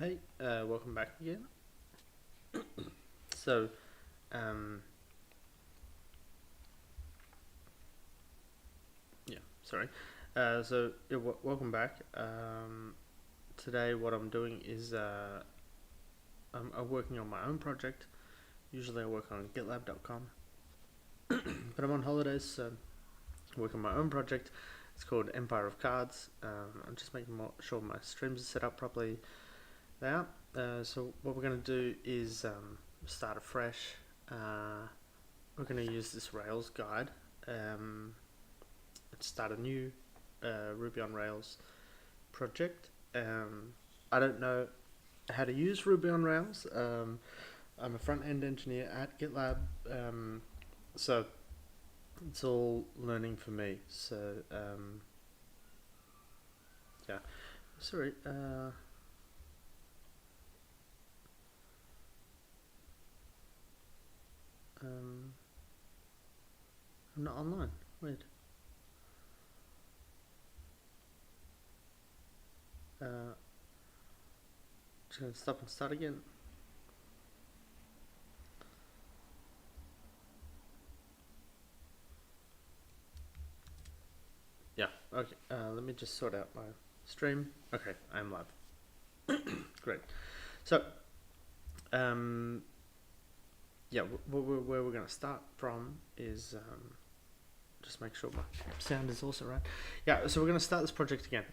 Hey, welcome back again. So, um, yeah, sorry. Welcome back. Today, what I'm doing is I'm working on my own project. Usually, I work on GitLab.com, but I'm on holidays, so I work on my own project. It's called Empire of Cards. I'm just making sure my streams are set up properly. They are. So, what we're going to do is start afresh. We're going to use this Rails guide. Start a new Ruby on Rails project. I don't know how to use Ruby on Rails. I'm a front end engineer at GitLab, so it's all learning for me. So yeah, sorry. I'm not online. Wait. Just gonna stop and start again. Yeah, okay. Let me just sort out my stream. Okay, I'm live. Great. So, yeah, where we're going to start from is just make sure my sound is also right. Yeah, so we're going to start this project again.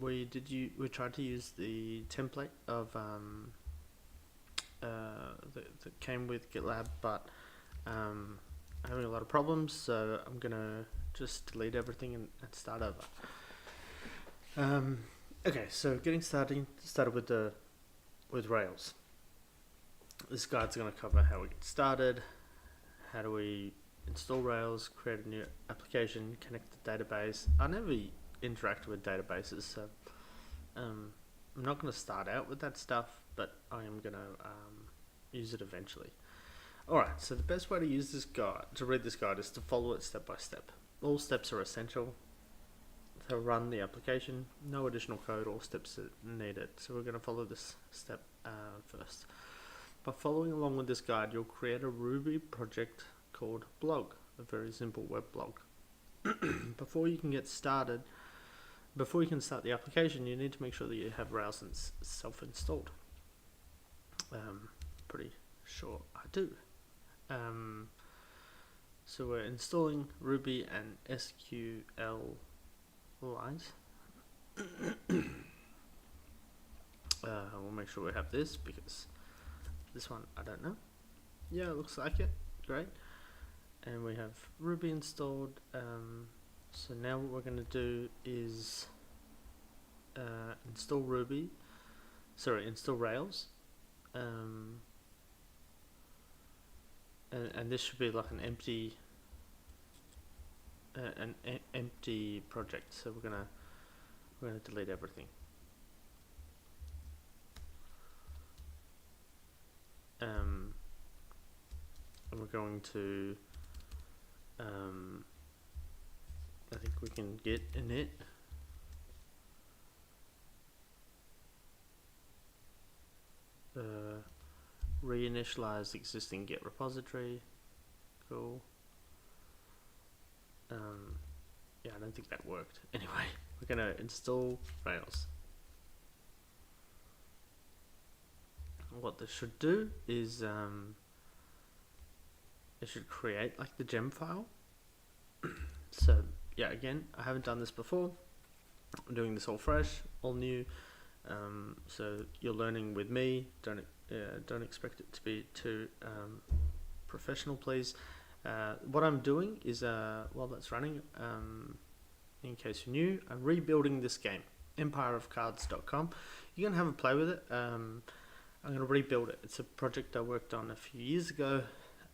We tried to use the template of that came with GitLab, but I'm having a lot of problems, so I'm gonna just delete everything and start over. Okay, so getting started with Rails. This guide's going to cover how we get started, how do we install Rails, create a new application, connect the database. I never interacted with databases, so I'm not going to start out with that stuff, but I am going to use it eventually. Alright, so the best way to use this guide, to read this guide, is to follow it step by step. All steps are essential to run the application. No additional code or steps are needed. So we're going to follow this step first. By following along with this guide, you'll create a Ruby project called blog, a very simple web blog. Before you can start the application, you need to make sure that you have Rails self-installed. Pretty sure I do. So we're installing Ruby and SQL lines. We'll make sure we have this because this one I don't know. Yeah, it looks like it. Great. And we have Ruby installed. So now what we're going to do is install Rails. And this should be like an empty project. So we're gonna delete everything. And we're going to I think we can get init. Reinitialize existing Git repository. Cool. Yeah, I don't think that worked. Anyway, we're gonna install Rails. What this should do is it should create like the gem file. So yeah, again, I haven't done this before. I'm doing this all fresh, all new. So you're learning with me. Don't expect it to be too professional, please. What I'm doing is, while that's running, in case you're new, I'm rebuilding this game, empireofcards.com. You can have a play with it. I'm going to rebuild it. It's a project I worked on a few years ago.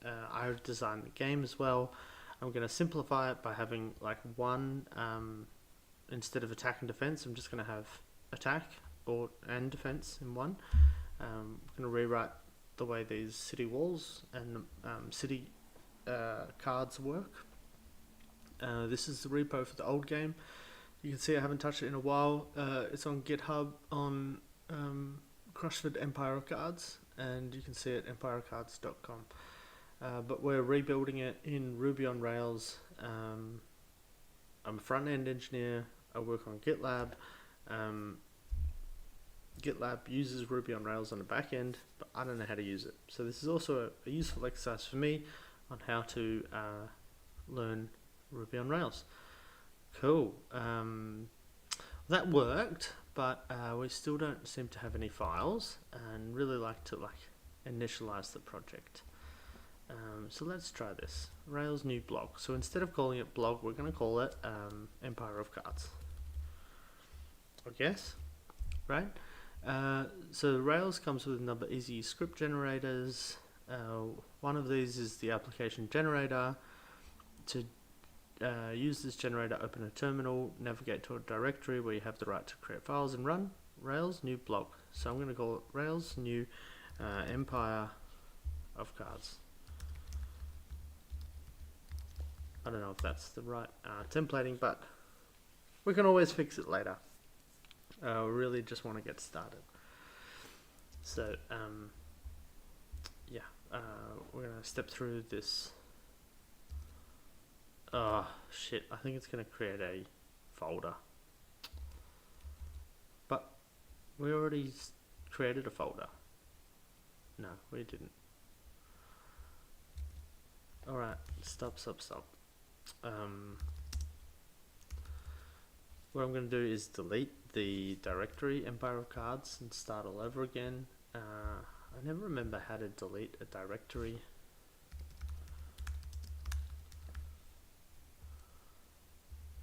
I designed the game as well. I'm going to simplify it by having like one, instead of attack and defense, I'm just going to have attack and defense in one. I'm going to rewrite the way these city walls and city cards work. This is the repo for the old game. You can see I haven't touched it in a while. It's on GitHub on Rushford Empire of Cards, and you can see it empirecards.com. But we're rebuilding it in Ruby on Rails. I'm a front-end engineer. I work on GitLab. GitLab uses Ruby on Rails on the back end, but I don't know how to use it. So this is also a useful exercise for me on how to learn Ruby on Rails. Cool. That worked, but we still don't seem to have any files, and really like to initialize the project. So let's try this. Rails new blog. So instead of calling it blog, we're going to call it Empire of Cards, I guess, right? So Rails comes with a number of easy script generators. One of these is the application generator. To use this generator, open a terminal, navigate to a directory where you have the right to create files, and run Rails new blog. So I'm going to call it Rails new Empire of Cards. I don't know if that's the right templating, but we can always fix it later. We really just want to get started. So we're going to step through this. Oh shit, I think it's going to create a folder. But we already created a folder. No, we didn't. Alright, stop. What I'm going to do is delete the directory Empire of Cards and start all over again. I never remember how to delete a directory.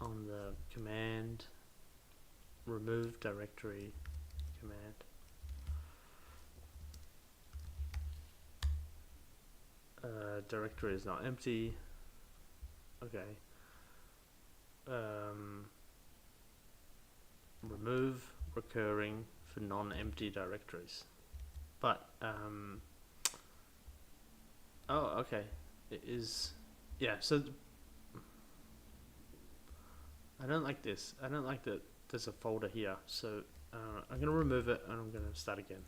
On the command remove directory command. Directory is not empty. Okay. Remove recurring for non-empty directories. But oh, okay. It is, yeah. So I don't like this. I don't like that there's a folder here. So I'm going to remove it and I'm going to start again.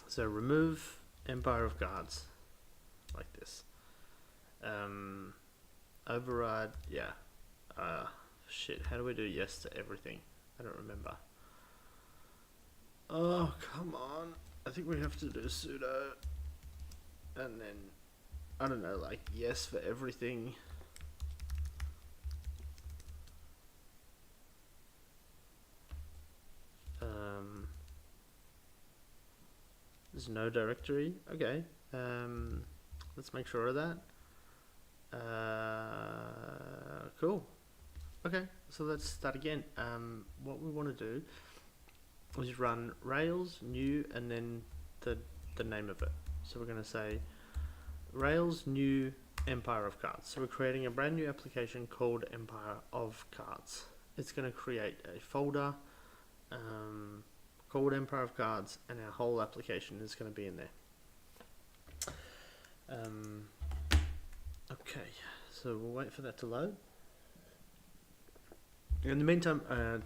So remove Empire of Cards, like this. Override, yeah. Shit, how do we do yes to everything? I don't remember. Oh, come on. I think we have to do sudo. And then, I don't know, like yes for everything. There's no directory. Okay. Let's make sure of that. Cool. Okay, so let's start again. What we want to do is run Rails new and then the name of it. So we're going to say Rails new Empire of Cards. So we're creating a brand new application called Empire of Cards. It's going to create a folder called Empire of Cards, and our whole application is going to be in there. Okay, so we'll wait for that to load. In the meantime, I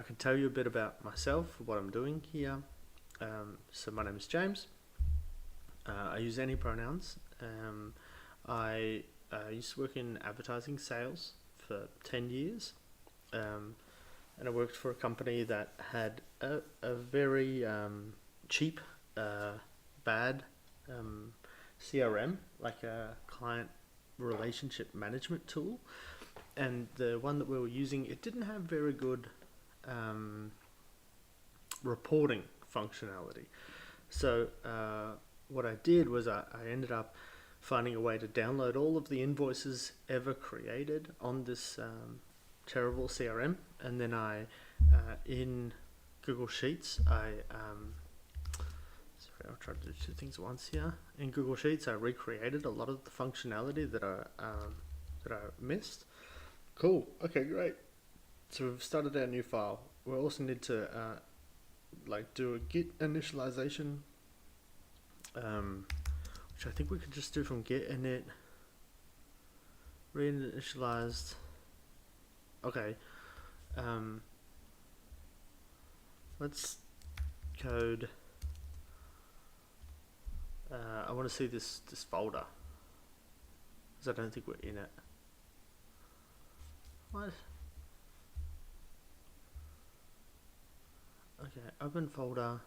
can tell you a bit about myself, what I'm doing here. So my name is James. I use any pronouns. I used to work in advertising sales for 10 years. And I worked for a company that had a very cheap, bad CRM, like a client relationship management tool. And the one that we were using, it didn't have very good reporting functionality. So what I did was I ended up finding a way to download all of the invoices ever created on this terrible CRM, and then I in Google Sheets I'll try to do two things at once here. In Google Sheets I recreated a lot of the functionality that I missed. Cool. Okay, great. So we've started our new file. We also need to do a git initialization, which I think we could just do from git init reinitialized. Okay. let's code. I want to see this folder, because I don't think we're in it. What? Okay, open folder,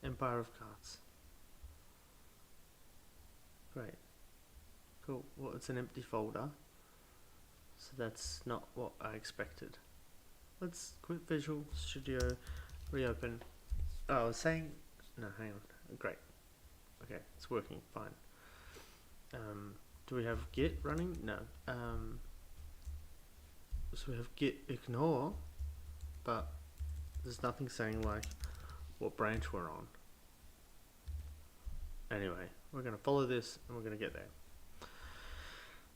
Empire of Cards. Great. Cool. Well, it's an empty folder, so that's not what I expected. Let's quit Visual Studio, reopen. Oh, I was saying, no, hang on. Great. Okay, it's working fine. Do we have Git running? No. So we have Git ignore, but there's nothing saying like what branch we're on. Anyway, we're going to follow this and we're going to get there.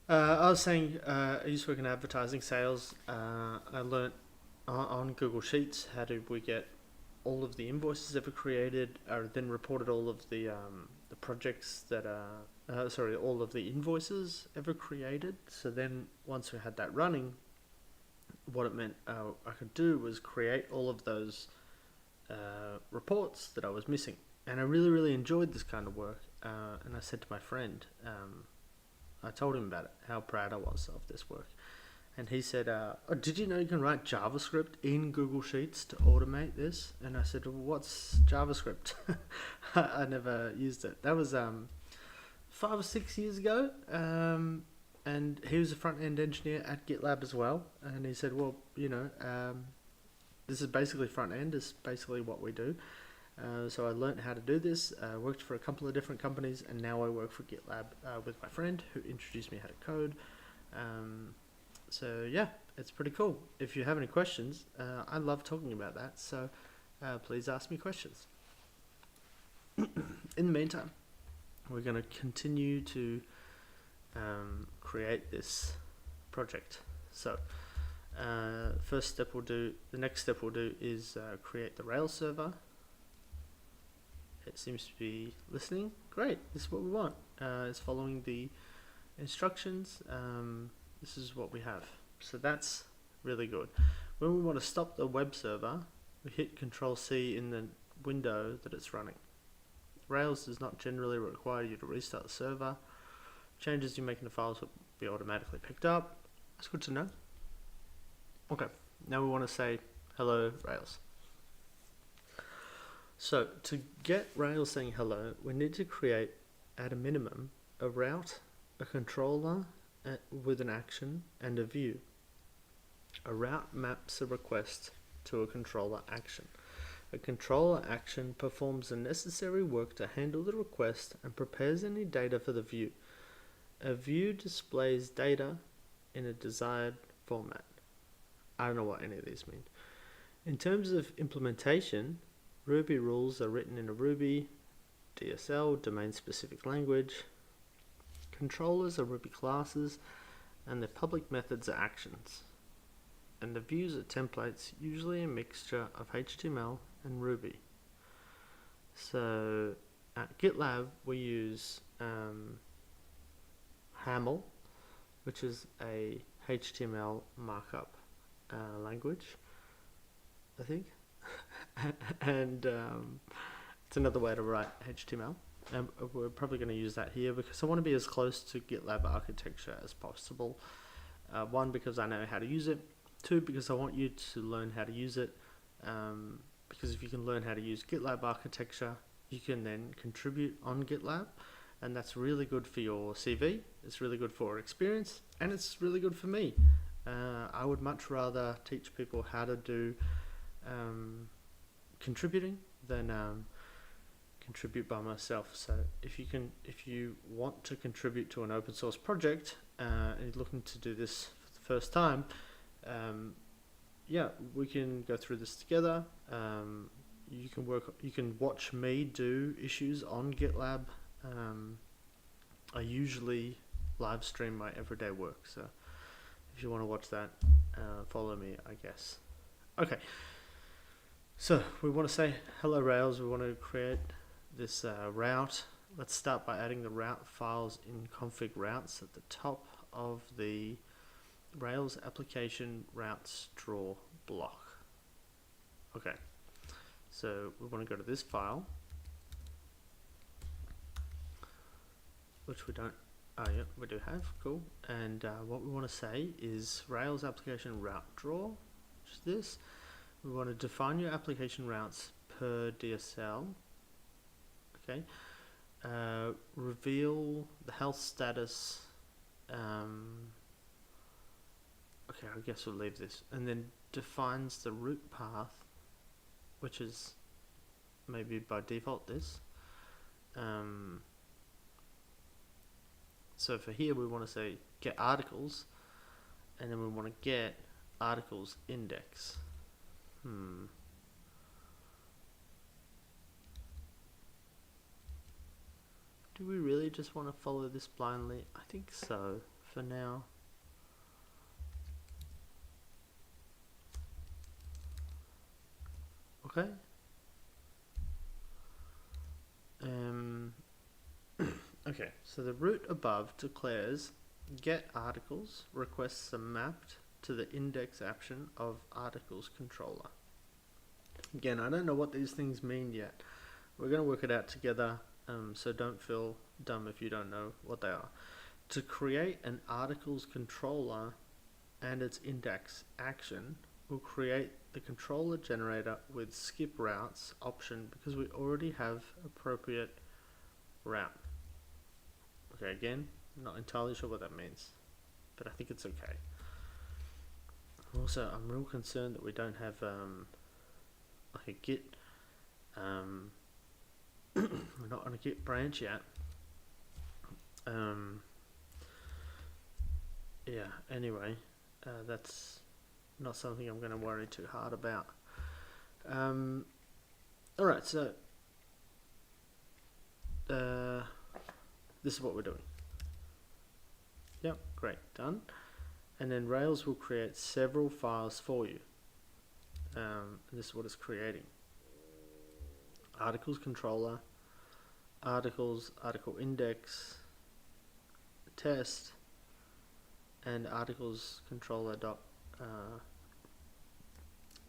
I was saying I used to work in advertising sales. I learnt on Google Sheets how do we get all of the invoices ever created, or then reported all of the projects that are all of the invoices ever created. So then once we had that running, what it meant I could do was create all of those reports that I was missing, and I really enjoyed this kind of work. And I said to my friend, I told him about it, how proud I was of this work. And he said, oh, did you know you can write JavaScript in Google Sheets to automate this? And I said, well, what's JavaScript? I never used it. That was 5 or 6 years ago. And he was a front-end engineer at GitLab as well. And he said, well, you know, this is basically front-end. It's basically what we do. So I learned how to do this, worked for a couple of different companies, and now I work for GitLab with my friend who introduced me how to code. So yeah, it's pretty cool. If you have any questions, I love talking about that, so please ask me questions. In the meantime, we're going to continue to create this project. So the next step we'll do is create the Rails server. It seems to be listening. Great, this is what we want. It's following the instructions. This is what we have. So that's really good. When we want to stop the web server, we hit Control-C in the window that it's running. Rails does not generally require you to restart the server. Changes you make in the files will be automatically picked up. That's good to know. Okay, now we want to say hello Rails. So to get Rails saying hello, we need to create, at a minimum, a route, a controller with an action, and a view. A route maps a request to a controller action. A controller action performs the necessary work to handle the request and prepares any data for the view. A view displays data in a desired format. I don't know what any of these mean. In terms of implementation, Ruby rules are written in a Ruby DSL, domain-specific language. Controllers are Ruby classes, and the public methods are actions. And the views are templates, usually a mixture of HTML and Ruby. So at GitLab we use Haml, which is a HTML markup language, I think. And it's another way to write HTML. And we're probably going to use that here because I want to be as close to GitLab architecture as possible. One, because I know how to use it. Two, because I want you to learn how to use it. Because if you can learn how to use GitLab architecture, you can then contribute on GitLab. And that's really good for your CV. It's really good for experience. And it's really good for me. I would much rather teach people how to do contributing than contribute by myself. So if you want to contribute to an open source project and you're looking to do this for the first time, yeah, we can go through this together. You can watch me do issues on GitLab. I usually live stream my everyday work, so if you want to watch that, follow me, I guess. Okay, so we want to say hello Rails. We want to create this route. Let's start by adding the route files in config routes at the top of the Rails application routes draw block. Okay, So we want to go to this file, which we don't, oh yeah, we do have, cool. And what we want to say is Rails application route draw, which is this. We want to define your application routes per DSL, okay. Reveal the health status, okay, I guess we'll leave this, and then defines the route path, which is maybe by default this. So for here we want to say get articles, and then we want to get articles index. Do we really just want to follow this blindly? I think so, for now. Okay. Okay, so the route above declares get articles requests are mapped to the index action of articles controller. Again, I don't know what these things mean yet. We're going to work it out together, so don't feel dumb if you don't know what they are. To create an articles controller and its index action, we'll create the controller generator with skip routes option because we already have appropriate route. Okay, again, not entirely sure what that means, but I think it's okay. Also, I'm real concerned that we don't have like a git. We're not on a git branch yet. Yeah. Anyway, that's not something I'm going to worry too hard about. All right, so this is what we're doing. Yep, great, done. And then Rails will create several files for you. And this is what it's creating. Articles controller, articles, article index, test, and articles controller dot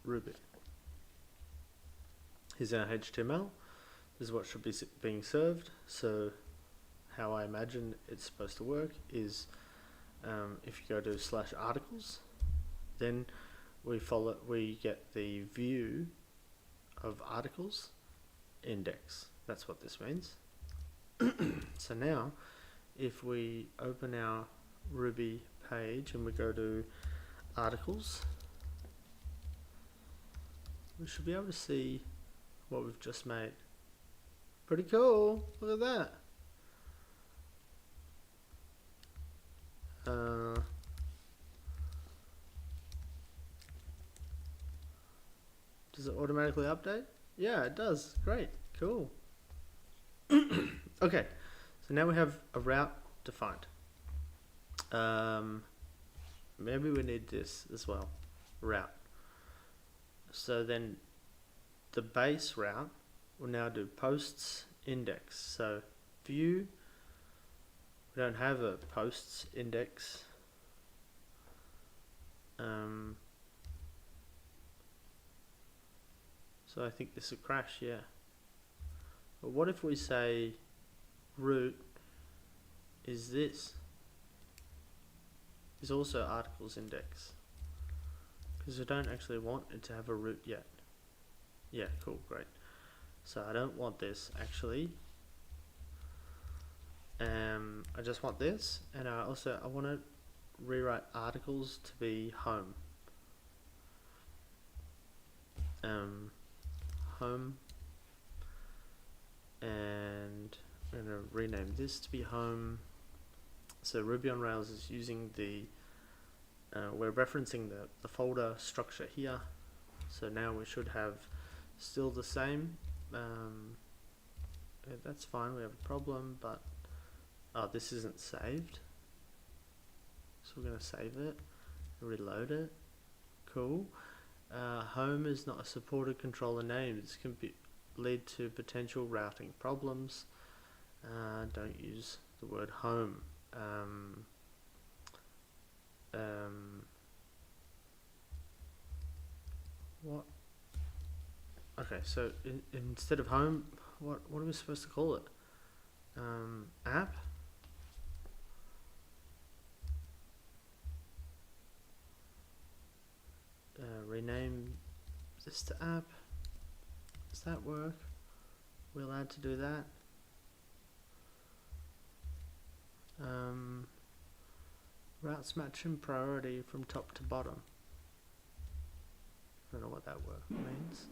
Ruby. Here's our HTML. This is what should be being served. So how I imagine it's supposed to work is if you go to /articles, then we get the view of articles index. That's what this means. So now if we open our Ruby page and we go to articles, we should be able to see what we've just made. Pretty cool, look at that. Does it automatically update? Yeah, it does. Great, cool. Okay, so now we have a route defined. Maybe we need this as well, route. So then the base route will now do posts index. So view, we don't have a posts index. So I think this will crash, yeah. But what if we say root is this? Is also articles index. Because I don't actually want it to have a root yet. Yeah, cool, great. So I don't want this actually. I just want this, and I want to rewrite articles to be home. Home, and I'm going to rename this to be home. So Ruby on Rails is using the we're referencing the folder structure here. So now we should have still the same. That's fine, we have a problem, but this isn't saved. So we're going to save it, reload it. Cool. Home is not a supported controller name. This can lead to potential routing problems. Don't use the word home. What? Okay, so instead of home, what are we supposed to call it? App. Rename this to app. Does that work? We're allowed to do that. Routes matching priority from top to bottom. I don't know what that word means.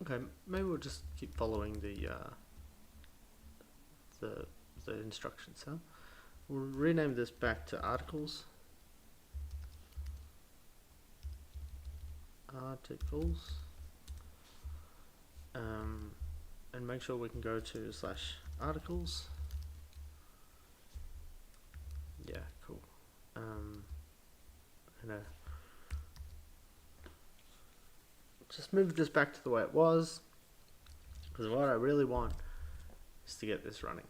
Okay, maybe we'll just keep following the instructions, huh? We'll rename this back to articles. Articles. And make sure we can go to /articles. Yeah, cool. Just move this back to the way it was, because what I really want is to get this running,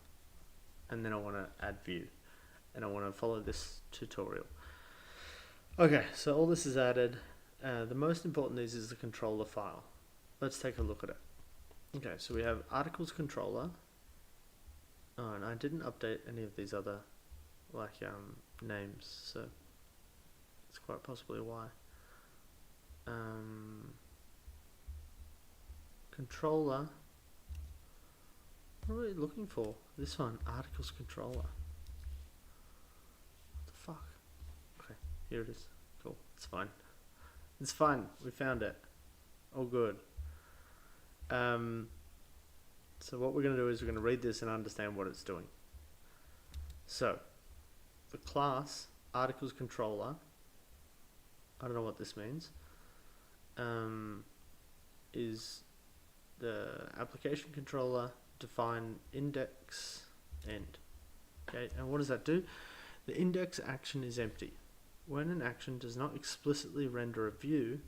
and then I want to add view, and I want to follow this tutorial. Okay, so all this is added. The most important is the controller file. Let's take a look at it. Okay, so we have articles controller. Oh, and I didn't update any of these other names, so it's quite possibly why. Controller. What are we looking for? This one, articles controller. What the fuck? Okay, here it is. Cool, it's fine. It's fine, we found it. All good. So what we're going to do is we're going to read this and understand what it's doing. So, the class articles controller, I don't know what this means, is the application controller define index end. Okay, and what does that do? The index action is empty. When an action does not explicitly render a view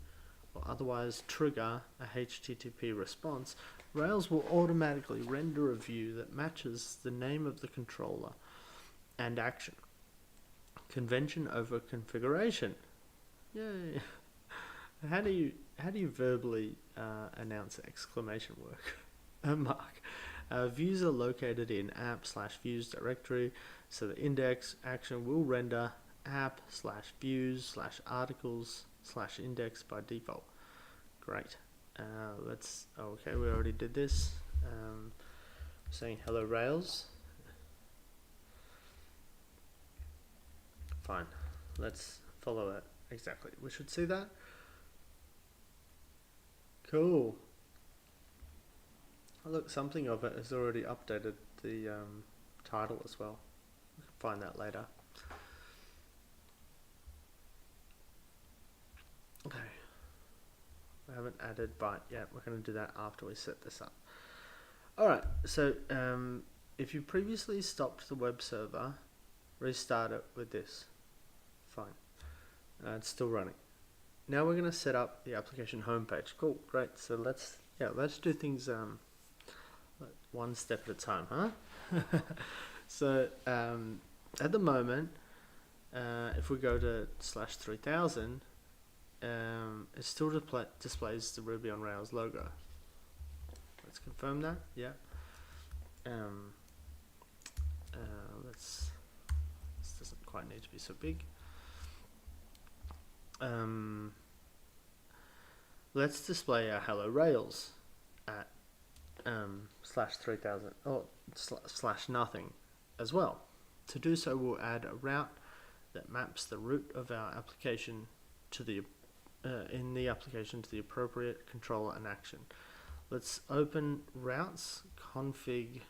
or otherwise trigger a HTTP response, Rails will automatically render a view that matches the name of the controller and action. Convention over configuration. Yay! How do you verbally announce exclamation mark? Views are located in app/views directory, so the index action will render app/views/articles/index by default. Great. Okay, we already did this. Saying hello Rails. Fine. Let's follow it exactly. We should see that. Cool. Oh, look, something of it has already updated the title as well. We can find that later. Okay. We haven't added byte yet. We're going to do that after we set this up. Alright, so if you previously stopped the web server, restart it with this. Fine. It's still running. Now we're going to set up the application homepage. Cool, great. So let's do things one step at a time, huh? So at the moment, if we go to /3000, it still displays the Ruby on Rails logo. Let's confirm that. Yeah. This doesn't quite need to be so big. Let's display our hello Rails at /3000 or /nothing as well. To do so, we'll add a route that maps the root of our application to the in the application to the appropriate controller and action. Let's open routes config.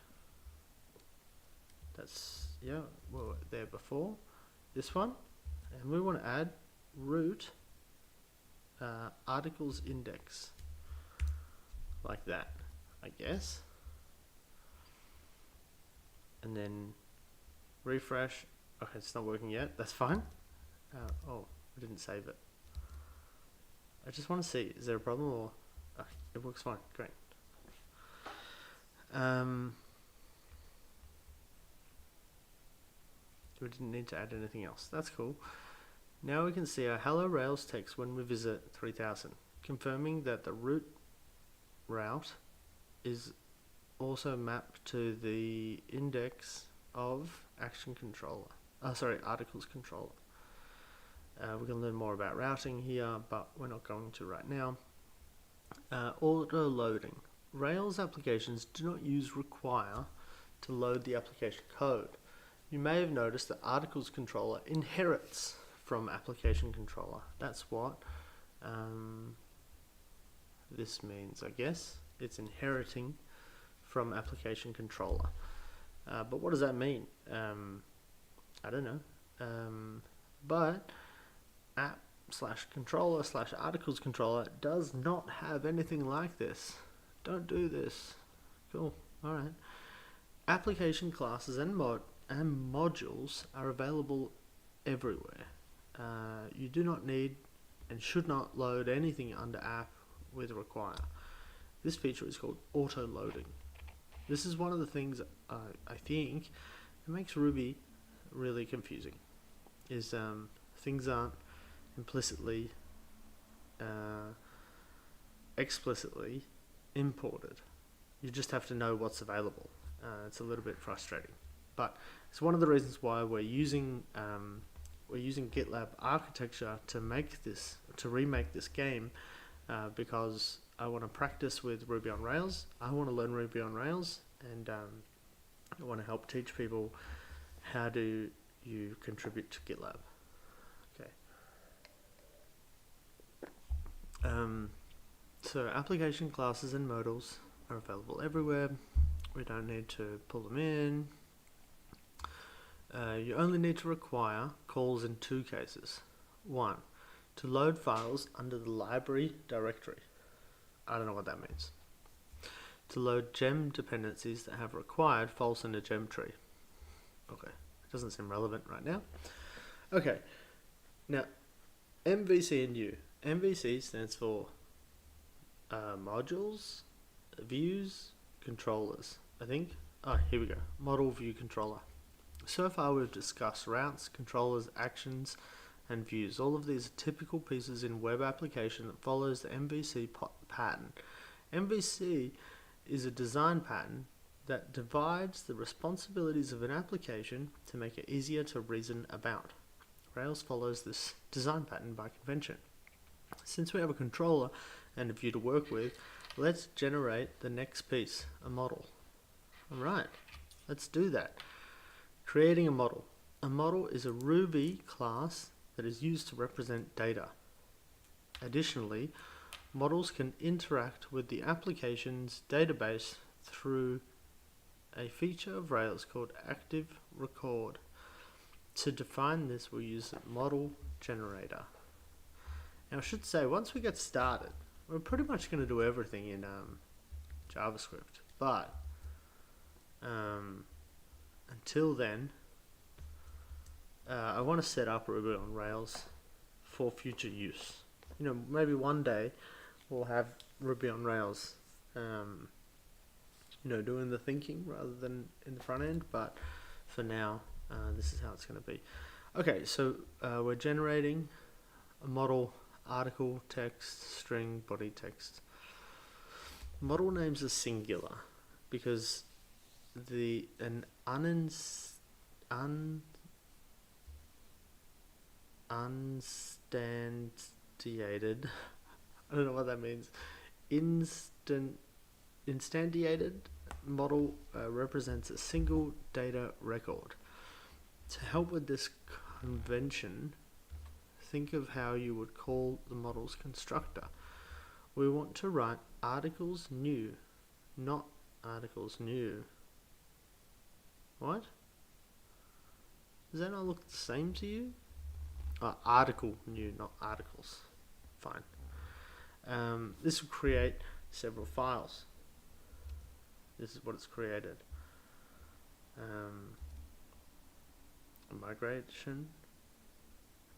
That's we were there before. This one, and we want to add root articles index like that, I guess, and then refresh. Okay, it's not working yet. That's fine. Oh, I didn't save it. I just want to see, is there a problem or it works fine? Great. We didn't need to add anything else. That's cool. Now we can see our hello Rails text when we visit 3000, confirming that the route is also mapped to the index of action controller. Articles controller. We're going to learn more about routing here, but we're not going to right now. Auto loading. Rails applications do not use require to load the application code. You may have noticed that articles controller inherits from application controller. That's what this means, I guess. It's inheriting from application controller. But what does that mean? I don't know. But app/controller/articles controller does not have anything like this. Don't do this. Cool. Alright. Application classes and modules are available everywhere. You do not need and should not load anything under app with require. This feature is called auto loading. This is one of the things I think that makes Ruby really confusing. Is things aren't explicitly imported. You just have to know what's available. It's a little bit frustrating, but it's one of the reasons why we're using GitLab architecture to remake this game, because I want to practice with Ruby on Rails. I want to learn Ruby on Rails, and I want to help teach people how do you contribute to GitLab. Okay. So application classes and modules are available everywhere. We don't need to pull them in. You only need to require calls in two cases. One, to load files under the library directory. I don't know what that means. To load gem dependencies that have required false in a gem tree. Okay, it doesn't seem relevant right now. Okay, now MVC and U. MVC stands for modules, views, controllers, I think. Oh, here we go. Model view controller. So far we've discussed routes, controllers, actions, and views. All of these are typical pieces in web application that follows the MVC pattern. MVC is a design pattern that divides the responsibilities of an application to make it easier to reason about. Rails follows this design pattern by convention. Since we have a controller and a view to work with, let's generate the next piece, a model. Alright, let's do that. Creating a model. A model is a Ruby class that is used to represent data. Additionally, models can interact with the application's database through a feature of Rails called active record. To define this, we'll use the model generator. Now I should say, once we get started, we're pretty much going to do everything in JavaScript, but until then, I want to set up Ruby on Rails for future use. You know, maybe one day we'll have Ruby on Rails, doing the thinking rather than in the front end, but for now, this is how it's going to be. Okay, so we're generating a model, article, text, string, body text. Model names are singular because an instantiated, I don't know what that means, instantiated model represents a single data record. To help with this convention, think of how you would call the model's constructor. We want to write articles new, not articles new. What? Does that not look the same to you? Article new, not articles. Fine. This will create several files. This is what it's created. A migration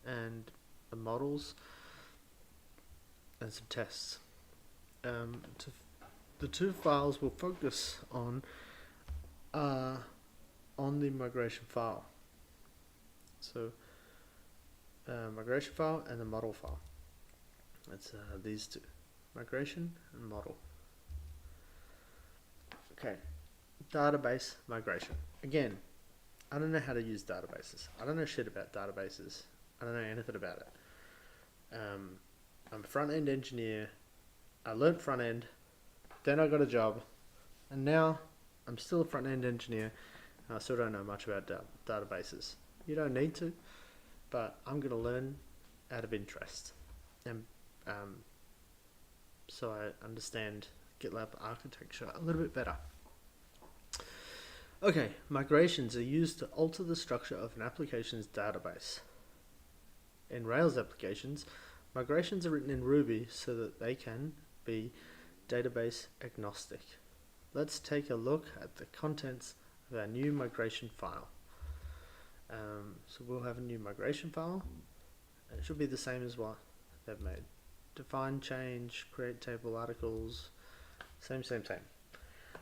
and the models and some tests. The two files we'll focus on are on the migration file. So migration file and the model file. That's these two, migration and model. Okay, database migration. Again, I don't know how to use databases. I don't know shit about databases. I don't know anything about it. I'm a front-end engineer. I learned front-end, then I got a job, and now I'm still a front-end engineer, and I still don't know much about databases. You don't need to, but I'm going to learn out of interest. And so I understand GitLab architecture a little bit better. Okay, migrations are used to alter the structure of an application's database. In Rails applications, migrations are written in Ruby so that they can be database agnostic. Let's take a look at the contents of our new migration file. So we'll have a new migration file. It should be the same as what they've made. Define, change, create table articles, same.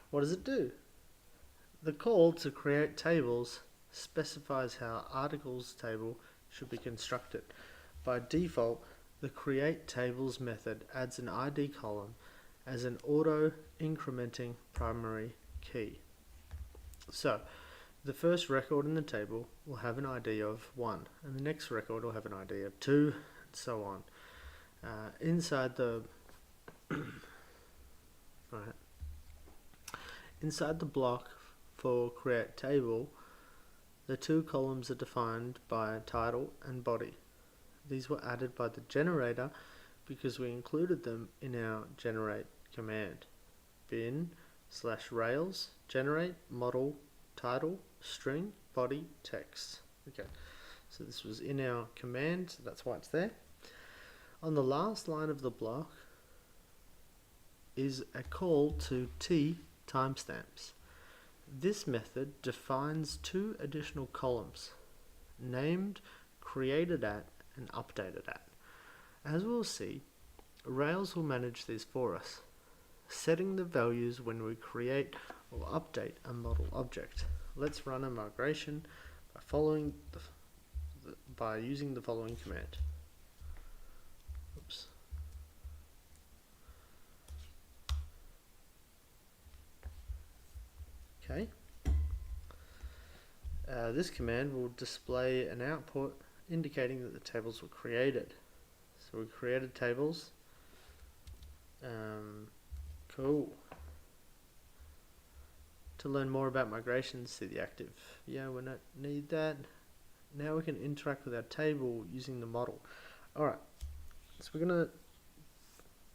What does it do? The call to create tables specifies how articles table should be constructed. By default, the create tables method adds an ID column as an auto-incrementing primary key. So, the first record in the table will have an ID of 1, and the next record will have an ID of 2, and so on. Inside the block for create table, the two columns are defined by title and body. These were added by the generator because we included them in our generate command. bin/rails generate model title string body text. Okay, so this was in our command, so that's why it's there. On the last line of the block is a call to t timestamps. This method defines two additional columns named created at and updated at. As we'll see, Rails will manage these for us, setting the values when we create or update a model object. Let's run a migration by using the following command. Oops. Okay. This command will display an output indicating that the tables were created. So we created tables. Cool. To learn more about migrations, see the active. Yeah, we don't need that. Now we can interact with our table using the model. Alright, so we're going to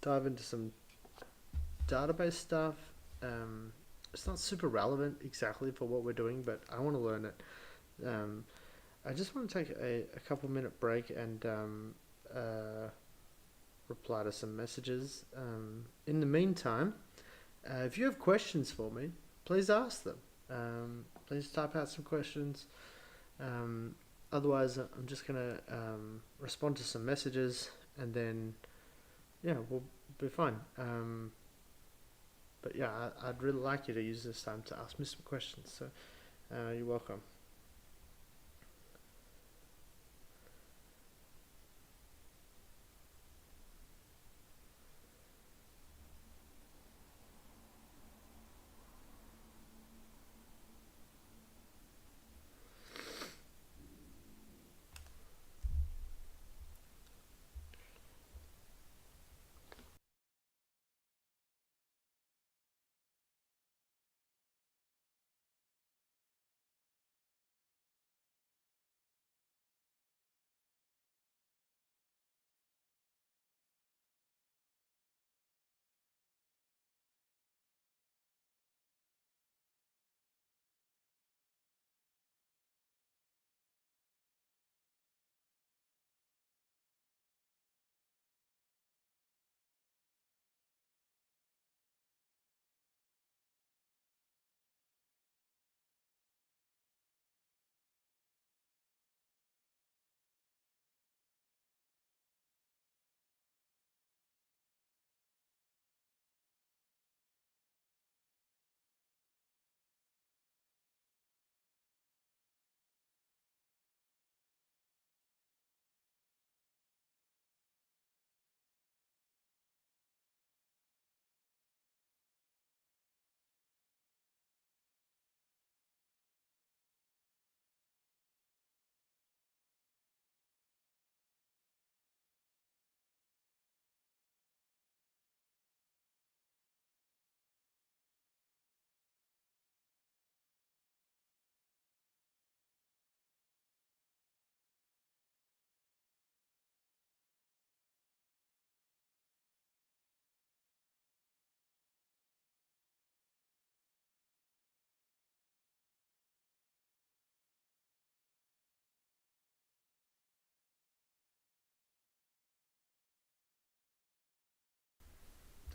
dive into some database stuff. It's not super relevant exactly for what we're doing, but I want to learn it. I just want to take a couple minute break and reply to some messages. In the meantime, if you have questions for me, please ask them. Please type out some questions. Otherwise, I'm just going to respond to some messages, and then, yeah, we'll be fine. But yeah, I'd really like you to use this time to ask me some questions, so you're welcome.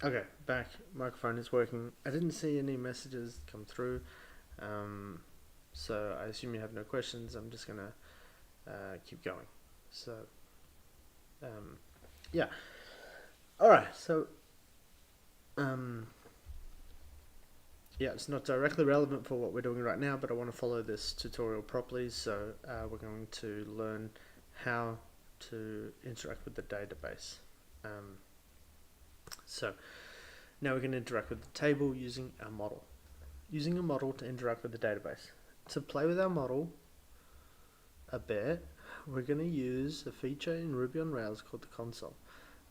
Okay, back. Microphone is working. I didn't see any messages come through, um, so I assume you have no questions. I'm just gonna keep going. So, um, yeah. All right. So, um, yeah, it's not directly relevant for what we're doing right now, but I want to follow this tutorial properly. So, we're going to learn how to interact with the database. Um, so now we're going to interact with the table using our model. Using a model to interact with the database. To play with our model a bit, we're going to use a feature in Ruby on Rails called the console.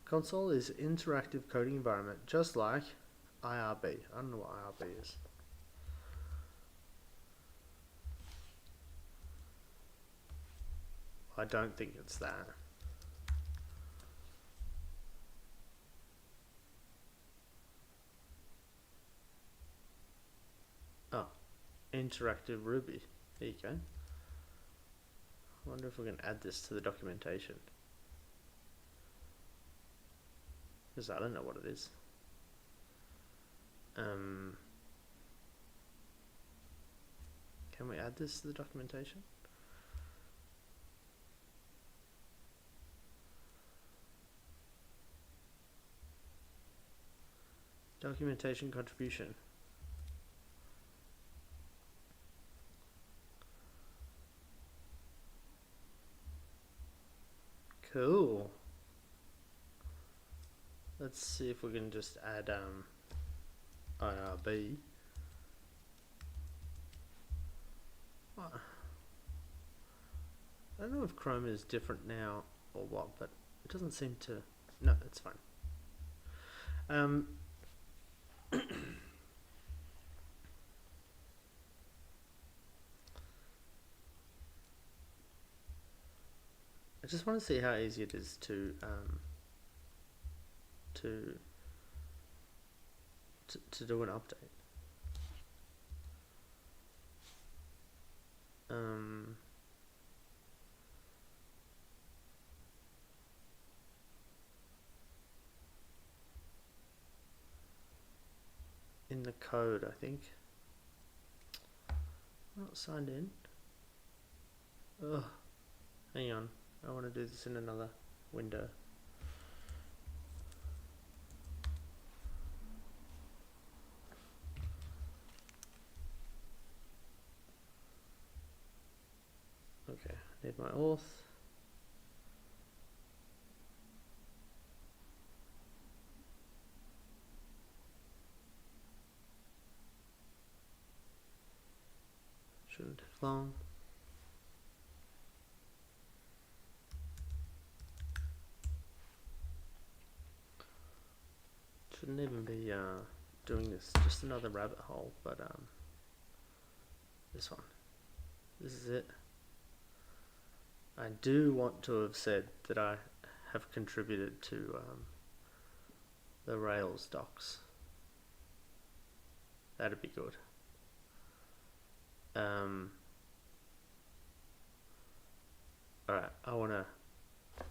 Console is an interactive coding environment, just like IRB. I don't know what IRB is. I don't think it's that. Oh, interactive Ruby. There you go. I wonder if we can add this to the documentation. Because I don't know what it is. Can we add this to the documentation? Documentation contribution. Cool. Let's see if we can just add IRB. I don't know if Chrome is different now or what, but it doesn't seem to. No, it's fine. I just want to see how easy it is to do an update. In the code, I think. Not signed in. Ugh. Hang on. I want to do this in another window. Okay, I need my auth. Shouldn't take long. Shouldn't even be doing this. Just another rabbit hole, but this one. This is it. I do want to have said that I have contributed to the Rails docs. That'd be good. Alright, I wanna.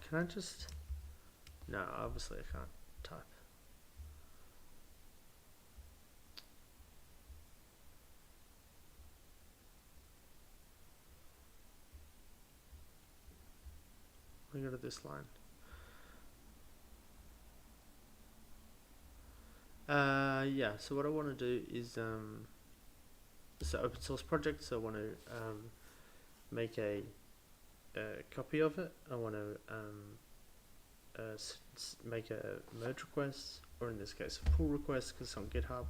Can I just. No, obviously I can't type. We go to this line. Yeah, so what I want to do is it's an open source project, so I want to make a copy of it. I want to make a merge request, or in this case a pull request because it's on GitHub,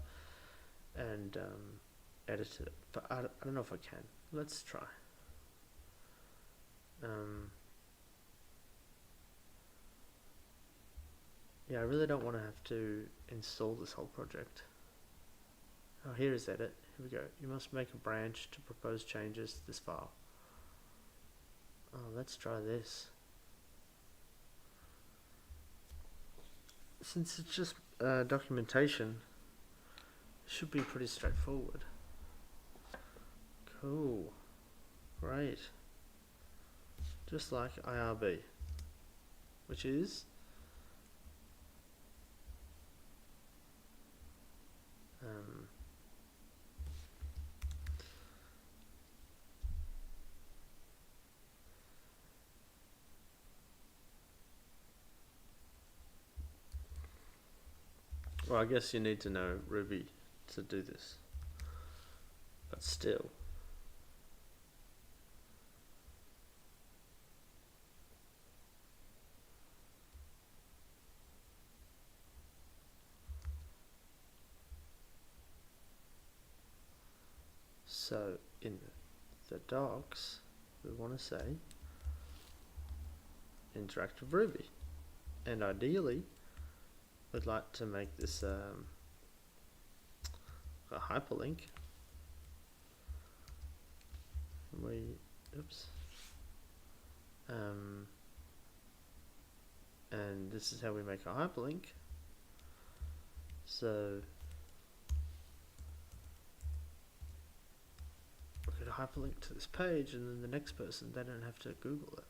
and edit it. But I don't know if I can. Let's try. Yeah, I really don't want to have to install this whole project. Oh, here is edit. Here we go. You must make a branch to propose changes to this file. Oh, let's try this. Since it's just documentation, it should be pretty straightforward. Cool. Great. Just like IRB, which is Well, I guess you need to know Ruby to do this, but still. So in the docs, we want to say interactive Ruby, and ideally, we'd like to make this a hyperlink. And this is how we make a hyperlink. So we could hyperlink to this page, and then the next person, they don't have to Google it.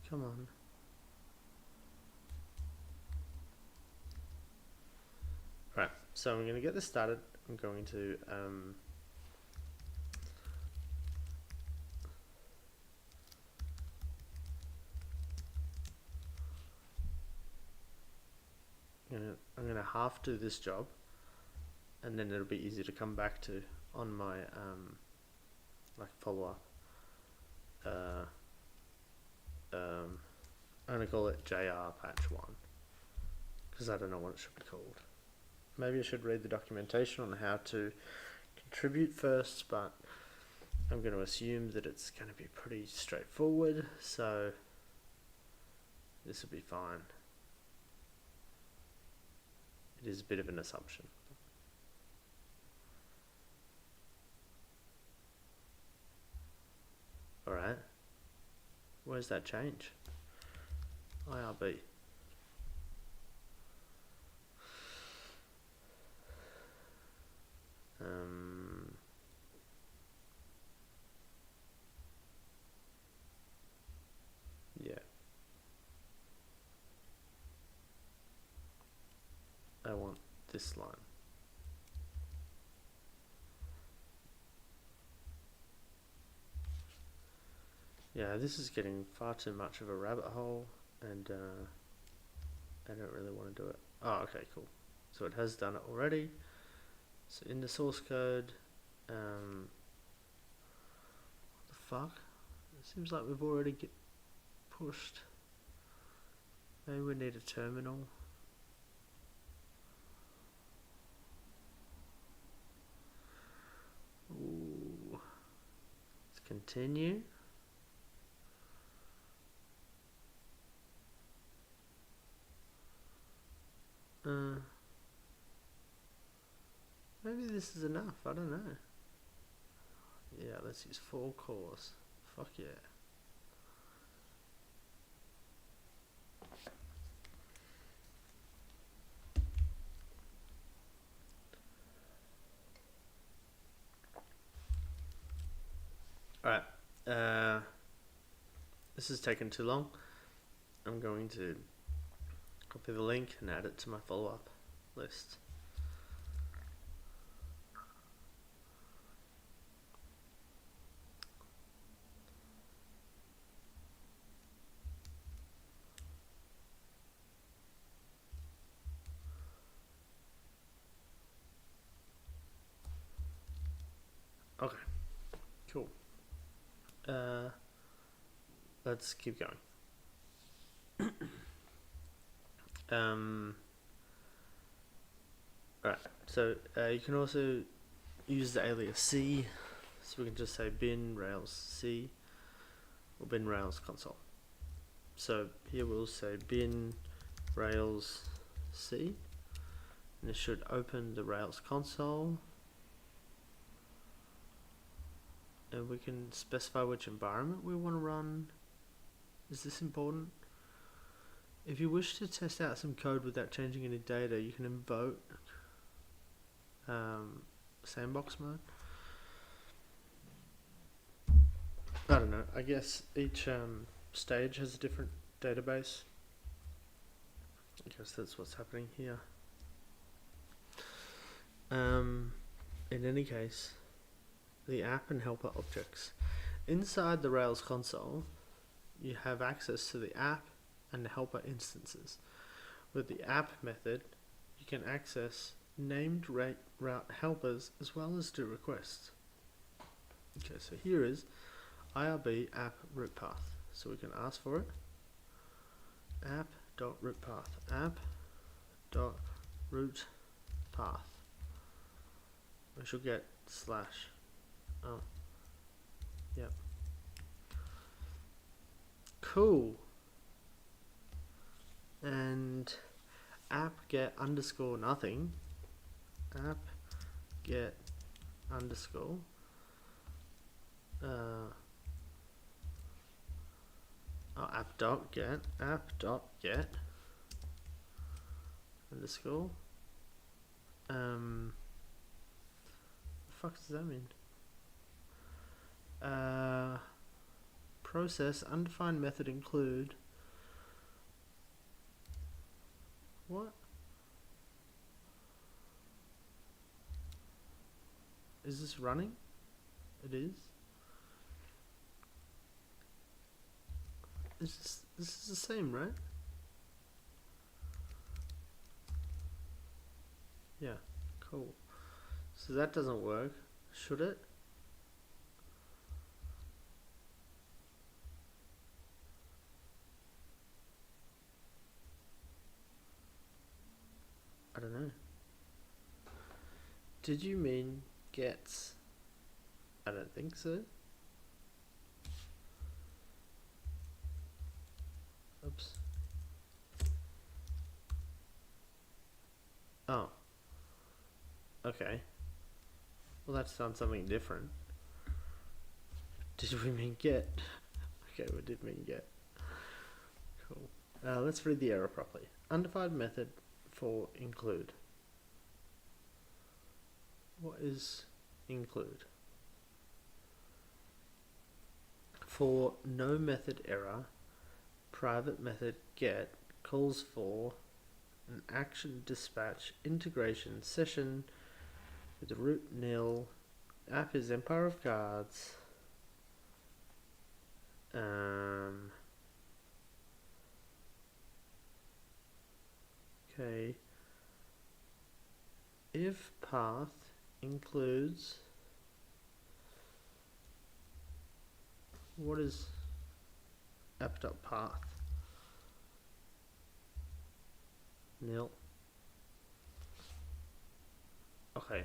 Come on. Right, so I'm going to get this started. I'm going to I'm gonna half do this job, and then it'll be easy to come back to on my like follow up. I'm gonna call it JR patch 1 because I don't know what it should be called. Maybe I should read the documentation on how to contribute first, but I'm going to assume that it's going to be pretty straightforward, so this will be fine. It is a bit of an assumption. Alright, where's that change? IRB. Yeah. I want this line. Yeah, this is getting far too much of a rabbit hole, and I don't really want to do it. Oh, okay, cool. So it has done it already. So in the source code, what the fuck? It seems like we've already get pushed. Maybe we need a terminal. Ooh. Let's continue. Maybe this is enough, I don't know. Yeah, let's use 4 cores. Fuck yeah. Alright, this has taken too long. I'm going to copy the link and add it to my follow-up list. Okay, cool. Let's keep going. Right, so you can also use the alias C, so we can just say bin rails C or bin rails console. So here we'll say bin rails C, and it should open the Rails console, and we can specify which environment we want to run. Is this important? If you wish to test out some code without changing any data, you can invoke sandbox mode. I don't know, I guess each stage has a different database. I guess that's what's happening here. In any case, the app and helper objects. Inside the Rails console, you have access to the app and the helper instances. With the app method, you can access named route helpers as well as do requests. Okay, so here is IRB app root path. So we can ask for it. App.rootPath. App.rootPath. We should get slash. Oh. Yep. Cool. And app get underscore nothing. App get underscore. App.get underscore. The fuck does that mean? Process undefined method include. What? Is this running? It is. This is the same, right? Yeah, cool. So that doesn't work, should it? I don't know. Did you mean gets? I don't think so. Oops. Oh. Okay. Well, that's done something different. Did we mean get? Okay, we did mean get. Cool. Let's read the error properly. Undefined method for include. What is include? For no method error, private method get calls for an action dispatch integration session with root nil. App is Empire of Cards. Okay. If path includes, what is app.path? Nil. Okay.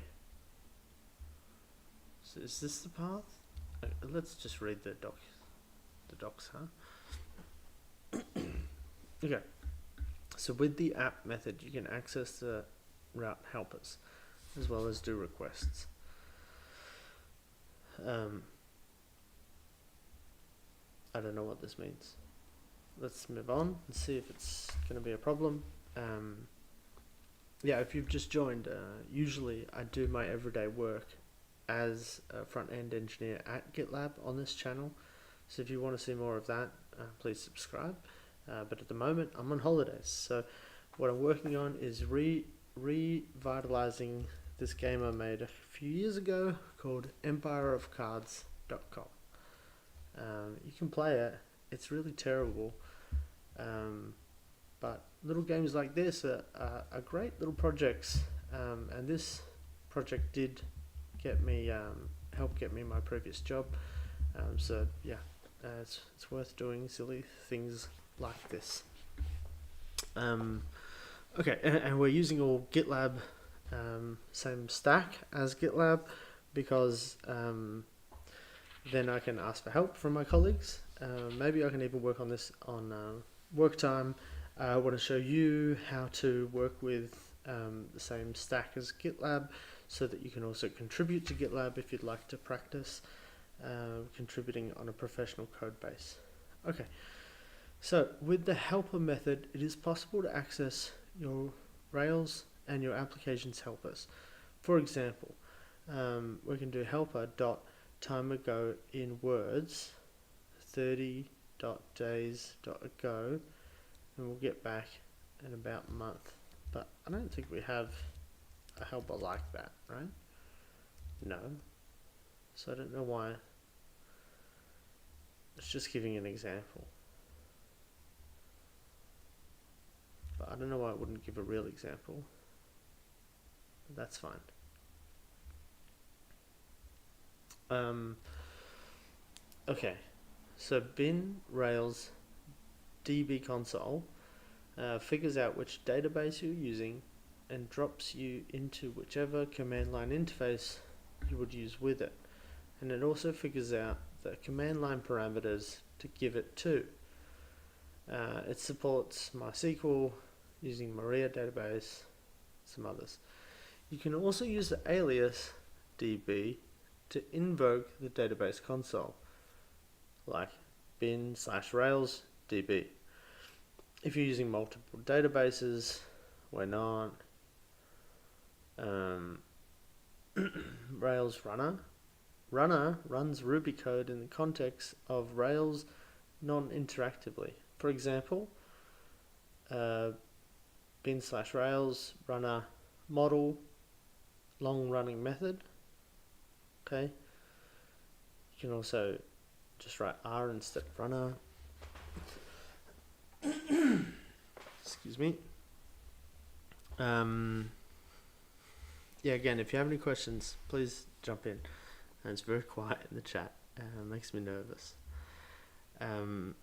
So is this the path? Let's just read the docs, huh? Okay. So with the app method, you can access the route helpers as well as do requests. I don't know what this means. Let's move on and see if it's going to be a problem. Yeah, if you've just joined, usually I do my everyday work as a front-end engineer at GitLab on this channel. So if you want to see more of that, please subscribe. But at the moment, I'm on holidays. So what I'm working on is revitalizing this game I made a few years ago called empireofcards.com. You can play it. It's really terrible. But little games like this are great little projects. And this project did get me, help get me my previous job. So yeah, it's worth doing silly things like this. Okay, and we're using all GitLab, same stack as GitLab, because then I can ask for help from my colleagues. Maybe I can even work on this on work time. I want to show you how to work with the same stack as GitLab, so that you can also contribute to GitLab if you'd like to practice contributing on a professional code base. Okay. So with the helper method, it is possible to access your Rails and your application's helpers. For example, we can do helper.timerGo in words 30 days.go, and we'll get back in about a month. But I don't think we have a helper like that, right? No. So I don't know why. It's just giving an example. But I don't know why it wouldn't give a real example. But that's fine. Okay, so bin Rails DB console figures out which database you're using and drops you into whichever command line interface you would use with it. And it also figures out the command line parameters to give it to. It supports MySQL using Maria database, some others. You can also use the alias DB to invoke the database console, like bin/rails DB. If you're using multiple databases, why not? Rails runner. Runner runs Ruby code in the context of Rails non-interactively. For example, bin/rails runner model long-running method. Okay. You can also just write R instead of runner. Excuse me. Yeah, again, if you have any questions, please jump in. And it's very quiet in the chat. It makes me nervous. You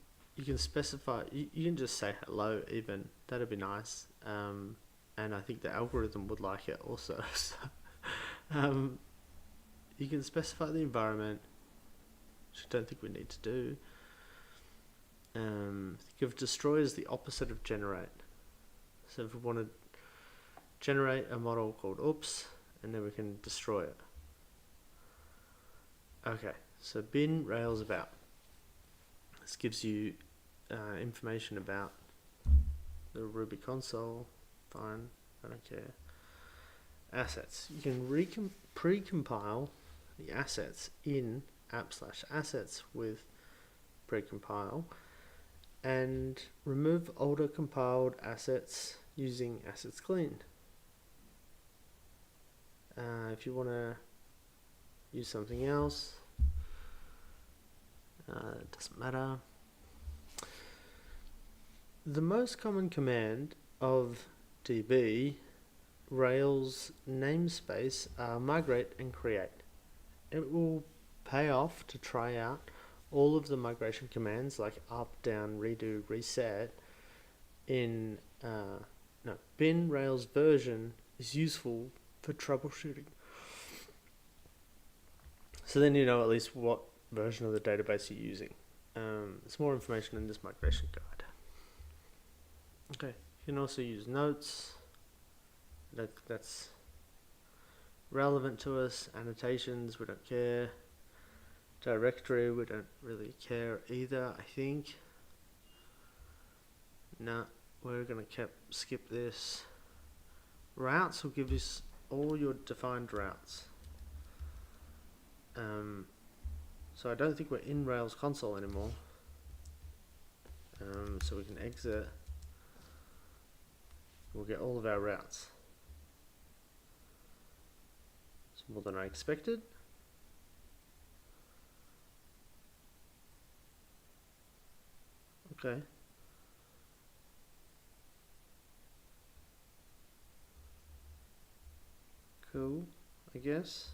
can specify, you can just say hello even. That'd be nice. And I think the algorithm would like it also. So, you can specify the environment, which I don't think we need to do. Think of destroy as the opposite of generate. So if we want to generate a model called oops, and then we can destroy it. Okay, so bin Rails about. This gives you information about the Ruby console. Fine, I don't care. Assets. You can pre-compile the assets in app/assets with precompile and remove older compiled assets using assets clean. If you want to use something else, it doesn't matter. The most common command of DB Rails namespace are migrate and create. It will pay off to try out all of the migration commands like up, down, redo, reset in bin Rails version is useful for troubleshooting. So then you know at least what version of the database you're using. There's more information in this migration guide. Okay, you can also use notes. That's relevant to us. Annotations, we don't care. Directory, we don't really care either, I think. No, we're going to skip this. Routes will give us all your defined routes. So I don't think we're in Rails console anymore. So we can exit. We'll get all of our routes. It's more than I expected. Okay. Cool, I guess.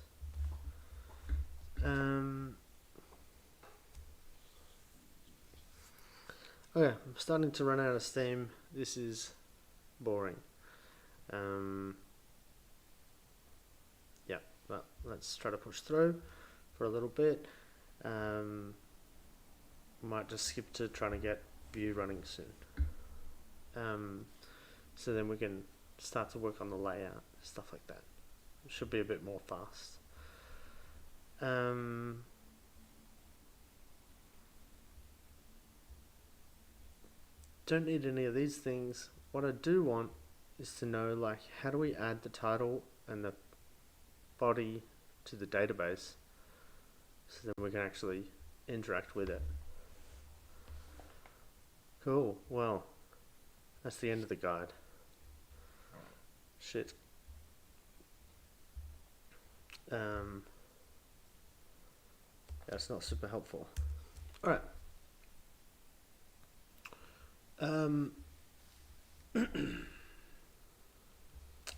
Okay, I'm starting to run out of steam. This is boring. Yeah, but let's try to push through for a little bit. Might just skip to trying to get Vue running soon. So then we can start to work on the layout, stuff like that. It should be a bit more fast. Don't need any of these things. What I do want is to know, like, how do we add the title and the body to the database so that we can actually interact with it. Cool. Well, that's the end of the guide. Shit. That's not super helpful. All right. I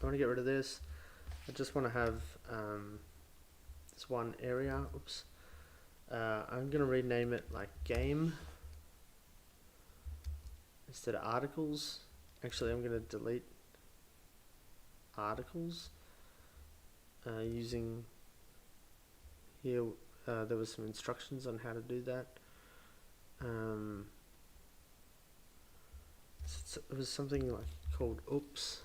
want to get rid of this. I just want to have this one area. Oops. I'm gonna rename it like game instead of articles. Actually, I'm gonna delete articles using here. There was some instructions on how to do that. It was something like called oops.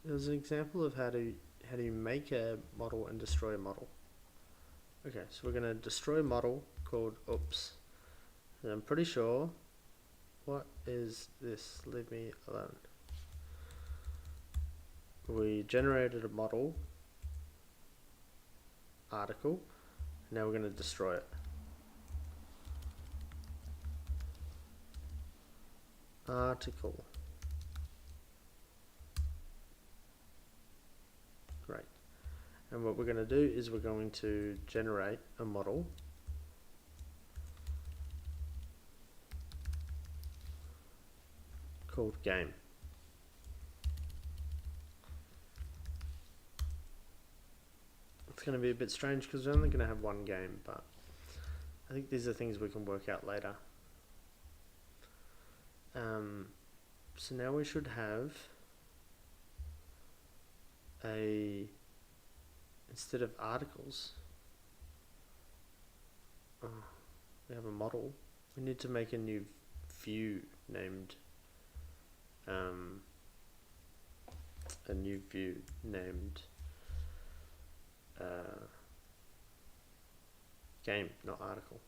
It was an example of how do you make a model and destroy a model. Okay, so we're gonna destroy a model called oops. And I'm pretty sure. What is this? Leave me alone. We generated a model article. Now we're gonna destroy it. Article. Great. And what we're going to do is we're going to generate a model called game. It's going to be a bit strange because we're only going to have one game, but I think these are things we can work out later. So now we should have instead of articles, we have a model. We need to make a new view named game, not article.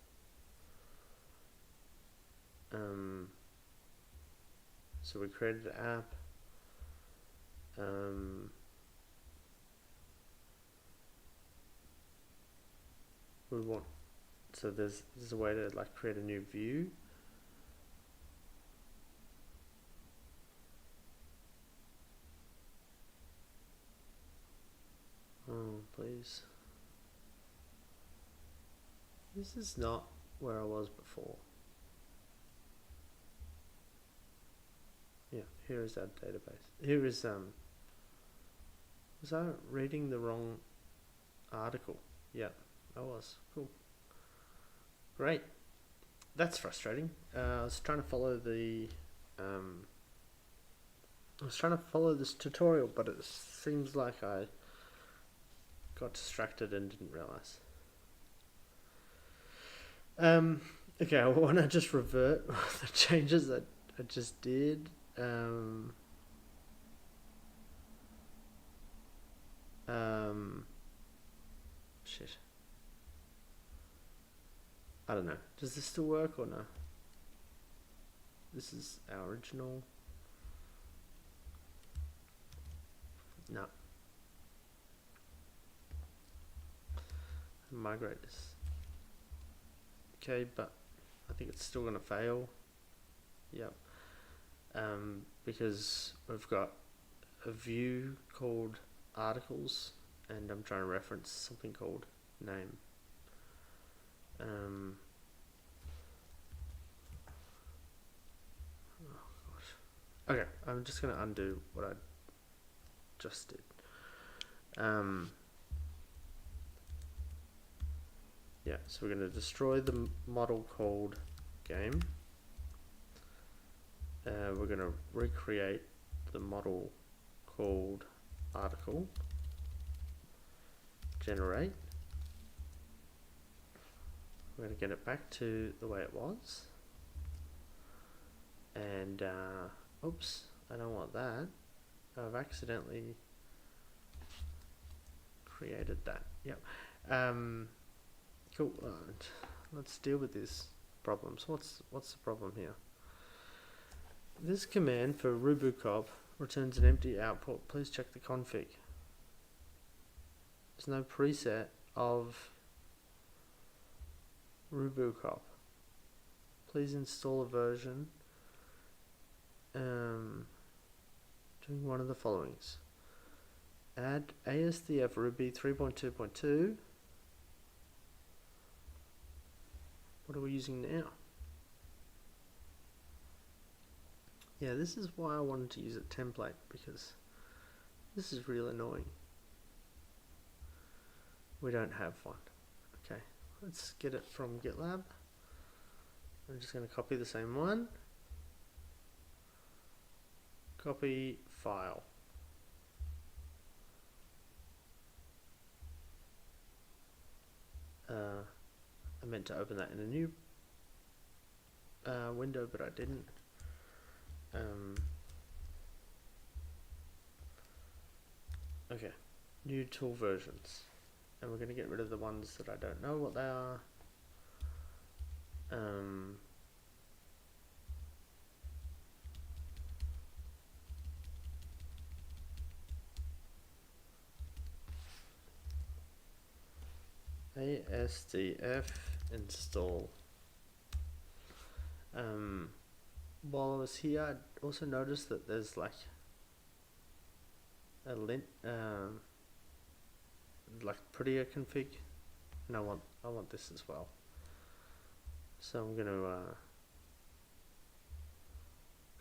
So we created an app. We want, so there's a way to like create a new view. Oh, please. This is not where I was before. Yeah, here is that database. Here is was I reading the wrong article? Yeah, I was. Cool. Great. That's frustrating. I was trying to follow this tutorial, but it seems like I got distracted and didn't realize. Okay, I want to just revert the changes that I just did. Shit. I don't know. Does this still work or no? This is our original. No. Migrate this. Okay, but I think it's still gonna fail. Yep. Because we've got a view called articles, and I'm trying to reference something called name. Oh gosh. Okay, I'm just gonna undo what I just did. Yeah, so we're gonna destroy the model called game. We're gonna recreate the model called article. Generate. We're going to get it back to the way it was. And, oops, I don't want that. I've accidentally created that. Yep. Cool. Let's deal with these problems. What's the problem here? This command for rubocop returns an empty output. Please check the config. There's no preset of rubocop. Please install a version doing one of the followings. Add ASDF Ruby 3.2.2. What are we using now? Yeah, this is why I wanted to use a template, because this is real annoying. We don't have one. Okay, let's get it from GitLab. I'm just going to copy the same one. Copy file. I meant to open that in a new window, but I didn't. Okay, new tool versions, and we're going to get rid of the ones that I don't know what they are. ASDF install. While I was here, I also noticed that there's like a lint, like prettier config, and I want this as well. So I'm going to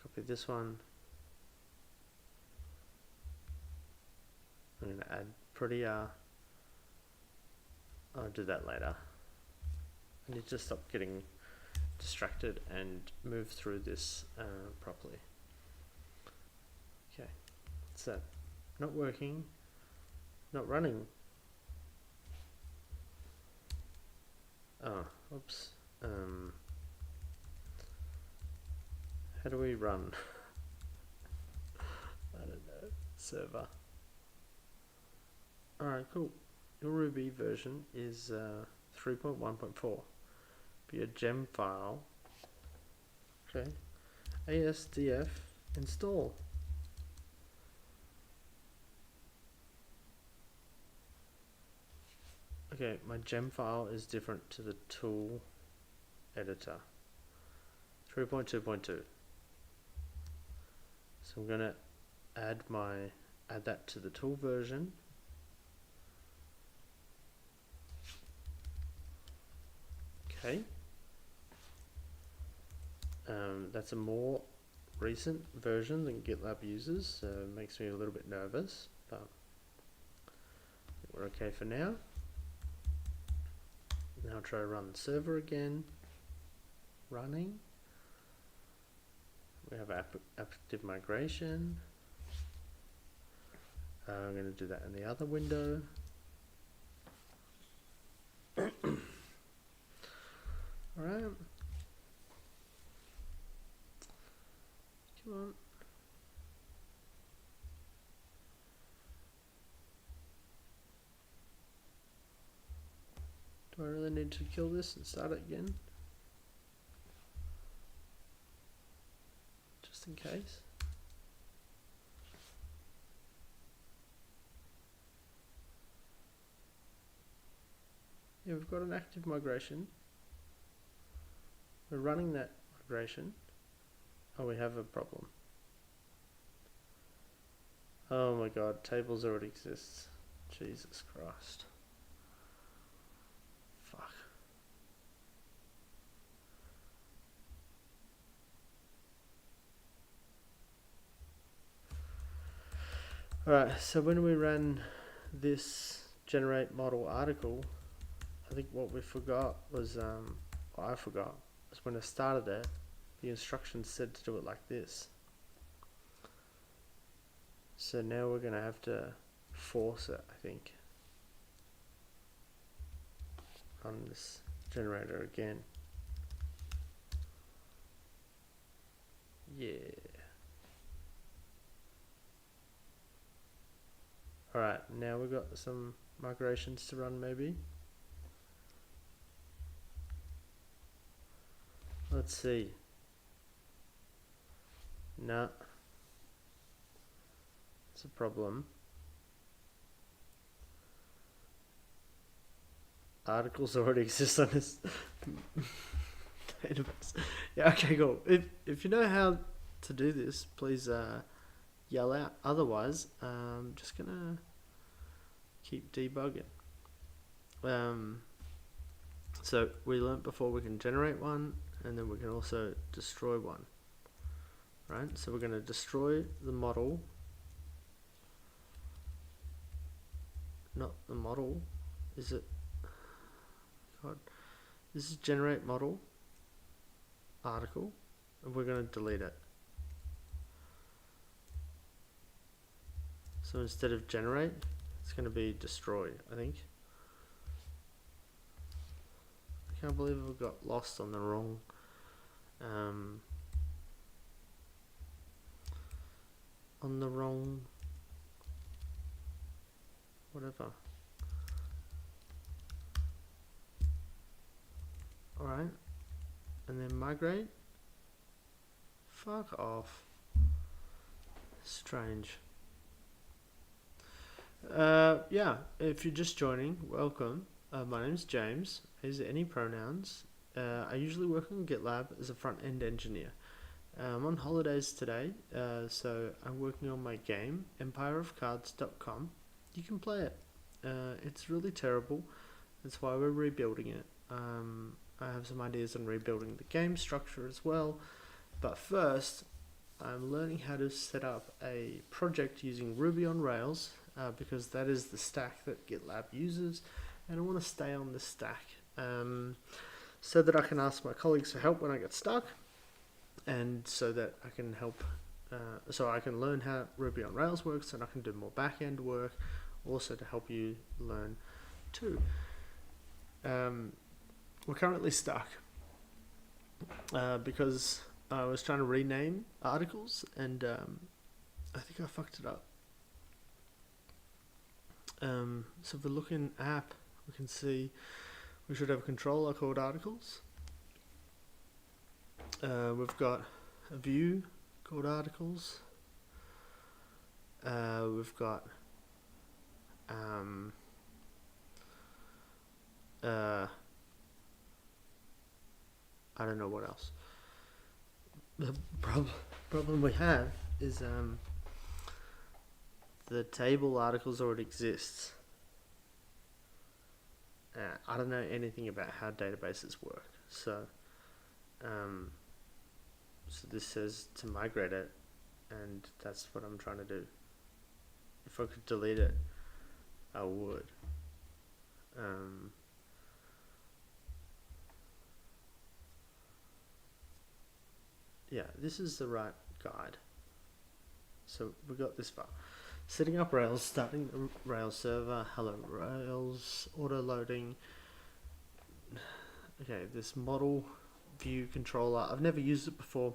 copy this one. I'm going to add prettier. I'll do that later. I need to stop getting distracted and move through this properly. Okay, so not working, not running. Oh, oops. How do we run? I don't know. Server. Alright, cool. Your Ruby version is 3.1.4. Be a gem file. Okay. ASDF install. Okay, my gem file is different to the tool editor. 3.2.2. So I'm gonna add that to the tool version. Okay. That's a more recent version than GitLab uses, so it makes me a little bit nervous, but we're okay for now. Now try to run the server again. Running. We have active migration. I'm going to do that in the other window. Alright. Come on. Do I really need to kill this and start it again? Just in case. Yeah, we've got an active migration. We're running that migration. Oh, we have a problem. Oh my god, tables already exist. Jesus Christ. Fuck. Alright, so when we ran this generate model article, I think what we forgot was, I forgot, was when I started it, the instructions said to do it like this. So now we're going to have to force it, I think, on this generator again. Yeah. Alright, now we've got some migrations to run maybe. Let's see. No, it's a problem. Articles already exist on this database. Yeah, okay, cool. If you know how to do this, please yell out. Otherwise, I'm just gonna keep debugging. So we learnt before we can generate one, and then we can also destroy one. Right? So we're gonna destroy the model. Not the model. Is it? God. This is generate model article, and we're going to delete it. So instead of generate, it's going to be destroy, I think. I can't believe we got lost on the wrong whatever. Alright, and then migrate. Fuck off. Strange. Yeah, if you're just joining, welcome. My name's James. Is there any pronouns? I usually work on GitLab as a front-end engineer. I'm on holidays today, so I'm working on my game, empireofcards.com. You can play it. It's really terrible. That's why we're rebuilding it. I have some ideas on rebuilding the game structure as well. But first, I'm learning how to set up a project using Ruby on Rails, because that is the stack that GitLab uses, and I want to stay on this stack so that I can ask my colleagues for help when I get stuck, and so that I can help, so I can learn how Ruby on Rails works, and I can do more back-end work, also to help you learn too. We're currently stuck because I was trying to rename articles, and I think I fucked it up. So if we look in app, we can see we should have a controller called articles. We've got a view called articles. We've got I don't know what else. The problem we have is the table articles already exists. I don't know anything about how databases work, so this says to migrate it, and that's what I'm trying to do. If I could delete it, I would. Yeah, this is the right guide. So we got this far. Setting up Rails, starting the Rails server, hello Rails, auto loading. Okay, this model view controller, I've never used it before,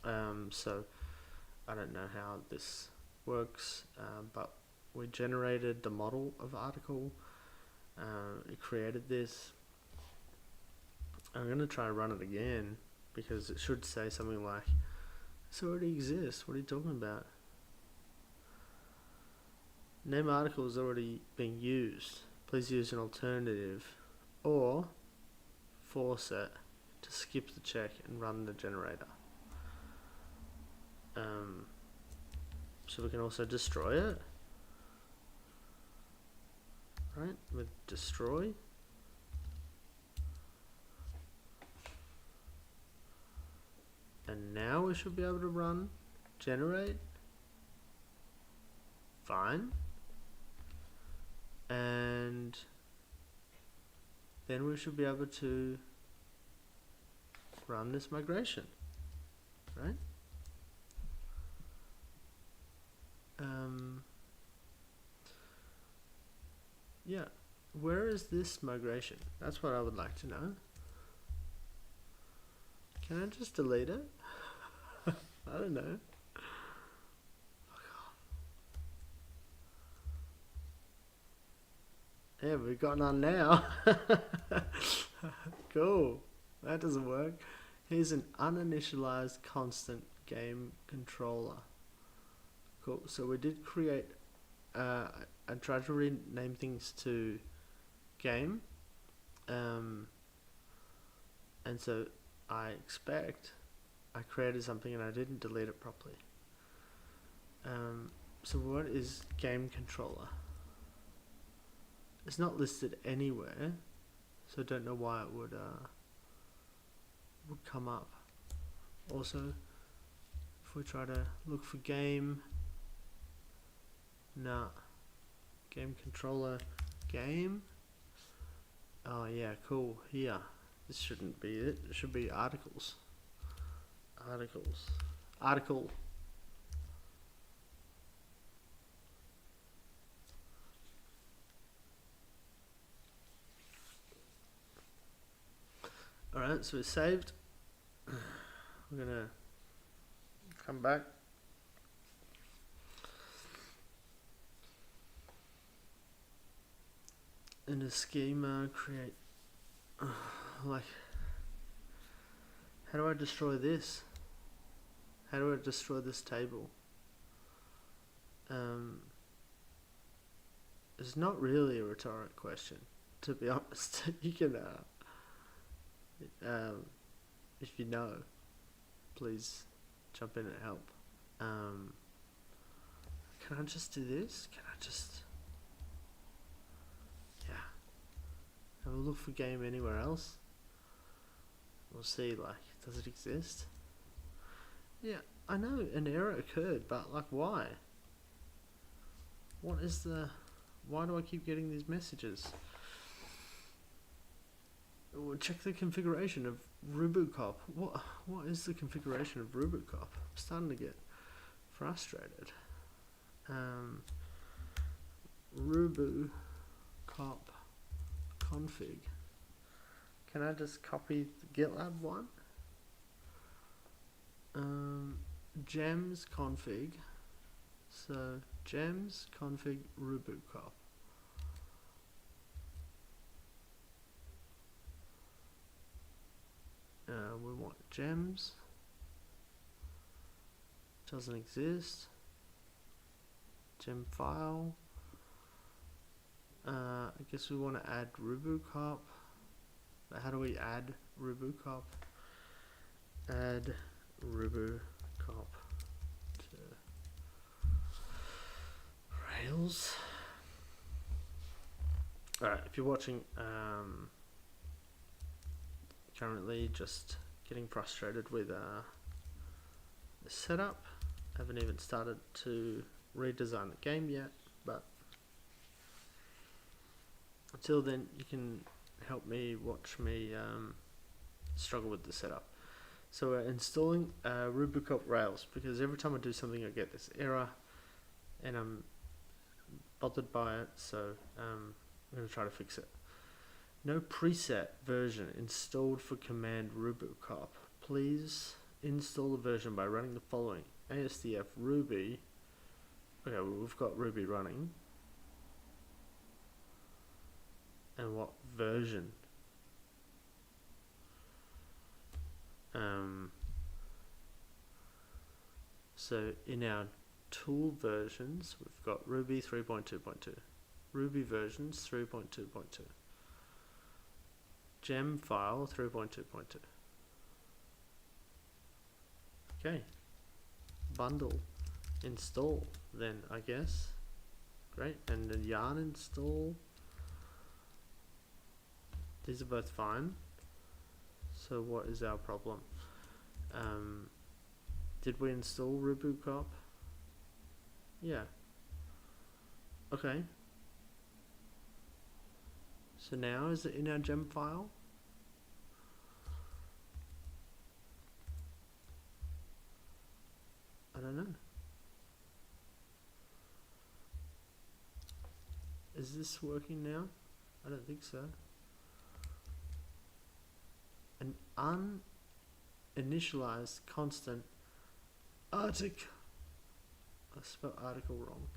so I don't know how this works, but we generated the model of article, it created this. I'm going to try to run it again, because it should say something like, this already exists, what are you talking about? Name article is already being used. Please use an alternative, or force it to skip the check and run the generator. So we can also destroy it, right? With destroy. And now we should be able to run generate. Fine. And then we should be able to run this migration, right? Yeah, where is this migration? That's what I would like to know. Can I just delete it? I don't know. Yeah, we've got none now. Cool. That doesn't work. Here's an uninitialized constant game controller. Cool. So we did create. I tried to rename things to game, and so I expect I created something and I didn't delete it properly. So what is game controller? It's not listed anywhere, so I don't know why it would come up. Also, if we try to look for game, nah, game controller, game. Oh yeah, cool. Here, this shouldn't be it. It should be articles. Article. Alright, so it's saved. We're gonna come back. In a schema, create. Like, how do I destroy this? How do I destroy this table? It's not really a rhetoric question, to be honest. You can, if you know, please jump in and help. Can I just do this? Can I just, yeah. Have a look for game anywhere else. We'll see, like, does it exist? Yeah, I know an error occurred, but like, why? What is the, why do I keep getting these messages? We'll check the configuration of RubuCop. What is the configuration of RubuCop? I'm starting to get frustrated. RubuCop config. Can I just copy the GitLab one? Gems config. So gems config RubuCop. We want gems. Doesn't exist. Gem file. I guess we want to add RubuCop. But how do we add RubuCop? Add RubuCop to Rails. Alright, if you're watching, currently just getting frustrated with the setup. I haven't even started to redesign the game yet, but until then you can help me watch me struggle with the setup. So we're installing RubuCop Rails, because every time I do something I get this error and I'm bothered by it, so I'm going to try to fix it. No preset version installed for command RubuCop. Please install the version by running the following: ASDF Ruby. Okay, well, we've got Ruby running. And what version? So in our tool versions, we've got Ruby 3.2.2, Ruby versions 3.2.2, gem file 3.2.2. Okay, bundle install then, I guess. Great, and then yarn install. These are both fine. So what is our problem? Did we install RubuCop? Yeah. Okay. So now is it in our gem file? I don't know. Is this working now? I don't think so. An uninitialized constant article. I spelled article wrong.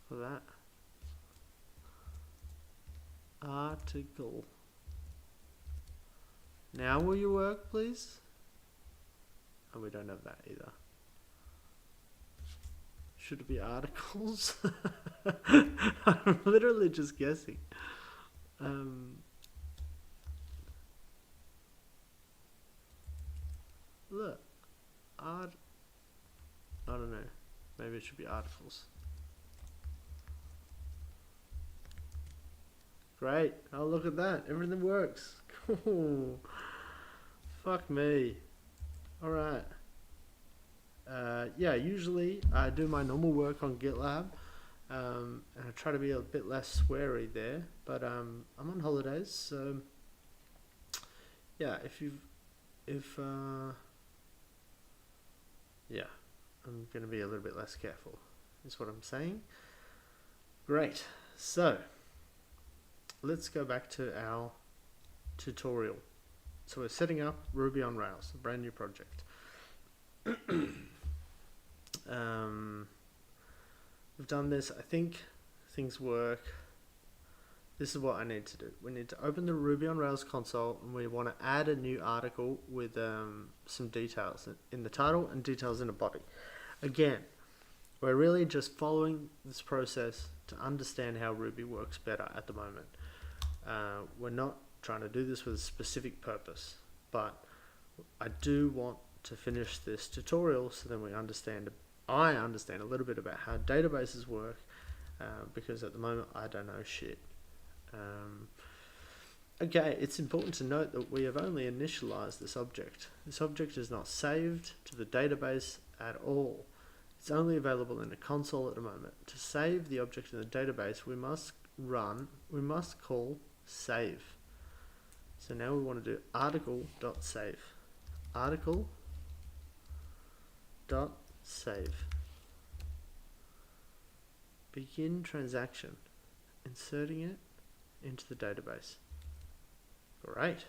For that. article. Now will you work, please? Oh, we don't have that either. Should it be articles? I'm literally just guessing. Look, I don't know. Maybe it should be articles. Great. Oh, look at that. Everything works. Cool. Fuck me. Alright. Yeah, usually I do my normal work on GitLab. And I try to be a bit less sweary there. But I'm on holidays, so yeah, yeah, I'm going to be a little bit less careful, is what I'm saying. Great. So let's go back to our tutorial. So we're setting up Ruby on Rails, a brand new project. We've done this. I think things work. This is what I need to do. We need to open the Ruby on Rails console, and we want to add a new article with some details in the title and details in the body. Again, we're really just following this process to understand how Ruby works better at the moment. We're not trying to do this with a specific purpose, but I do want to finish this tutorial so then I understand a little bit about how databases work, because at the moment I don't know shit. Okay, it's important to note that we have only initialized this object. This object is not saved to the database at all. It's only available in the console at the moment. To save the object in the database, we must call save. So now we want to do article.save. Article.save. Begin transaction. Inserting it into the database. Great.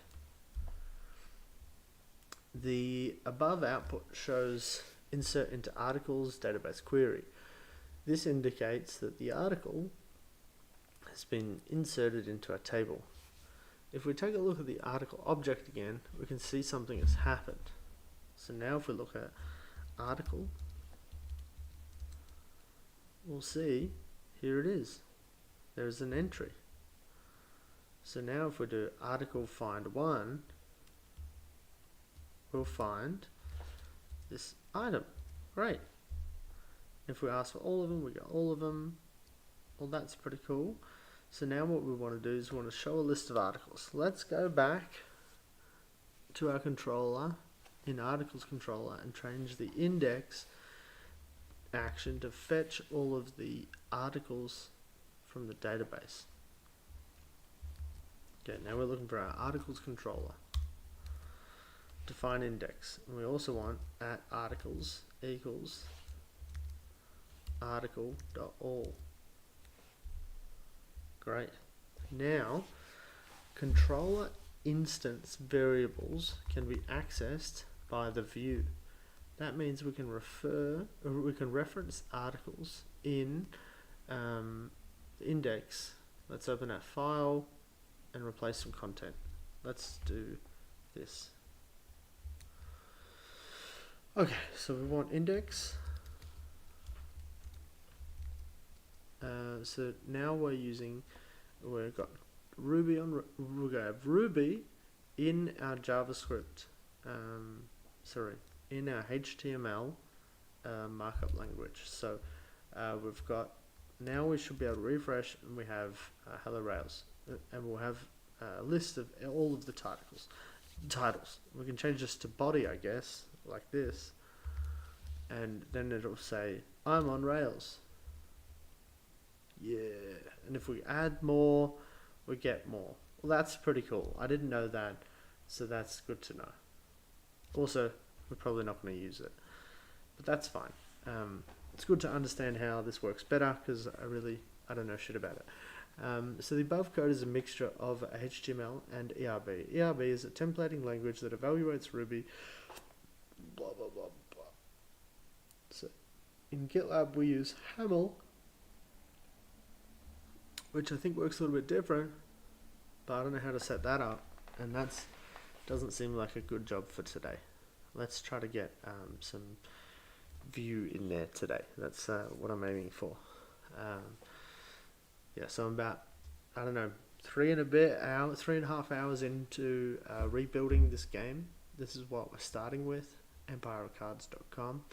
The above output shows insert into articles database query. This indicates that the article has been inserted into a table. If we take a look at the article object again, we can see something has happened. So now if we look at article, we'll see here it is. There's an entry. So now if we do article find one, we'll find this item. Great. If we ask for all of them, we get all of them. Well, that's pretty cool. So now what we want to do is we want to show a list of articles. Let's go back to our controller in articles controller and change the index action to fetch all of the articles from the database. Okay, now we're looking for our articles controller. Define index. And we also want at articles equals article.all. Great. Now, controller instance variables can be accessed by the view. That means we can reference articles in the index. Let's open that file and replace some content. Let's do this. Okay, so we want index. So now we've got Ruby on. We're gonna have Ruby in our JavaScript. In our HTML markup language. So we've got. Now we should be able to refresh, and we have Hello Rails, and we'll have a list of all of the titles. We can change this to body, I guess, like this, and then it'll say I'm on Rails. Yeah, and if we add more, we get more. Well, that's pretty cool. I didn't know that, so that's good to know. Also, we're probably not going to use it, but that's fine. It's good to understand how this works better, because I don't know shit about it. So the above code is a mixture of HTML and ERB. ERB is a templating language that evaluates Ruby. Blah blah blah blah. So in GitLab we use Haml, which I think works a little bit different. but I don't know how to set that up, and that's doesn't seem like a good job for today. Let's try to get some view in there today. That's what I'm aiming for. Yeah, so I'm about, I don't know, 3.5 hours into rebuilding this game. This is what we're starting with, empireofcards.com.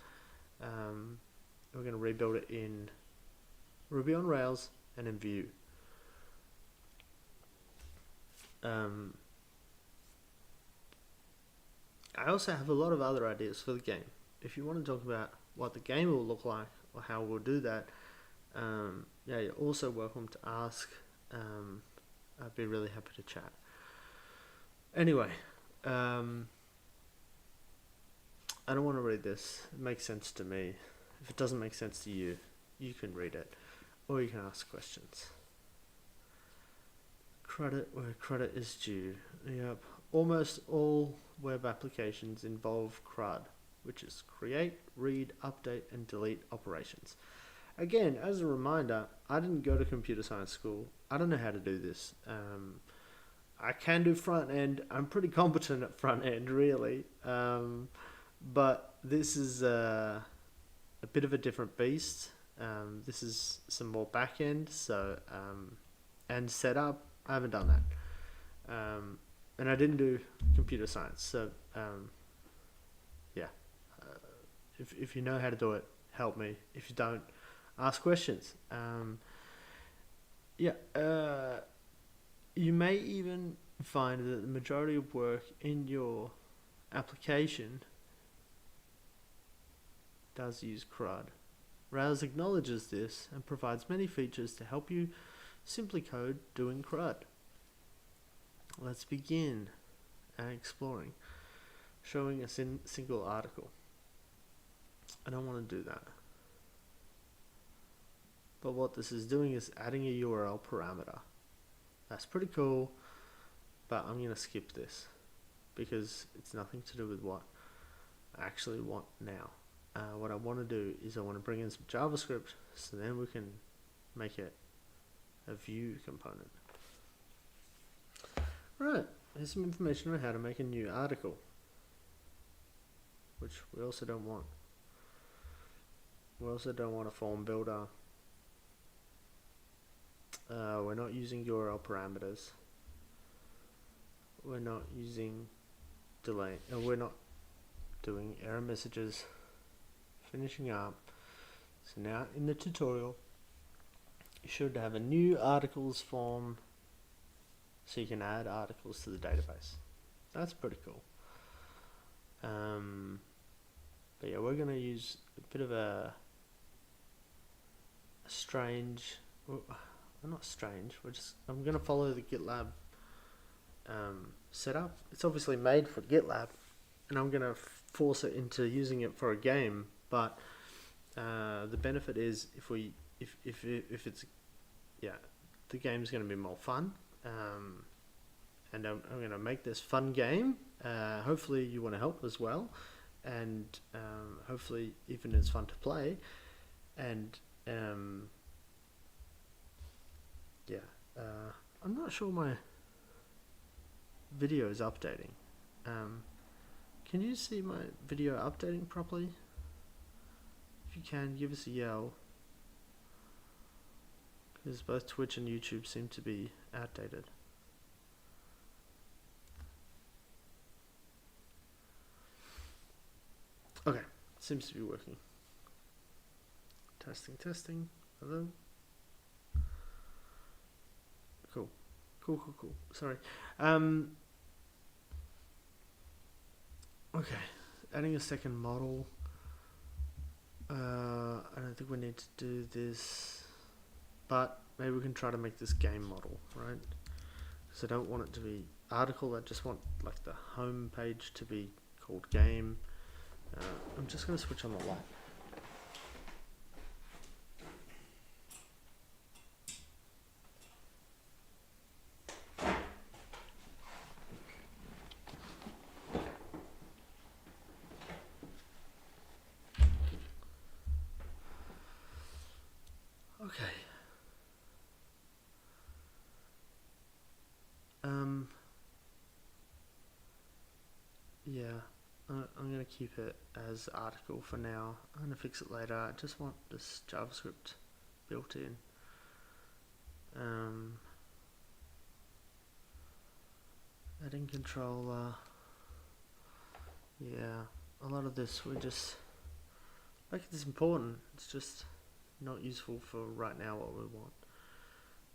We're going to rebuild it in Ruby on Rails and in Vue. I also have a lot of other ideas for the game. If you want to talk about what the game will look like or how we'll do that, yeah, you're also welcome to ask. I'd be really happy to chat. Anyway, I don't want to read this. It makes sense to me. If it doesn't make sense to you, you can read it, or you can ask questions. Credit where credit is due. Yep. Almost all web applications involve CRUD, which is create, read, update, and delete operations. Again, as a reminder, I didn't go to computer science school. I don't know how to do this. I can do front end. I'm pretty competent at front end, really. But this is a bit of a different beast. This is some more back end. So, and setup, I haven't done that. And I didn't do computer science. So, yeah. If you know how to do it, help me. If you don't, ask questions. You may even find that the majority of work in your application does use CRUD. Rails acknowledges this and provides many features to help you simply code doing CRUD. Let's begin exploring, showing a single article. I don't want to do that. But what this is doing is adding a URL parameter. That's pretty cool, but I'm going to skip this because it's nothing to do with what I actually want now. What I want to do is I want to bring in some JavaScript so then we can make it a Vue component. Right, here's some information on how to make a new article, which we also don't want. We also don't want a form builder. We're not using URL parameters. We're not using delay. We're not doing error messages. Finishing up. So now in the tutorial, you should have a new articles form so you can add articles to the database. That's pretty cool. But yeah, we're going to use a bit of a strange... Well, not strange. I'm going to follow the GitLab setup. It's obviously made for GitLab, and I'm going to force it into using it for a game. But the benefit is if it's the game's going to be more fun. And I'm going to make this fun game. Hopefully you want to help as well, and hopefully even it's fun to play. And I'm not sure my video is updating. Can you see my video updating properly? If you can, give us a yell, because both Twitch and YouTube seem to be outdated. Okay, seems to be working. Testing. Hello. Cool. Sorry. Okay, adding a second model. I don't think we need to do this, but maybe we can try to make this game model, right? Because I don't want it to be article. I just want like the home page to be called game. I'm just going to switch on the light. Okay. keep it as article for now. I'm going to fix it later. I just want this JavaScript built in. Adding controller. Yeah, a lot of this we just like it's important. It's just not useful for right now what we want.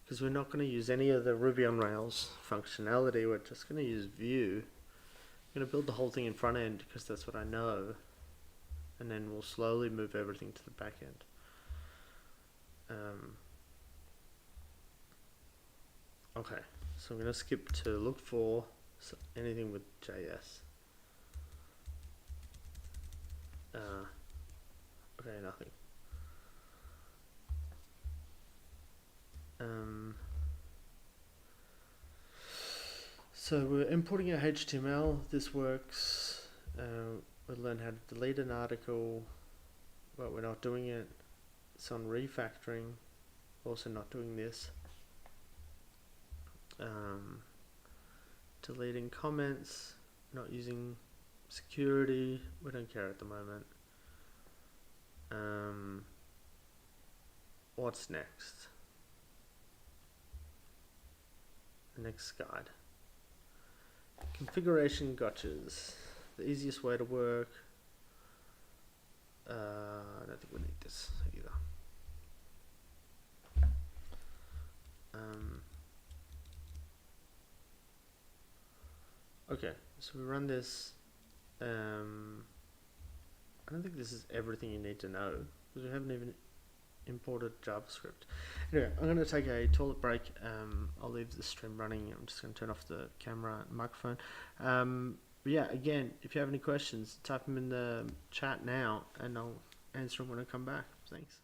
Because we're not going to use any of the Ruby on Rails functionality. We're just going to use Vue. I'm going to build the whole thing in front end because that's what I know. And then we'll slowly move everything to the back end. Okay, so I'm going to skip to look for anything with JS. Okay, nothing. So we're importing our HTML. This works. We'll learn how to delete an article, but we're not doing it. It's on refactoring. Also not doing this. Deleting comments, not using security. We don't care at the moment. What's next? Next guide. Configuration gotchas. The easiest way to work. I don't think we need this either. Okay, so we run this. I don't think this is everything you need to know because we haven't even imported JavaScript. Anyway, I'm going to take a toilet break. I'll leave the stream running. I'm just going to turn off the camera and microphone. But yeah, again, if you have any questions, type them in the chat now and I'll answer them when I come back. Thanks.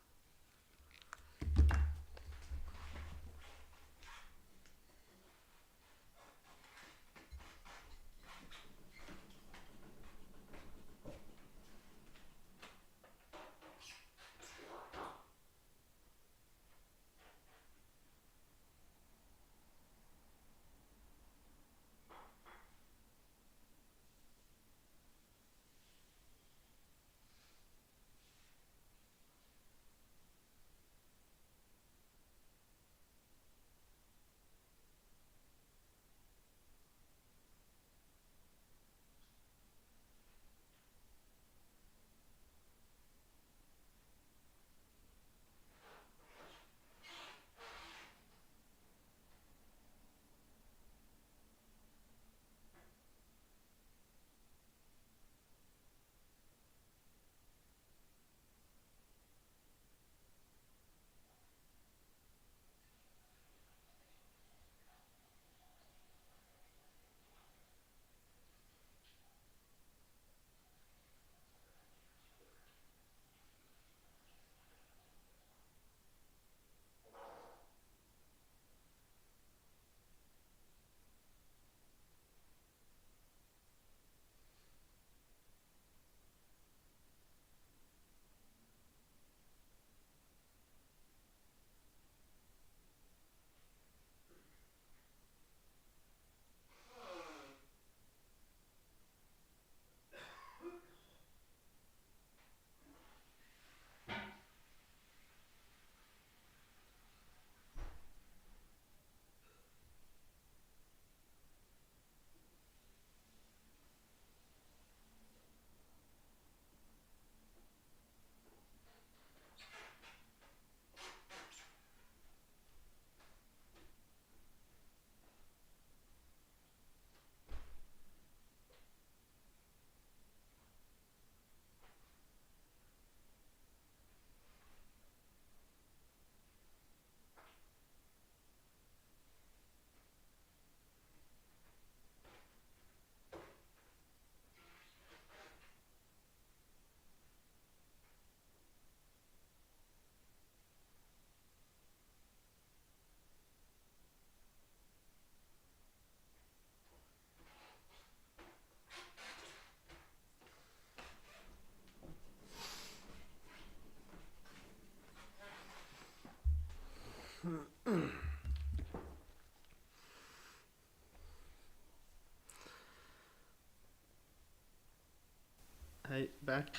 Hey, back.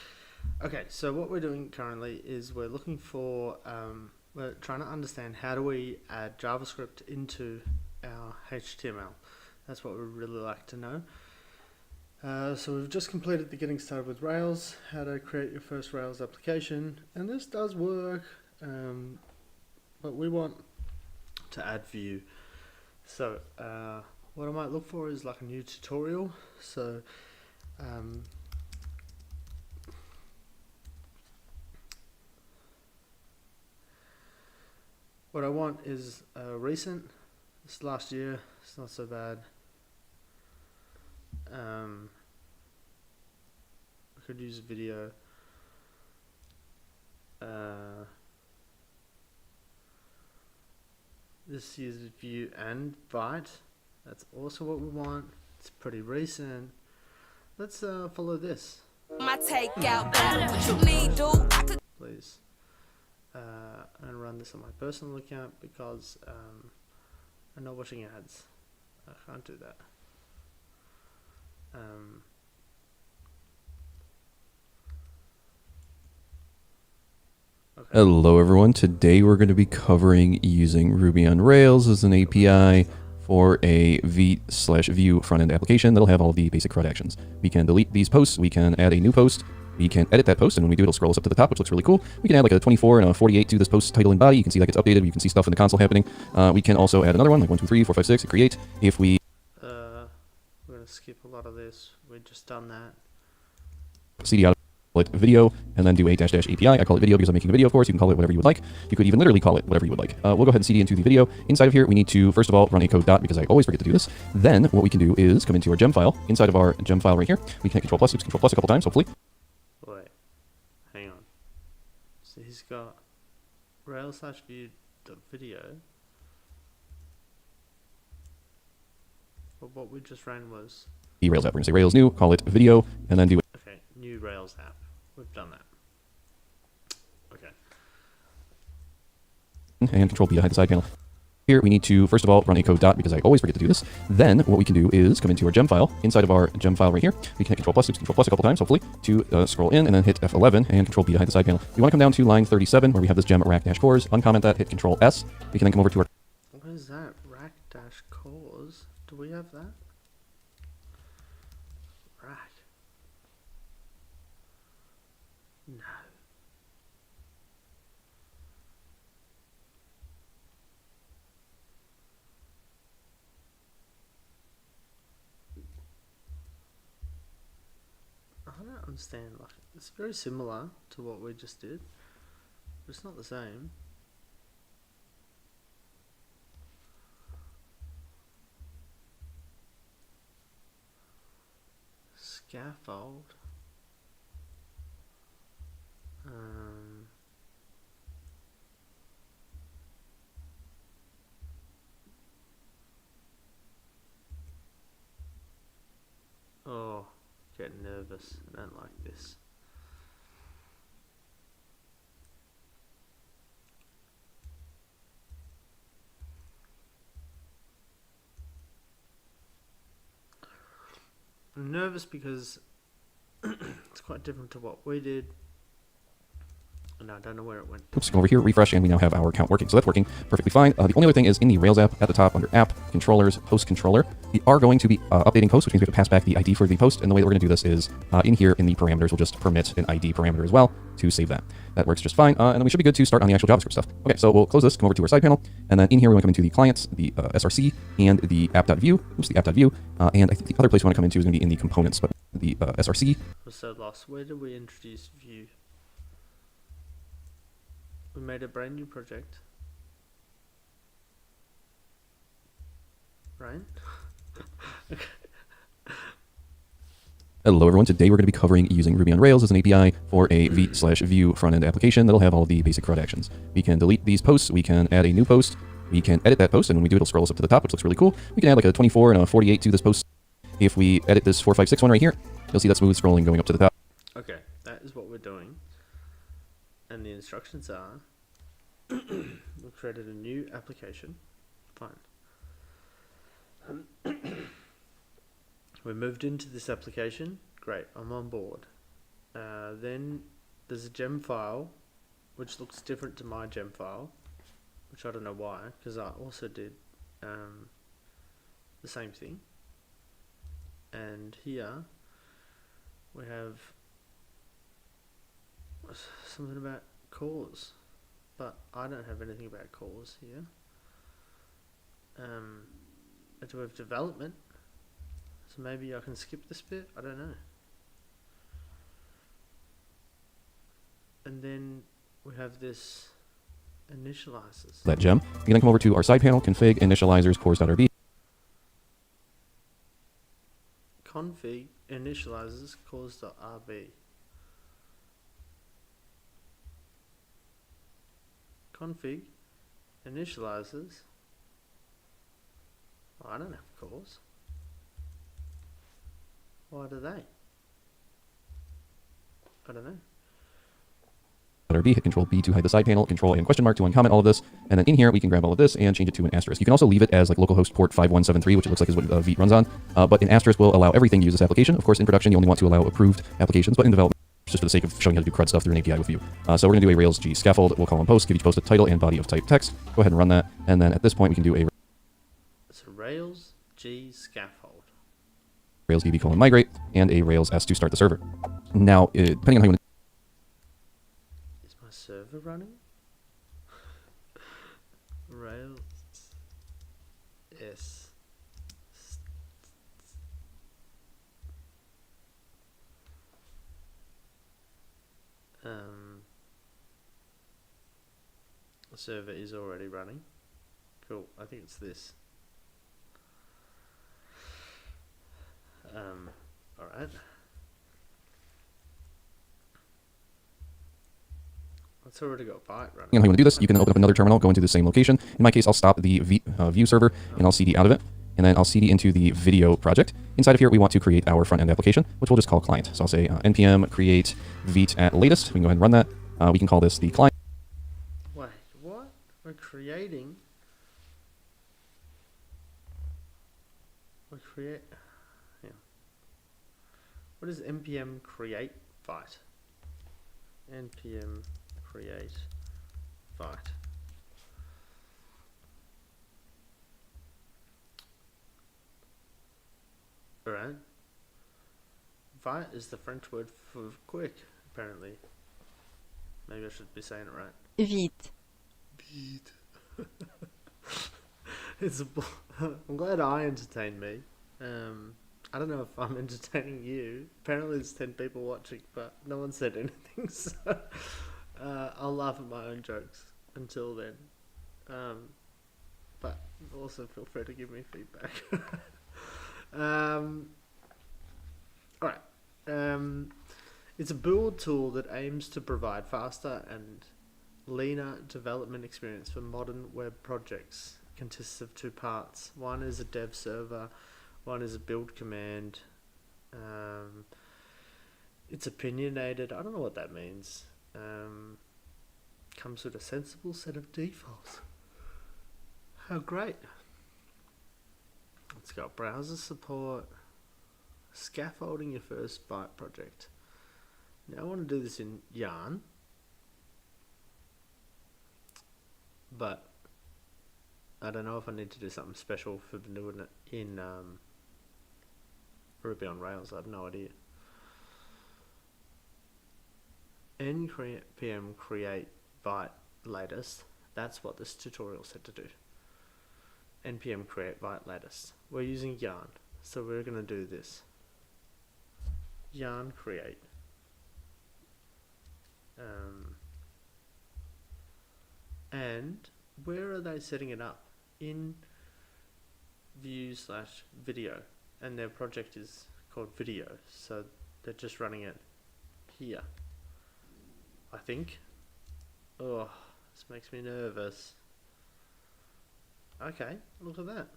Okay, so what we're doing currently is we're looking for, we're trying to understand how do we add JavaScript into our HTML. That's what we'd really like to know. So we've just completed the getting started with Rails, how to create your first Rails application, and this does work, but we want to add Vue. So what I might look for is like a new tutorial. So what I want is recent. This last year, it's not so bad. We could use a video. This uses Vue and Byte. That's also what we want. It's pretty recent. Let's follow this. My takeout, what you need, dude? Please. I'm gonna run this on my personal account because I'm not watching ads. I can't do that. Okay. Hello everyone, today we're going to be covering using Ruby on Rails as an API for a Vue front-end application that'll have all the basic CRUD actions. We can delete these posts, we can add a new post, we can edit that post, and when we do it'll scroll us up to the top, which looks really cool. We can add like a 24 and a 48 to this post title and body. You can see that gets updated, you can see stuff in the console happening. We can also add another one, like 1, 2, 3, 4, 5, 6, and create. If we... We're going to skip a lot of this, we've just done that. CD out it video and then do a dash API. I call it video because I'm making a video, of course. You can call it whatever you would like. You could even literally call it whatever you would like. We'll go ahead and CD into the video. Inside of here, we need to, first of all, run a code dot because I always forget to do this. Then what we can do is come into our gem file. Inside of our gem file right here, we can hit Control plus, oops, Control plus a couple times, hopefully. Wait, hang on. So he's got Rails/Vue.video. But what we just ran was The Rails app. We're going to say Rails new, call it video, and then do it. okay, new Rails app. We've done that. Okay. And Control B to hide the side panel. Here we need to, first of all, run a code dot because I always forget to do this. Then what we can do is come into our gem file. Inside of our gem file right here, we can hit Control plus, oops, Control plus a couple times, hopefully, to scroll in, and then hit F11 and Control B to hide the side panel. We want to come down to line 37 where we have this gem rack-cores. Uncomment that, hit Control S. We can then come over to our... What is that? Rack-cores? Do we have that? Rack. No. I don't understand. Like, it's very similar to what we just did, but it's not the same. Scaffold. Oh, getting nervous. I don't like this. I'm nervous because it's quite different to what we did. And I don't know where it went. Oops, come over here, refresh, and we now have our account working. So that's working perfectly fine. The only other thing is in the Rails app at the top under app, controllers, post controller, we are going to be updating posts, which means we have to pass back the ID for the post. And the way that we're going to do this is in here in the parameters, we'll just permit an ID parameter as well to save that. That works just fine. And then we should be good to start on the actual JavaScript stuff. Okay, so we'll close this, come over to our side panel. And then in here, we want to come into the clients, the SRC, and the app.view. Oops, the app.view. And I think the other place we want to come into is going to be in the components, but the SRC. I was so lost. Where did we introduce Vue? We made a brand new project, right? Okay. Hello everyone, today we're going to be covering using Ruby on Rails as an API for a Vue front-end application that'll have all the basic CRUD actions. We can delete these posts, we can add a new post, we can edit that post, and when we do it'll scroll us up to the top, which looks really cool. We can add like a 24 and a 48 to this post. If we edit this 4, 5, 6 one right here, you'll see that smooth scrolling going up to the top. Okay, that is what we're doing. And the instructions are, we created a new application. Fine. We moved into this application. Great, I'm on board. Then there's a gem file, which looks different to my gem file, which I don't know why, because I also did the same thing. And here we have something about cores, but I don't have anything about cores here. I do have development, so maybe I can skip this bit, I don't know. And then we have this initializers. That gem. You can then come over to our side panel, config, initializers, cores.rb. Config initializers cores.rb. Config initializers. Oh, I don't have cores. Why do they? I don't know. .rb, hit Control B to hide the side panel, Control and question mark to uncomment all of this, and then in here we can grab all of this and change it to an asterisk. You can also leave it as like localhost port 5173, which it looks like is what Vite runs on, but an asterisk will allow everything to use this application. Of course, in production you only want to allow approved applications, but in development, just for the sake of showing how to do CRUD stuff through an API with Vue. So we're going to do a Rails G scaffold. We'll call on post, give each post a title and body of type text. Go ahead and run that, and then at this point we can do a It's a Rails G scaffold. Rails DB migrate and a Rails S to start the server. Now, depending on how you want Is my server running? Rails S. The server is already running. Cool. I think it's this. Alright. It's already got Vite running. how you want to do this, you can open up another terminal, go into the same location. In my case, I'll stop the Vue server and I'll cd out of it. And then I'll cd into the video project. Inside of here, we want to create our front-end application, which we'll just call client. So I'll say npm create Vite at latest. We can go ahead and run that. We can call this the client. Wait, what? We're creating... Yeah. What is npm create Vite? npm create Vite. Alright. Vite is the French word for quick, apparently. Maybe I should be saying it right. Vite. Vite. I'm glad I entertained me. I don't know if I'm entertaining you. Apparently there's 10 people watching, but no one said anything, so I'll laugh at my own jokes until then. But also feel free to give me feedback. Alright. It's a build tool that aims to provide faster and leaner development experience for modern web projects. It consists of two parts. One is a dev server, one is a build command. It's opinionated. I don't know what that means. Comes with a sensible set of defaults. How great. It's got browser support. Scaffolding your first Vite project. Now I want to do this in Yarn. But I don't know if I need to do something special for doing it in Ruby on Rails. I have no idea. npm create Vite latest. That's what this tutorial said to do. npm create Vite latest. We're using Yarn, so we're going to do this. Yarn create. And where are they setting it up? In Vue/video, and their project is called video, so they're just running it here, I think. Oh, this makes me nervous. Okay, look at that.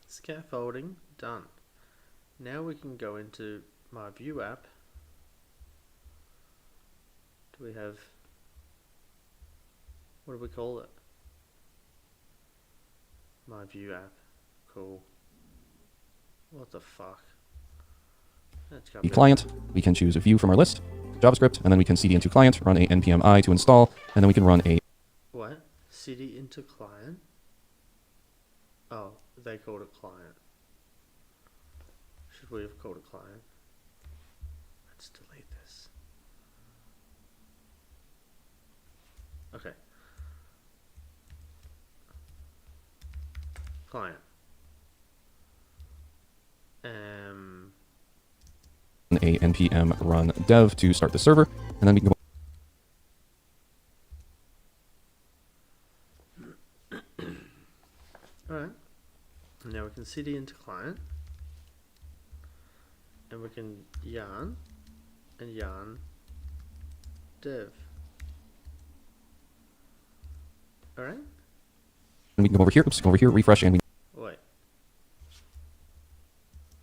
Scaffolding done. Now we can go into my Vue app. Do we have, what do we call it? My Vue app. Cool. What the fuck? That's got the a bit- client. We can choose a view from our list, JavaScript, and then we can cd into client, run a npm I to install, and then we can run a What? City into client? Oh, they called it client. Should we have called it client? Let's delete this. Okay. Client. a npm run dev to start the server, and then we can go Alright. Now we can cd into client. And we can yarn and yarn dev. Alright? and we can go over here, refresh, and we Wait.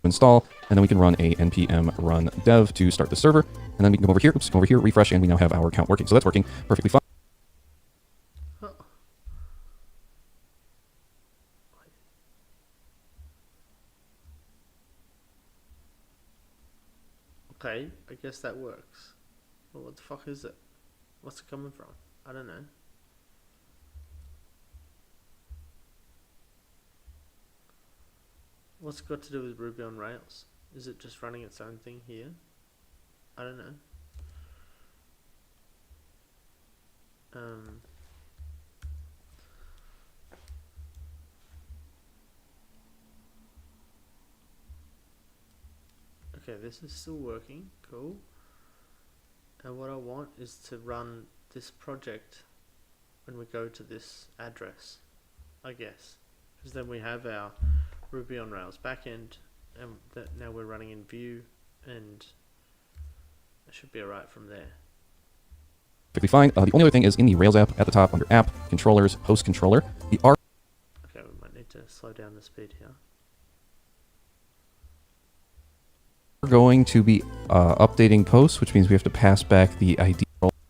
install, and then we can run a npm run dev to start the server, and then we can go over here, refresh, and we now have our account working. So that's working perfectly fine. Oh. Okay, I guess that works. Well, what the fuck is it? What's it coming from? I don't know. What's it got to do with Ruby on Rails? Is it just running its own thing here? I don't know. Okay, this is still working. Cool. And what I want is to run this project when we go to this address, I guess. Because then we have our Ruby on Rails backend, and that now we're running in Vue, and it should be alright from there. Perfectly fine. The only other thing is in the Rails app at the top under app, controllers, host controller, the R. Okay, we might need to slow down the speed here. We're going to be updating posts, which means we have to pass back the ID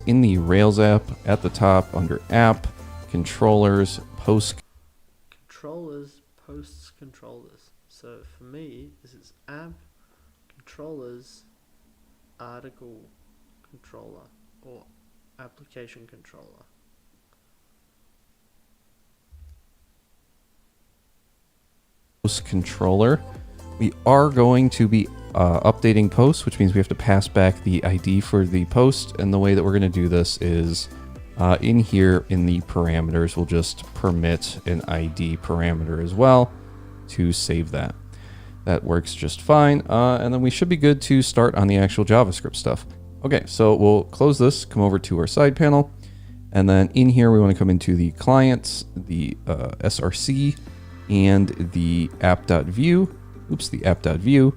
in the Rails app at the top under app, controllers, post. Controllers, posts, controllers. So for me, this is app, controllers, article controller, or application controller. Post controller. We are going to be updating posts, which means we have to pass back the ID for the post. And the way that we're going to do this is in here in the parameters, we'll just permit an ID parameter as well to save that. That works just fine. And then we should be good to start on the actual JavaScript stuff. Okay, so we'll close this, come over to our side panel. And then in here, we want to come into the clients, the SRC, and the app.view. Oops, the app.view.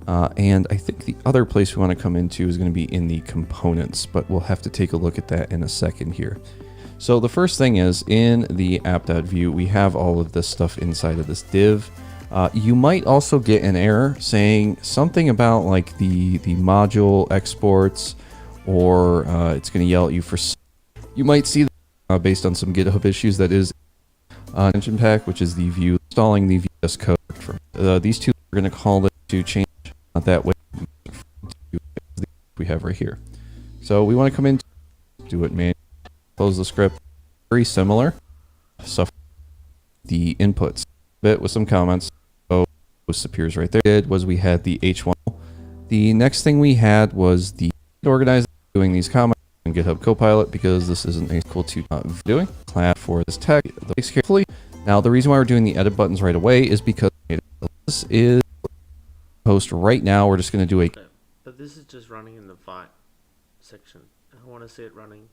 And I think the other place we want to come into is going to be in the components, but we'll have to take a look at that in a second here. So the first thing is in the app.view, we have all of this stuff inside of this div. You might also get an error saying something about like the module exports, or it's going to yell at you for. You might see that, based on some GitHub issues, that is engine pack, which is the view installing the VS code. These two are going to call it to change that way we have right here. So we want to come in, do it manually, close the script. Very similar stuff. The inputs bit with some comments. So this appears right there. Did was we had the H1. The next thing we had was the organizer doing these comments in GitHub Copilot, because this isn't equal to doing class for this tag. Carefully. Now the reason why we're doing the edit buttons right away is because this is post right now. We're just going to do a. But this is just running in the Vite section. I want to see it running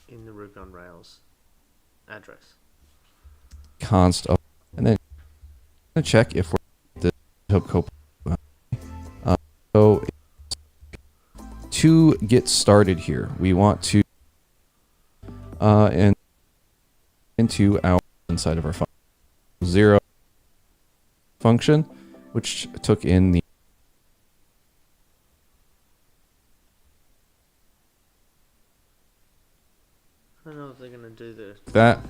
in the Ruby on Rails address. Const of, and then I'm going to check if we're the GitHub Copilot. So to get started here, we want to and into our inside of our function 0 function, which took in the I don't know if they're gonna do the that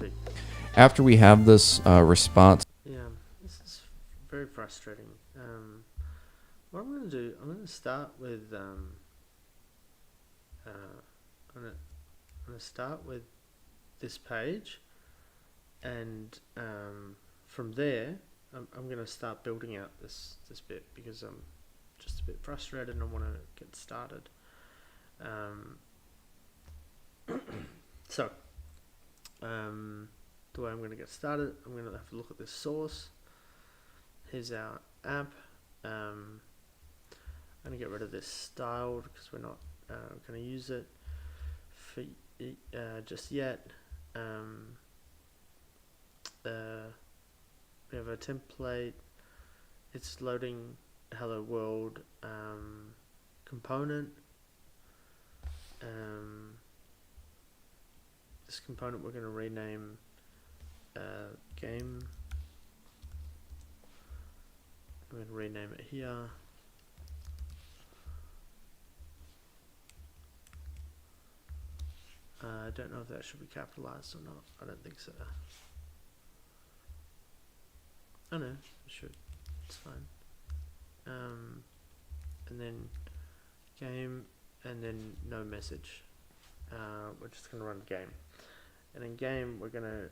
after we have this response. Yeah, this is very frustrating. what I'm going to do, I'm going to start with I'm going to start with this page, and from there I'm going to start building out this bit, because I'm just a bit frustrated and I want to get started. So the way I'm going to get started, I'm going to have a look at this source. Here's our app. I'm going to get rid of this styled because we're not going to use it for just yet. We have a template. It's loading hello world component. This component we're going to rename game. I'm going to rename it here. I don't know if that should be capitalized or not. I don't think so. Oh no, it should. It's fine. And then game, and then no message. We're just going to run game, and in game we're going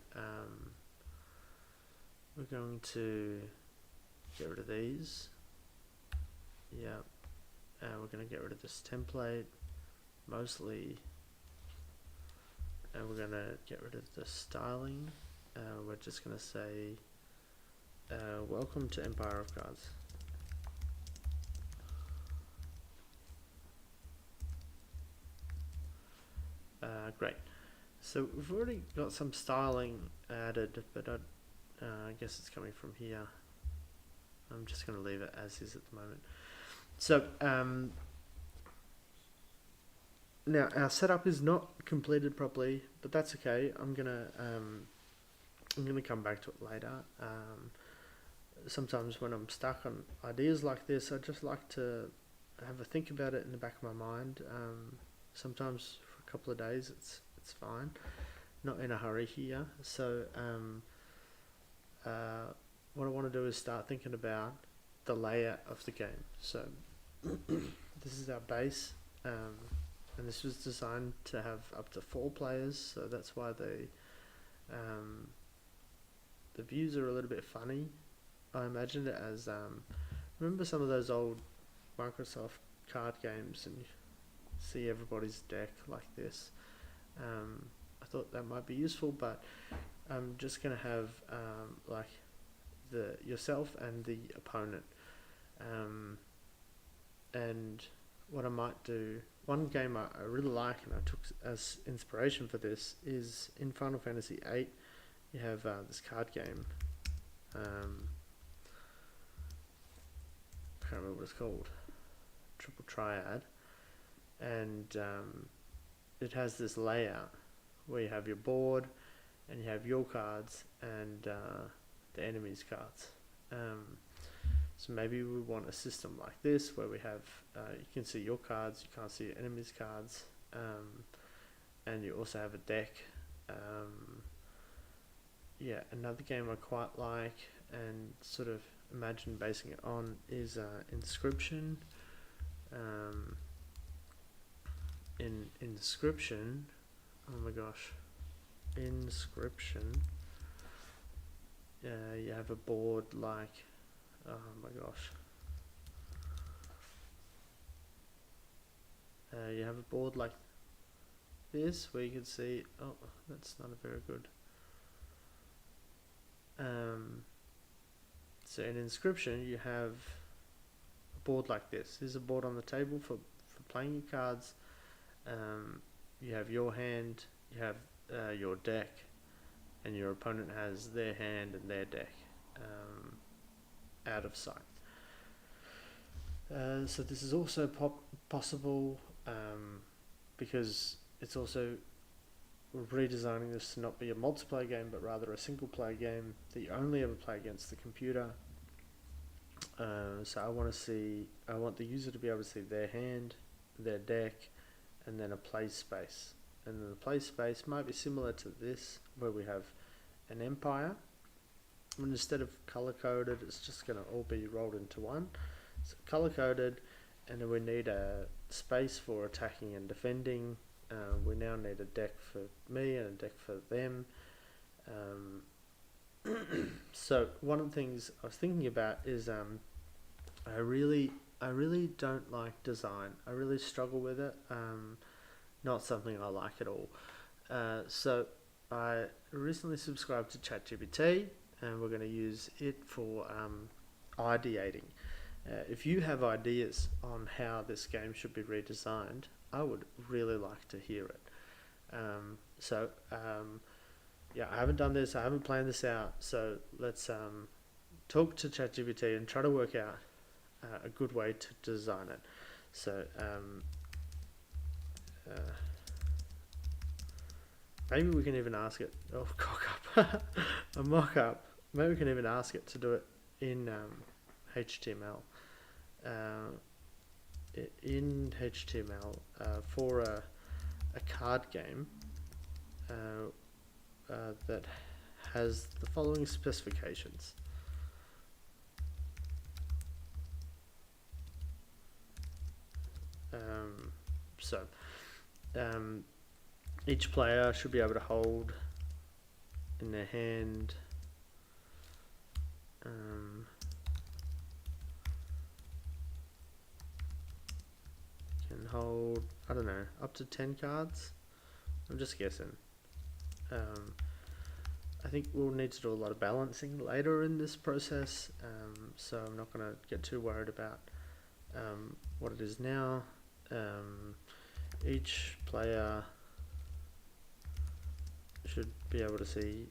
to get rid of these. Yeah, we're going to get rid of this template mostly, and we're going to get rid of the styling. We're just going to say welcome to Empire of Cards. Great. So we've already got some styling added, but I guess it's coming from here. I'm just going to leave it as is at the moment. So now our setup is not completed properly, but that's okay. I'm gonna come back to it later. Sometimes when I'm stuck on ideas like this, I just like to have a think about it in the back of my mind. Sometimes for a couple of days it's fine. Not in a hurry here. So what I want to do is start thinking about the layout of the game. So this is our base, and this was designed to have up to 4 players. So that's why the views are a little bit funny. I imagined it as remember some of those old Microsoft card games, and you see everybody's deck like this. I thought that might be useful, but I'm just gonna have like yourself and the opponent, and what I might do, one game I really like and I took as inspiration for this is in Final Fantasy VIII. You have this card game. Can't remember what it's called. Triple Triad, and it has this layout where you have your board and you have your cards and the enemy's cards. So maybe we want a system like this where we have you can see your cards, you can't see your enemy's cards, and you also have a deck. Yeah, another game I quite like and sort of imagine basing it on is Inscription. In Inscription, oh my gosh, Inscription. You have a board like, oh my gosh. You have a board like this where you can see, oh, that's not a very good. So in Inscription, you have a board like this. There's a board on the table for playing your cards. You have your hand, you have your deck, and your opponent has their hand and their deck out of sight. So this is also possible because it's also redesigning this to not be a multiplayer game but rather a single player game that you only ever play against the computer. So I want the user to be able to see their hand, their deck, and then a play space. And then the play space might be similar to this, where we have an empire, and instead of color coded, it's just going to all be rolled into one. So color coded, and then we need a space for attacking and defending. We now need a deck for me and a deck for them. So one of the things I was thinking about is I really don't like design. I really struggle with it. Not something I like at all. So I recently subscribed to ChatGPT, and we're going to use it for ideating. If you have ideas on how this game should be redesigned, I would really like to hear it. Yeah, I haven't done this. I haven't planned this out. So let's talk to ChatGPT and try to work out a good way to design it. So maybe we can even ask it. Oh, cock up, a mock up. Maybe we can even ask it to do it in HTML. In HTML for a card game that has the following specifications. Each player should be able to hold in their hand can hold, I don't know, up to 10 cards. I'm just guessing. I think we'll need to do a lot of balancing later in this process, so I'm not going to get too worried about what it is now. Each player should be able to see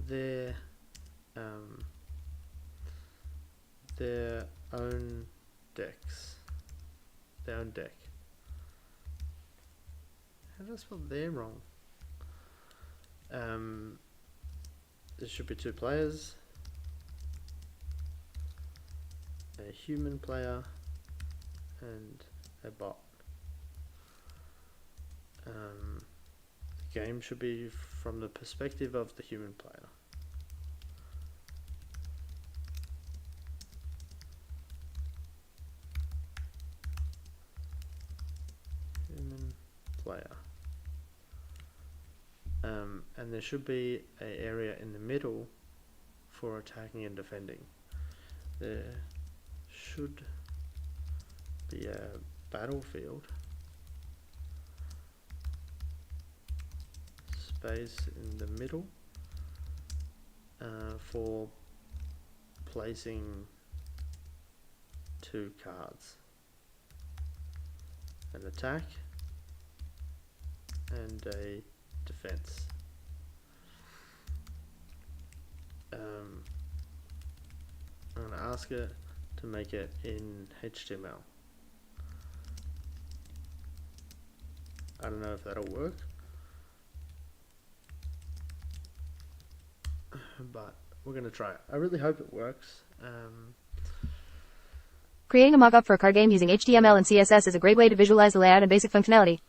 their own decks, their own deck. How did I spell there wrong? There should be 2 players, a human player and a bot. The game should be from the perspective of the human player. Human player. And there should be an area in the middle for attacking and defending. There should be a battlefield space in the middle for placing 2 cards, an attack and a defense. I'm going to ask it to make it in HTML. I don't know if that'll work, but we're going to try it. I really hope it works. Creating a mockup for a card game using HTML and CSS is a great way to visualize the layout and basic functionality.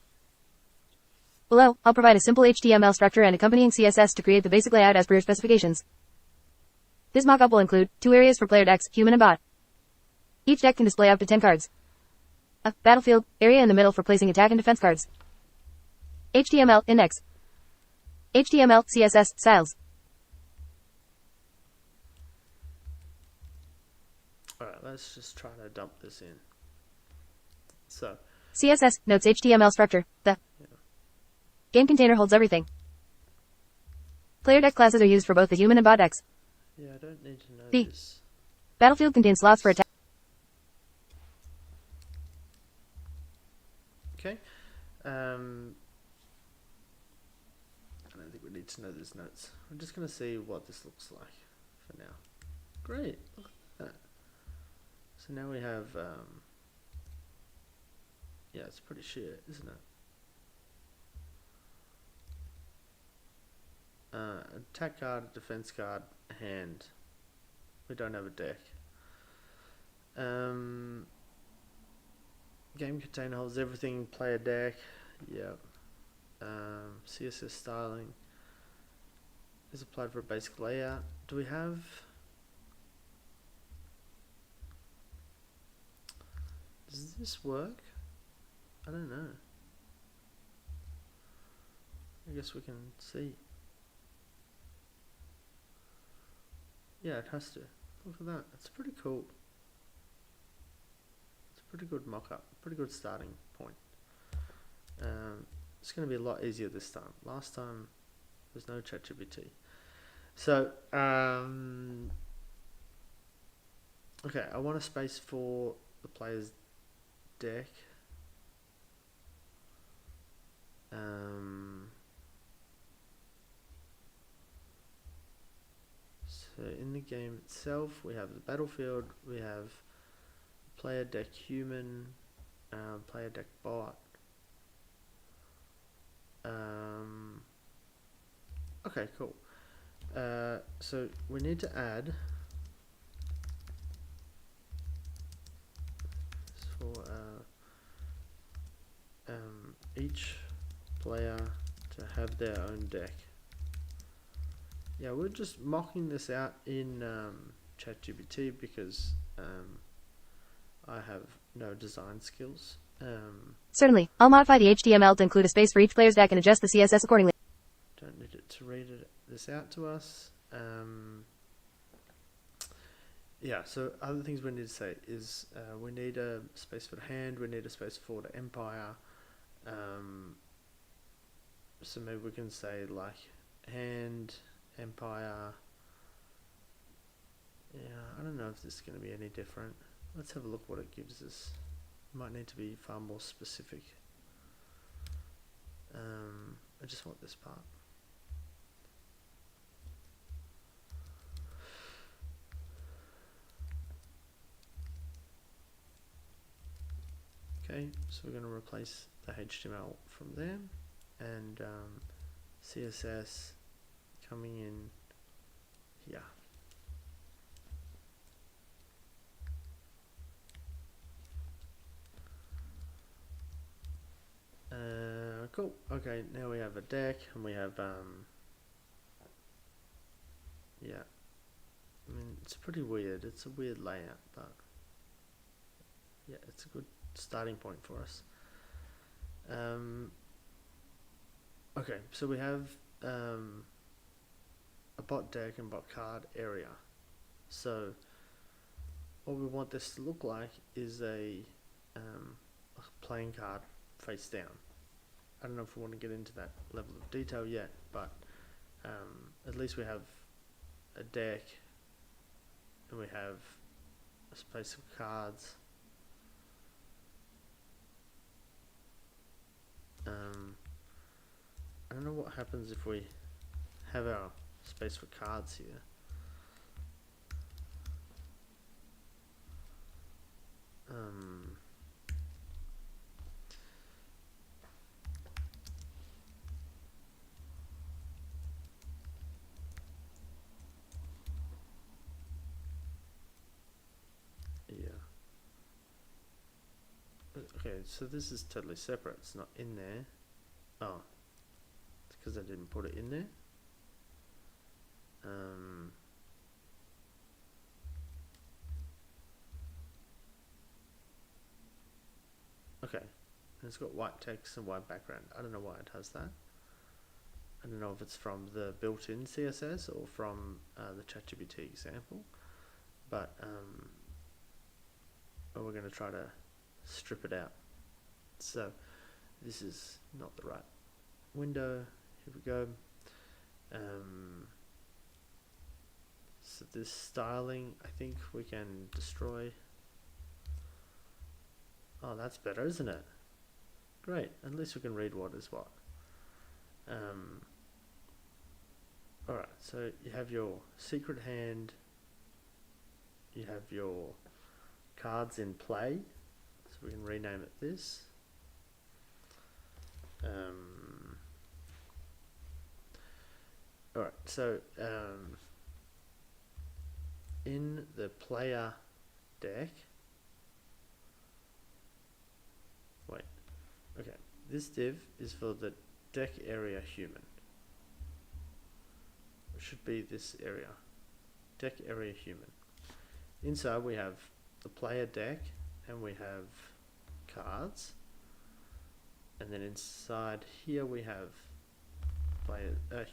Below, I'll provide a simple HTML structure and accompanying CSS to create the basic layout as per your specifications. This mockup will include 2 areas for player decks, human and bot. Each deck can display up to 10 cards. A battlefield area in the middle for placing attack and defense cards. HTML index. HTML CSS styles. Alright, let's just try to dump this in. So CSS notes HTML structure. The game container holds everything. Player deck classes are used for both the human and bot decks. yeah, I don't need to know The this. battlefield contains slots for attack. Okay. I don't think we need to know these notes. I'm just going to see what this looks like for now. Great. Look at that. So now we have, yeah, it's pretty shit, isn't it? Attack card, defense card, hand. We don't have a deck. Game container holds everything, player deck. Yep. CSS styling is applied for a basic layout. Do we have Does this work? I don't know. I guess we can see. Yeah, it has to. Look at that. It's pretty cool. It's a pretty good mock-up. Pretty good starting point. It's going to be a lot easier this time. Last time, there's no ChatGPT. So, okay, I want a space for the player's deck. So in the game itself, we have the battlefield, we have player deck human, player deck bot. Okay, cool. So we need to add for each player to have their own deck. Yeah, we're just mocking this out in ChatGPT because I have no design skills. Certainly. I'll modify the HTML to include a space for each player's deck and adjust the CSS accordingly. Don't need it to read this out to us. Yeah, so other things we need to say is we need a space for the hand, we need a space for the empire. So maybe we can say like hand, empire. Yeah, I don't know if this is going to be any different. Let's have a look what it gives us. Might need to be far more specific. I just want this part. Okay, so we're going to replace the HTML from there, and CSS coming in here. Cool. Okay, now we have a deck, and we have yeah. I mean, it's pretty weird. It's a weird layout, but yeah, it's a good starting point for us. Okay, so we have a bot deck and bot card area. So what we want this to look like is a playing card face down. I don't know if we want to get into that level of detail yet, but at least we have a deck and we have a space of cards. I don't know what happens if we have our space for cards here. Yeah. Okay, so this is totally separate. It's not in there. Oh, it's because I didn't put it in there. Okay, and it's got white text and white background. I don't know why it has that. I don't know if it's from the built-in CSS or from the ChatGPT example, but we're going to try to strip it out. So this is not the right window. Here we go. So this styling, I think we can destroy. Oh, that's better, isn't it? Great. At least we can read what is what. Alright, so you have your secret hand, you have your cards in play, so we can rename it this. Alright, so in the player deck, wait, okay, this div is for the deck area human. It should be this area, deck area human. Inside we have the player deck and we have cards, and then inside here we have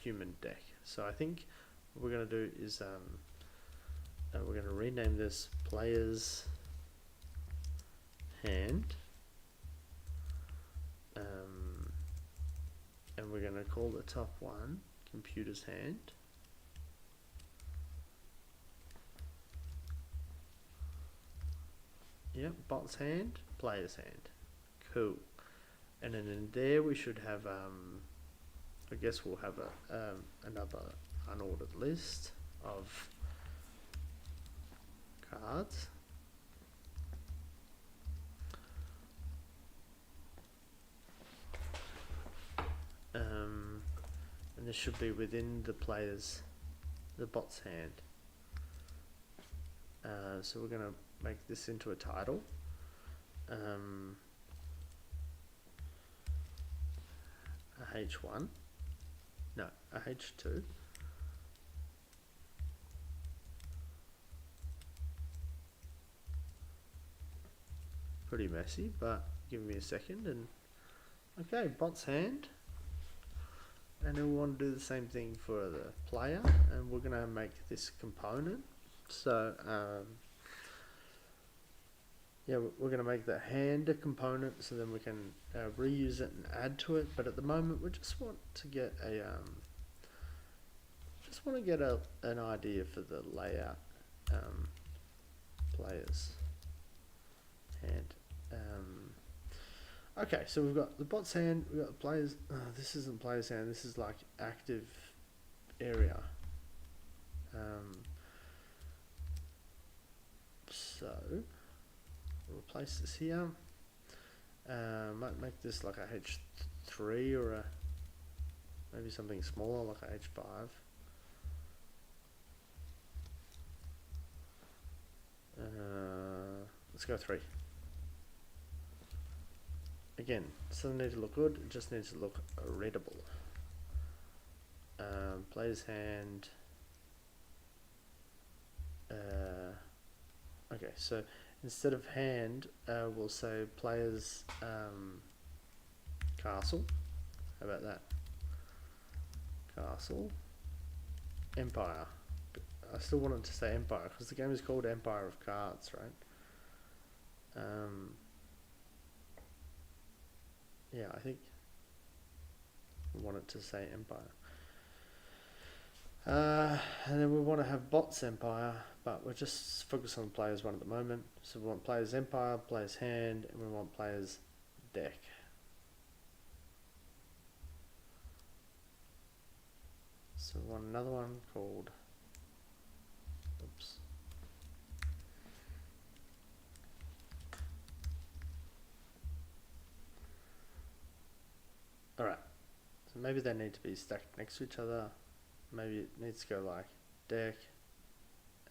human deck. So I think what we're going to do is we're going to rename this player's hand, and we're going to call the top one computer's hand. Yep, bot's hand, player's hand. Cool. And then in there we should have, I guess we'll have another unordered list of cards. And this should be within the bot's hand. So we're going to make this into a title. A H1. No, a H2. Pretty messy, but give me a second. And okay, bot's hand. And then we want to do the same thing for the player, and we're going to make this component. So yeah, we're going to make the hand a component, so then we can reuse it and add to it. But at the moment, we just want to get an idea for the layout. Players hand. Okay, so we've got the bot's hand, we've got the players. This isn't player's hand, this is like active area. So we'll place this here. Might make this like a H3 or maybe something smaller like a H5. Let's go 3. Again, it doesn't need to look good, it just needs to look readable. Player's hand. Okay, so instead of hand, we'll say player's castle. How about that? Castle. Empire. I still wanted to say Empire because the game is called Empire of Cards, right? Yeah, I think we want it to say Empire. And then we want to have bot's Empire, but we're just focused on players 1 at the moment. So we want players Empire, players hand, and we want players deck. So we want another one called, oops. Alright, so maybe they need to be stacked next to each other. Maybe it needs to go like deck,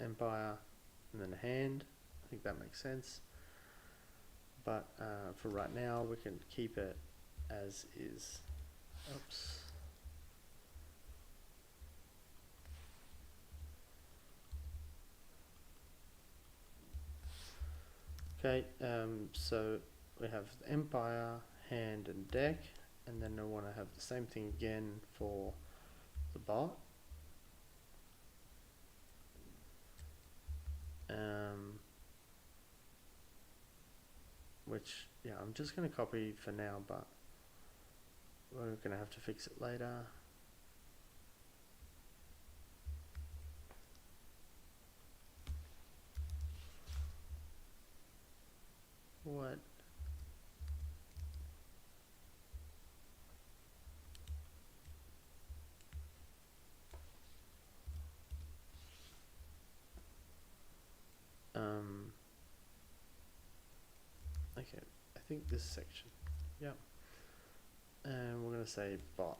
Empire, and then hand. I think that makes sense. But for right now, we can keep it as is. Oops. Okay, so we have the Empire, hand, and deck. And then I want to have the same thing again for the bot. Which, yeah, I'm just going to copy for now, but we're going to have to fix it later. What? Okay, I think this section, yep. And we're going to say bot.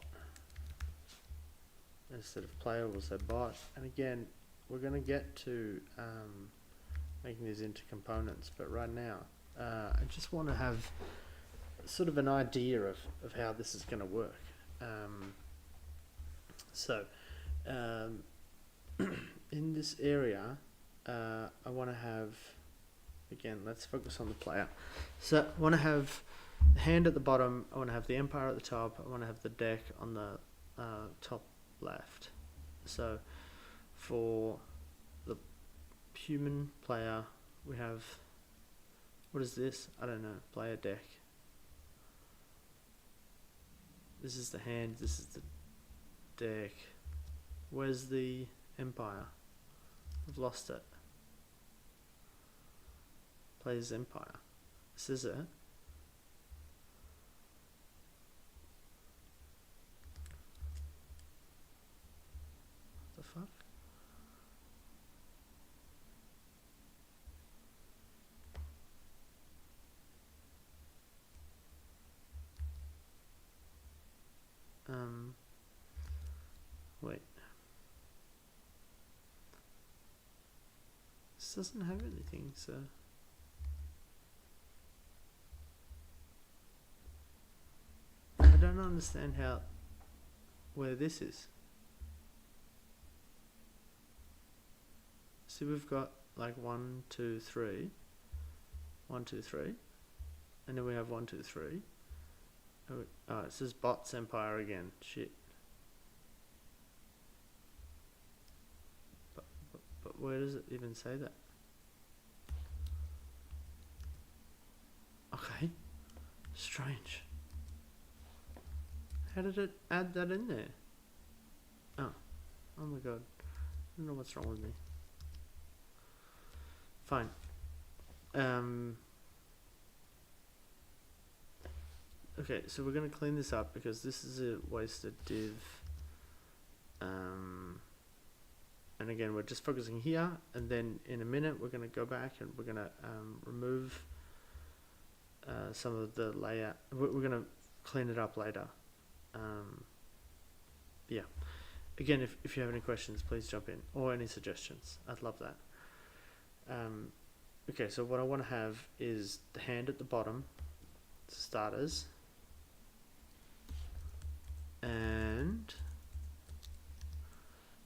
Instead of player, we'll say bot. And again, we're going to get to making these into components, but right now, I just want to have sort of an idea of how this is going to work. In this area, I want to have again, let's focus on the player. So I want to have the hand at the bottom. I want to have the empire at the top. I want to have the deck on the top left. So for the human player, we have, what is this? I don't know. Player deck. This is the hand. This is the deck. Where's the empire? I've lost it. Player's empire. This is it. What the fuck? Wait. This doesn't have anything, so. I don't understand where this is. See, we've got like 1, 2, 3. 1, 2, 3. And then we have 1, 2, 3. Oh, it says Bot's Empire again. Shit. But where does it even say that? Okay. Strange. How did it add that in there? Oh. Oh my god. I don't know what's wrong with me. Fine. Okay, so we're going to clean this up because this is a wasted div. And again, we're just focusing here, and then in a minute we're going to go back and we're going to remove some of the layout. We're going to clean it up later. Yeah. Again, if you have any questions, please jump in, or any suggestions. I'd love that. Okay, so what I want to have is the hand at the bottom, starters, and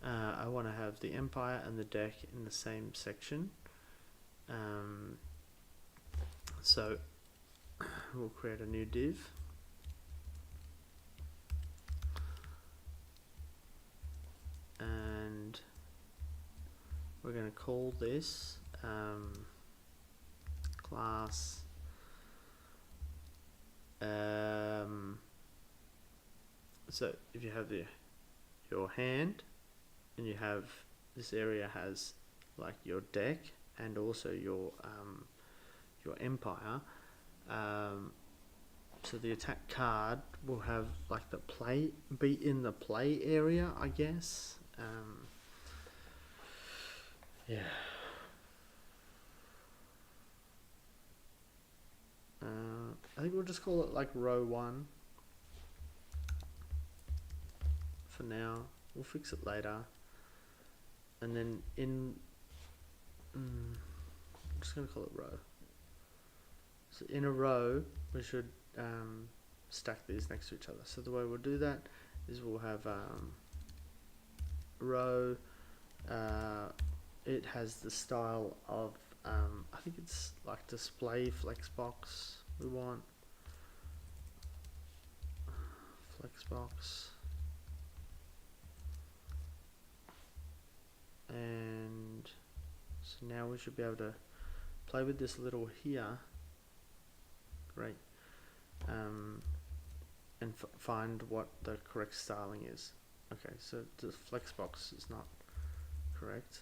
I want to have the empire and the deck in the same section. So we'll create a new div. And we're going to call this class so if you have your hand, and you have this area has like your deck and also your empire, so the attack card will have like the play, be in the play area, I guess. Yeah. I think we'll just call it like row 1 for now. We'll fix it later. And then I'm just going to call it row. So in a row, we should stack these next to each other. So the way we'll do that is we'll have row. It has the style of I think it's like display flexbox. We want flexbox, and so now we should be able to play with this little here. Great. And find what the correct styling is. Okay, so the flexbox is not correct.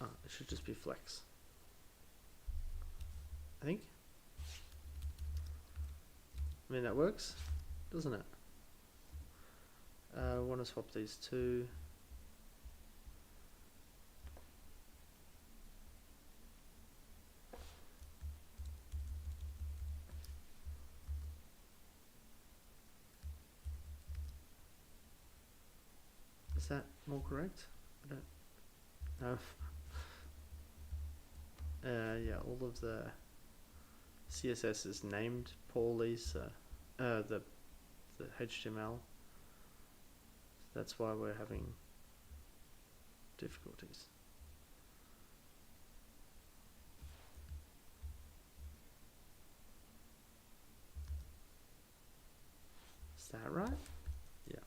Oh, it should just be flex, I think. I mean, that works, doesn't it? I want to swap these two. Is that more correct? I don't know. Yeah, all of the CSS is named poorly, so the HTML. That's why we're having difficulties. Is that right? Yeah.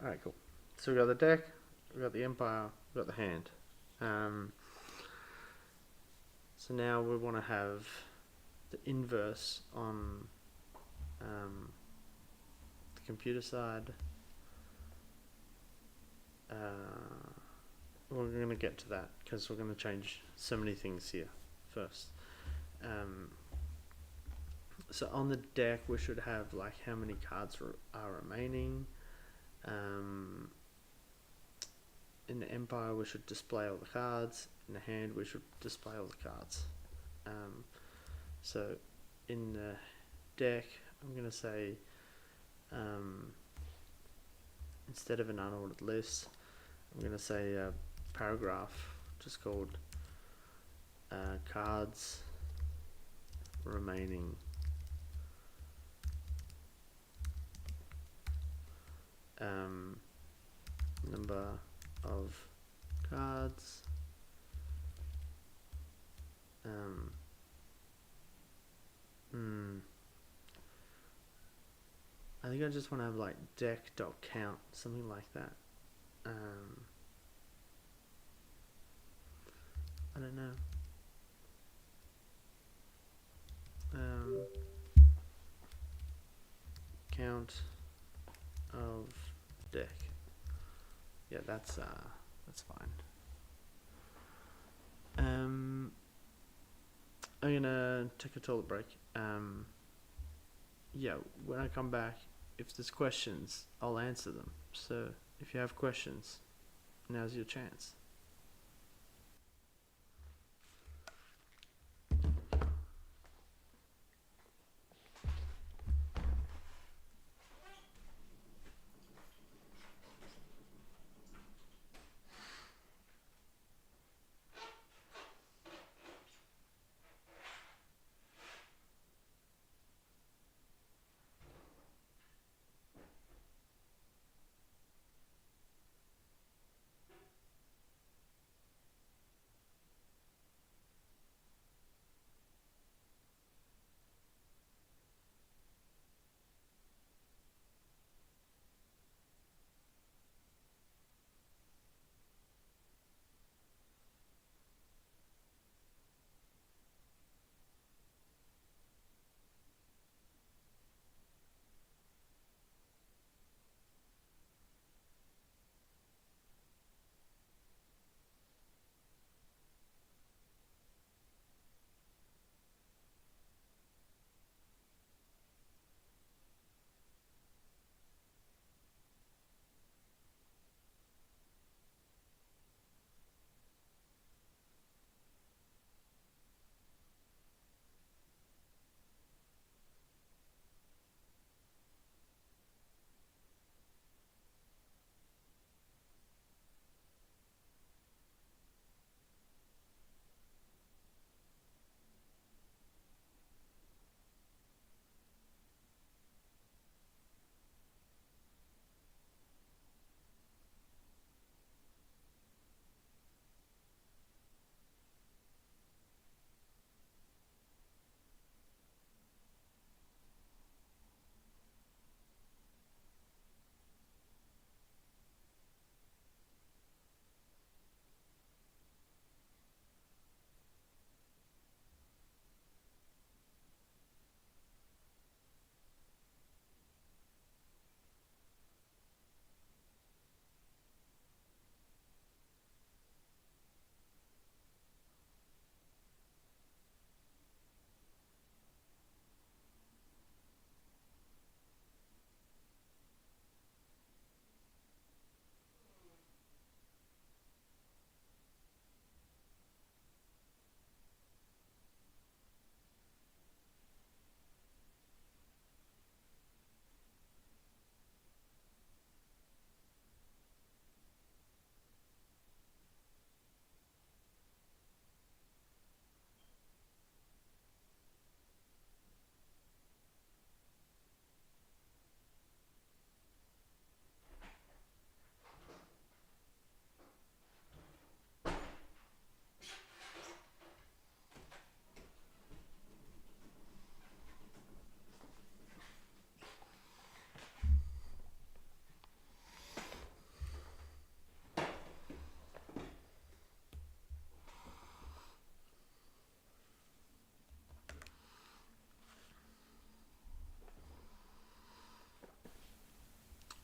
Alright, cool. So we got the deck, we got the empire, we got the hand. So now we want to have the inverse on the computer side. We're going to get to that because we're going to change so many things here first. So on the deck we should have like how many cards are remaining. In the empire we should display all the cards. In the hand we should display all the cards. So in the deck I'm going to say instead of an unordered list I'm going to say a paragraph just called cards remaining number of cards I think I just want to have like deck.count, something like that. I don't know. Count of deck. Yeah, that's fine. I'm gonna take a toilet break. Yeah, when I come back, if there's questions, I'll answer them. So if you have questions, now's your chance.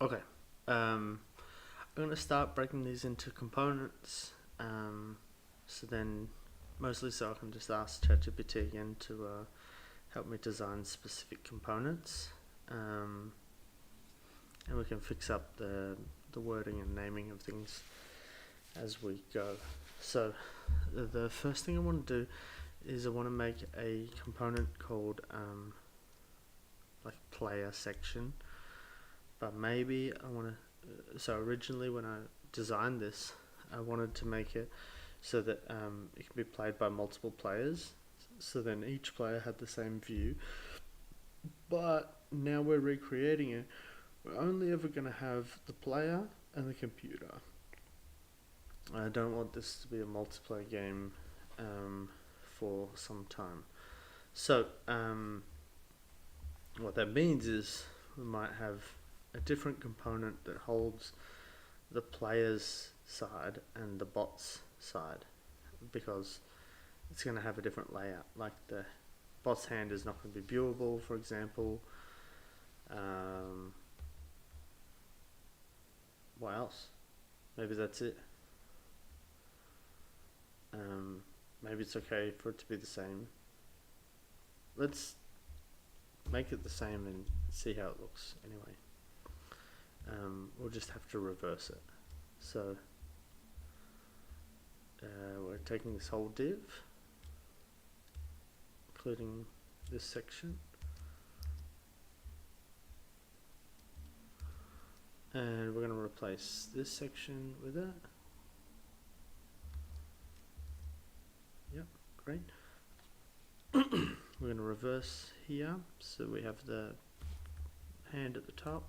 Okay. I'm gonna start breaking these into components. So then, mostly so I can just ask ChatGPT again to help me design specific components, and we can fix up the wording and naming of things as we go. So the first thing I want to do is I want to make a component called like player section, but maybe I want to. So originally when I designed this, I wanted to make it so that it can be played by multiple players. So then each player had the same view. But now we're recreating it. We're only ever going to have the player and the computer. I don't want this to be a multiplayer game for some time. So what that means is we might have a different component that holds the player's side and the bot's side, because it's going to have a different layout. Like the bot's hand is not going to be viewable, for example. What else? Maybe that's it. Maybe it's okay for it to be the same. Let's make it the same and see how it looks anyway. We'll just have to reverse it. So we're taking this whole div, including this section, and we're going to replace this section with that. Yep, great. We're going to reverse here, so we have the hand at the top.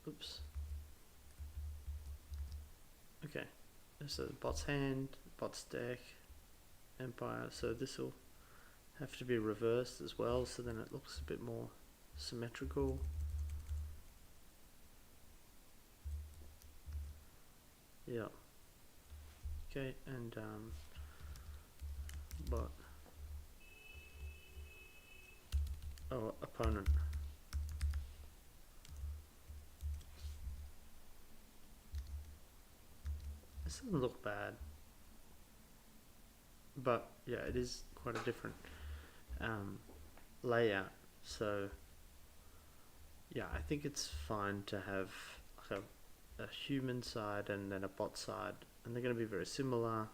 Oops. Okay, so the bot's hand, bot's deck, empire, so this will have to be reversed as well, so then it looks a bit more symmetrical. Yeah. Okay, and bot. Oh, opponent. This doesn't look bad, but yeah, it is quite a different layout. So yeah, I think it's fine to have like a human side and then a bot side, and they're going to be very similar,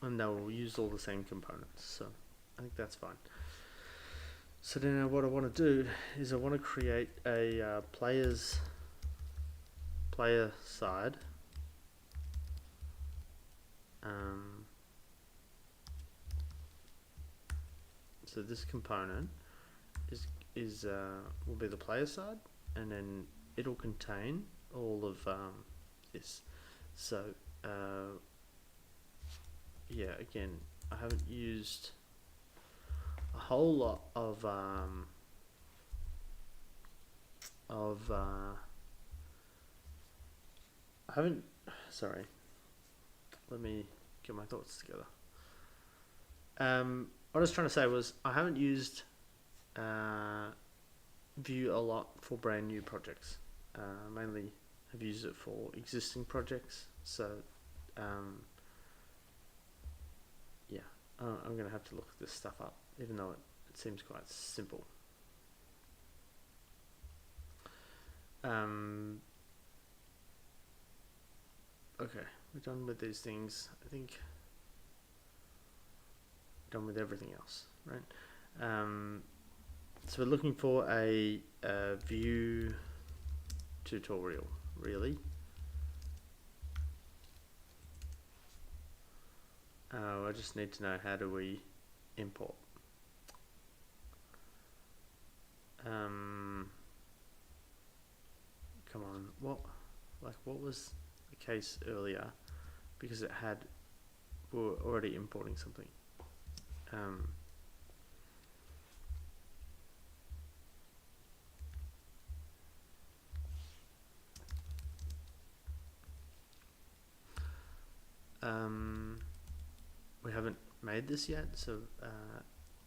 and they'll use all the same components. So I think that's fine. So then what I want to do is I want to create a player side. So this component is will be the player side, and then it'll contain all of this. So yeah, again, I haven't used a whole lot of I haven't, sorry, let me get my thoughts together. What I was trying to say was I haven't used Vue a lot for brand new projects. Mainly have used it for existing projects. So yeah, I'm going to have to look this stuff up, even though it seems quite simple. Okay, we're done with these things. I think done with everything else, right? So we're looking for a Vue tutorial, really. I just need to know, how do we import? Come on, what was the case earlier? Because we were already importing something. we haven't made this yet, so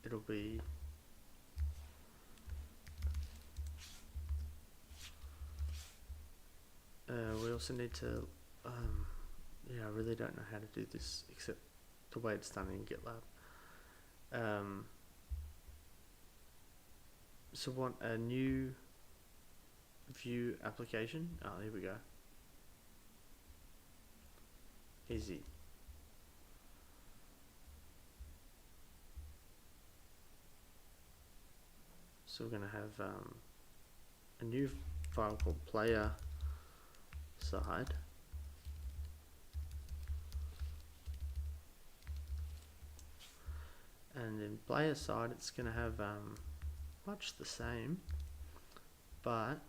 it'll be we also need to yeah, I really don't know how to do this except the way it's done in GitLab. So want a new view application. Oh, here we go. Easy. So we're going to have a new file called player side. And in player side, it's going to have much the same, but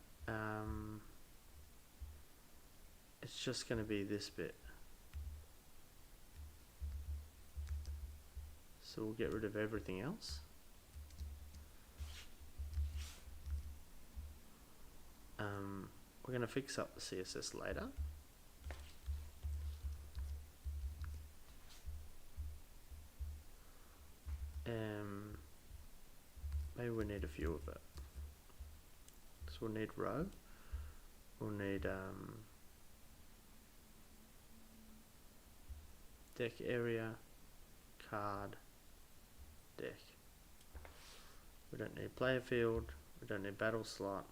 it's just going to be this bit. So we'll get rid of everything else. We're going to fix up the CSS later. Maybe we need a few of it. So we'll need row. We'll need deck area, card, deck. We don't need player field. We don't need battle slot.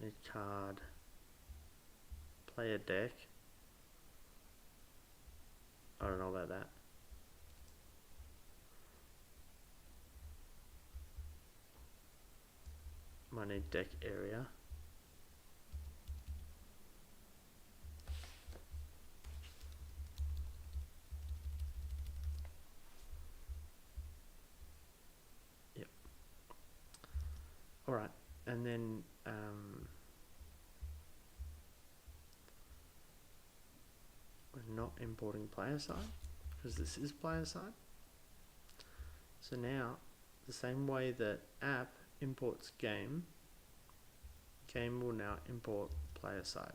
Need card, player deck. I don't know about that. Might need deck area. Yep. All right, and then we're not importing player side because this is player side. So now, the same way that app imports game, game will now import player side.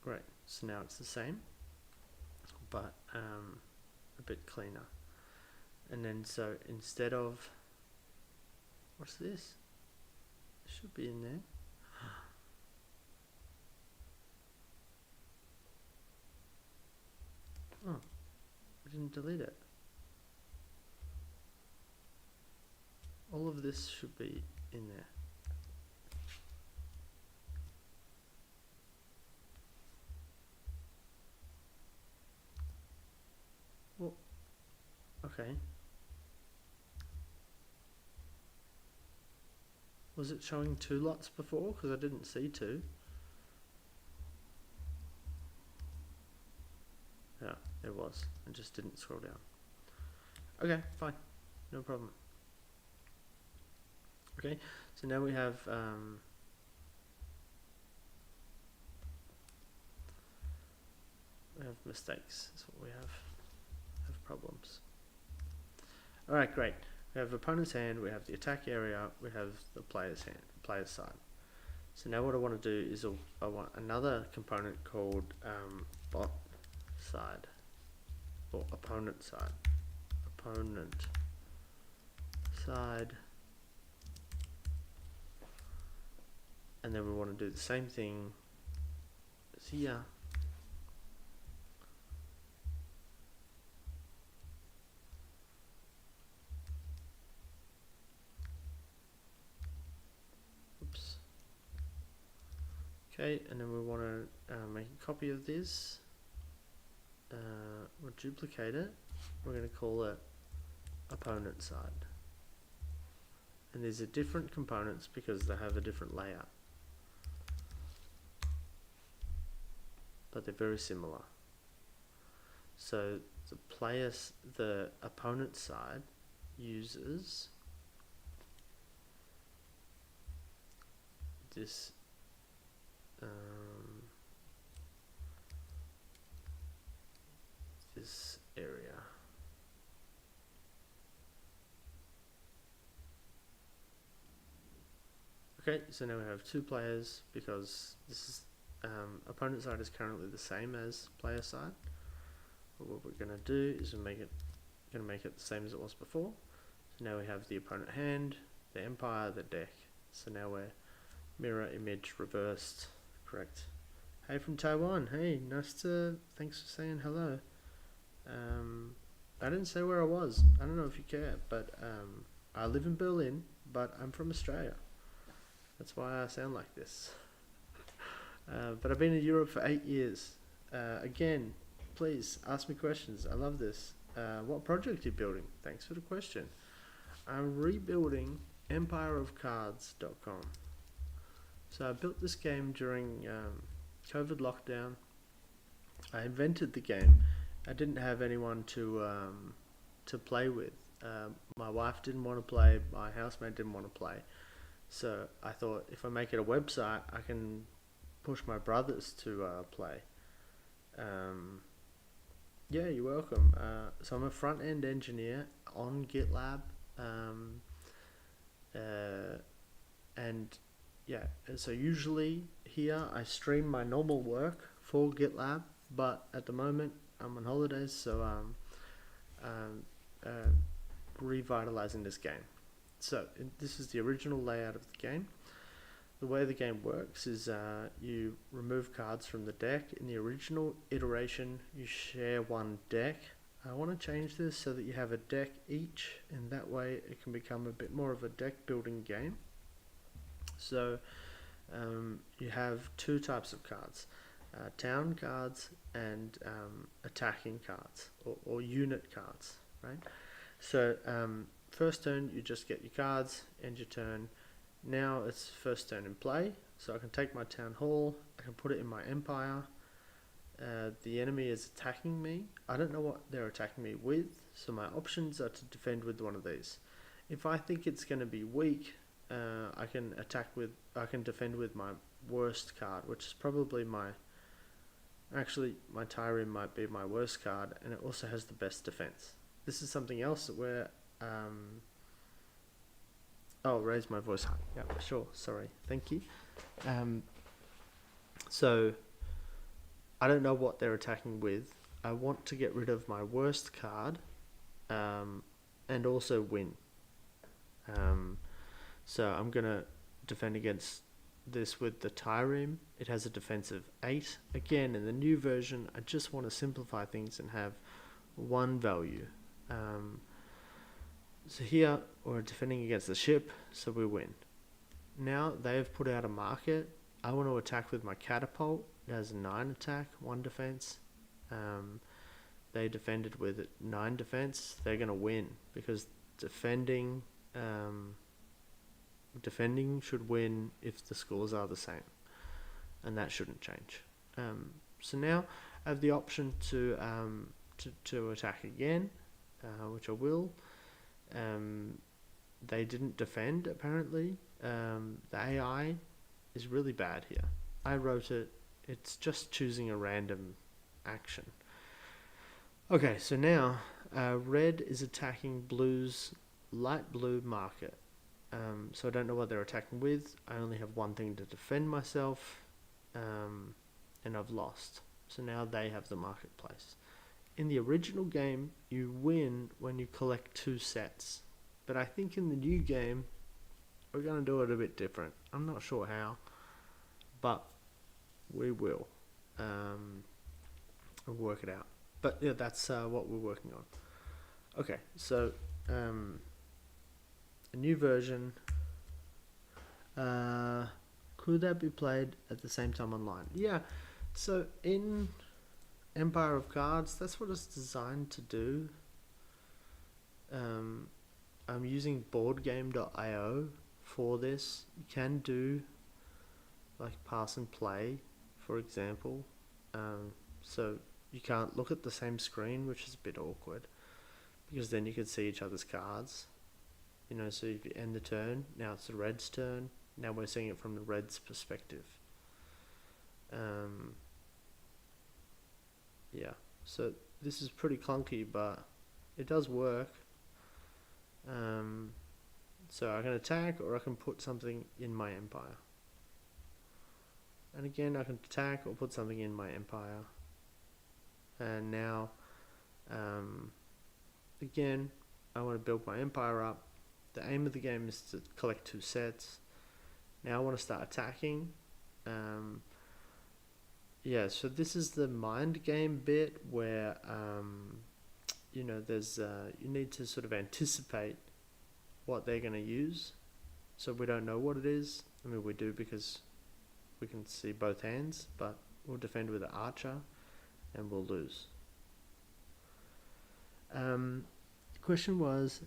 Great, so now it's the same, but a bit cleaner. And then so instead of, what's this? It should be in there. Oh, I didn't delete it. All of this should be in there. Well, okay. Was it showing 2 lots before? Because I didn't see 2. Yeah, it was. I just didn't scroll down. Okay, fine. No problem. Okay, so now we have mistakes. That's what we have problems. All right, great. We have opponent's hand, we have the attack area, we have the player's hand, player's side. So now what I want to do is I want another component called bot side or opponent side. Opponent side. And then we want to do the same thing as here. Oops. Okay, and then we want to make a copy of this. We'll duplicate it. We're going to call it opponent side. And these are different components because they have a different layout. But they're very similar. So the opponent side uses this this area. Okay, so now we have 2 players because this is opponent side is currently the same as player side. But what we're going to do is make it the same as it was before. So now we have the opponent hand, the empire, the deck. So now we're mirror image reversed. Correct. Hey from Taiwan. Hey, thanks for saying hello. I didn't say where I was. I don't know if you care, but I live in Berlin, but I'm from Australia. That's why I sound like this. But I've been in Europe for 8 years. Again, please ask me questions. I love this. What project are you building? Thanks for the question. I'm rebuilding empireofcards.com. So I built this game during COVID lockdown. I invented the game. I didn't have anyone to play with. My wife didn't want to play. My housemate didn't want to play. So I thought if I make it a website, I can push my brothers to play. Yeah, you're welcome. So I'm a front-end engineer on GitLab. And yeah, so usually here I stream my normal work for GitLab, but at the moment I'm on holidays, so revitalizing this game. So this is the original layout of the game. The way the game works is you remove cards from the deck. In the original iteration, you share one deck. I want to change this so that you have a deck each, and that way it can become a bit more of a deck building game. So you have 2 types of cards, town cards and attacking cards, or unit cards, right? So first turn you just get your cards, end your turn. Now it's first turn in play, so I can take my town hall, I can put it in my empire. The enemy is attacking me. I don't know what they're attacking me with, so my options are to defend with one of these. If I think it's going to be weak, I can defend with my worst card, which is probably my Tyrene might be my worst card, and it also has the best defense. This is something else where raise my voice high. Yeah, sure. Sorry. Thank you. So I don't know what they're attacking with. I want to get rid of my worst card, and also win. So I'm gonna defend against this with the Tyrene. It has a defense of 8. Again, in the new version, I just want to simplify things and have one value. So here we're defending against the ship, so we win. Now they've put out a market. I want to attack with my catapult. It has a 9 attack, 1 defense. They defended with 9 defense. They're going to win because defending should win if the scores are the same, and that shouldn't change. So now I have the option to attack again, which I will. They didn't defend apparently. The AI is really bad here. I wrote it. It's just choosing a random action. Okay, so now red is attacking blue's light blue market. So I don't know what they're attacking with. I only have one thing to defend myself, and I've lost. So now they have the marketplace. In the original game, you win when you collect 2 sets. But I think in the new game, we're going to do it a bit different. I'm not sure how, but we will. We'll work it out. But yeah, that's what we're working on. Okay, so a new version. Could that be played at the same time online? Yeah, so in Empire of Cards, that's what it's designed to do. I'm using boardgame.io for this. You can do like pass and play, for example. So you can't look at the same screen, which is a bit awkward, because then you could see each other's cards. You know, so if you end the turn, now it's the red's turn. Now we're seeing it from the red's perspective. Yeah, so this is pretty clunky, but it does work. So I can attack, or I can put something in my empire. And again, I can attack or put something in my empire. And now, again, I want to build my empire up. The aim of the game is to collect 2 sets. Now I want to start attacking. Yeah, so this is the mind game bit where, you know, there's you need to sort of anticipate what they're going to use. So we don't know what it is. I mean, we do because we can see both hands, but we'll defend with an archer and we'll lose. The question was,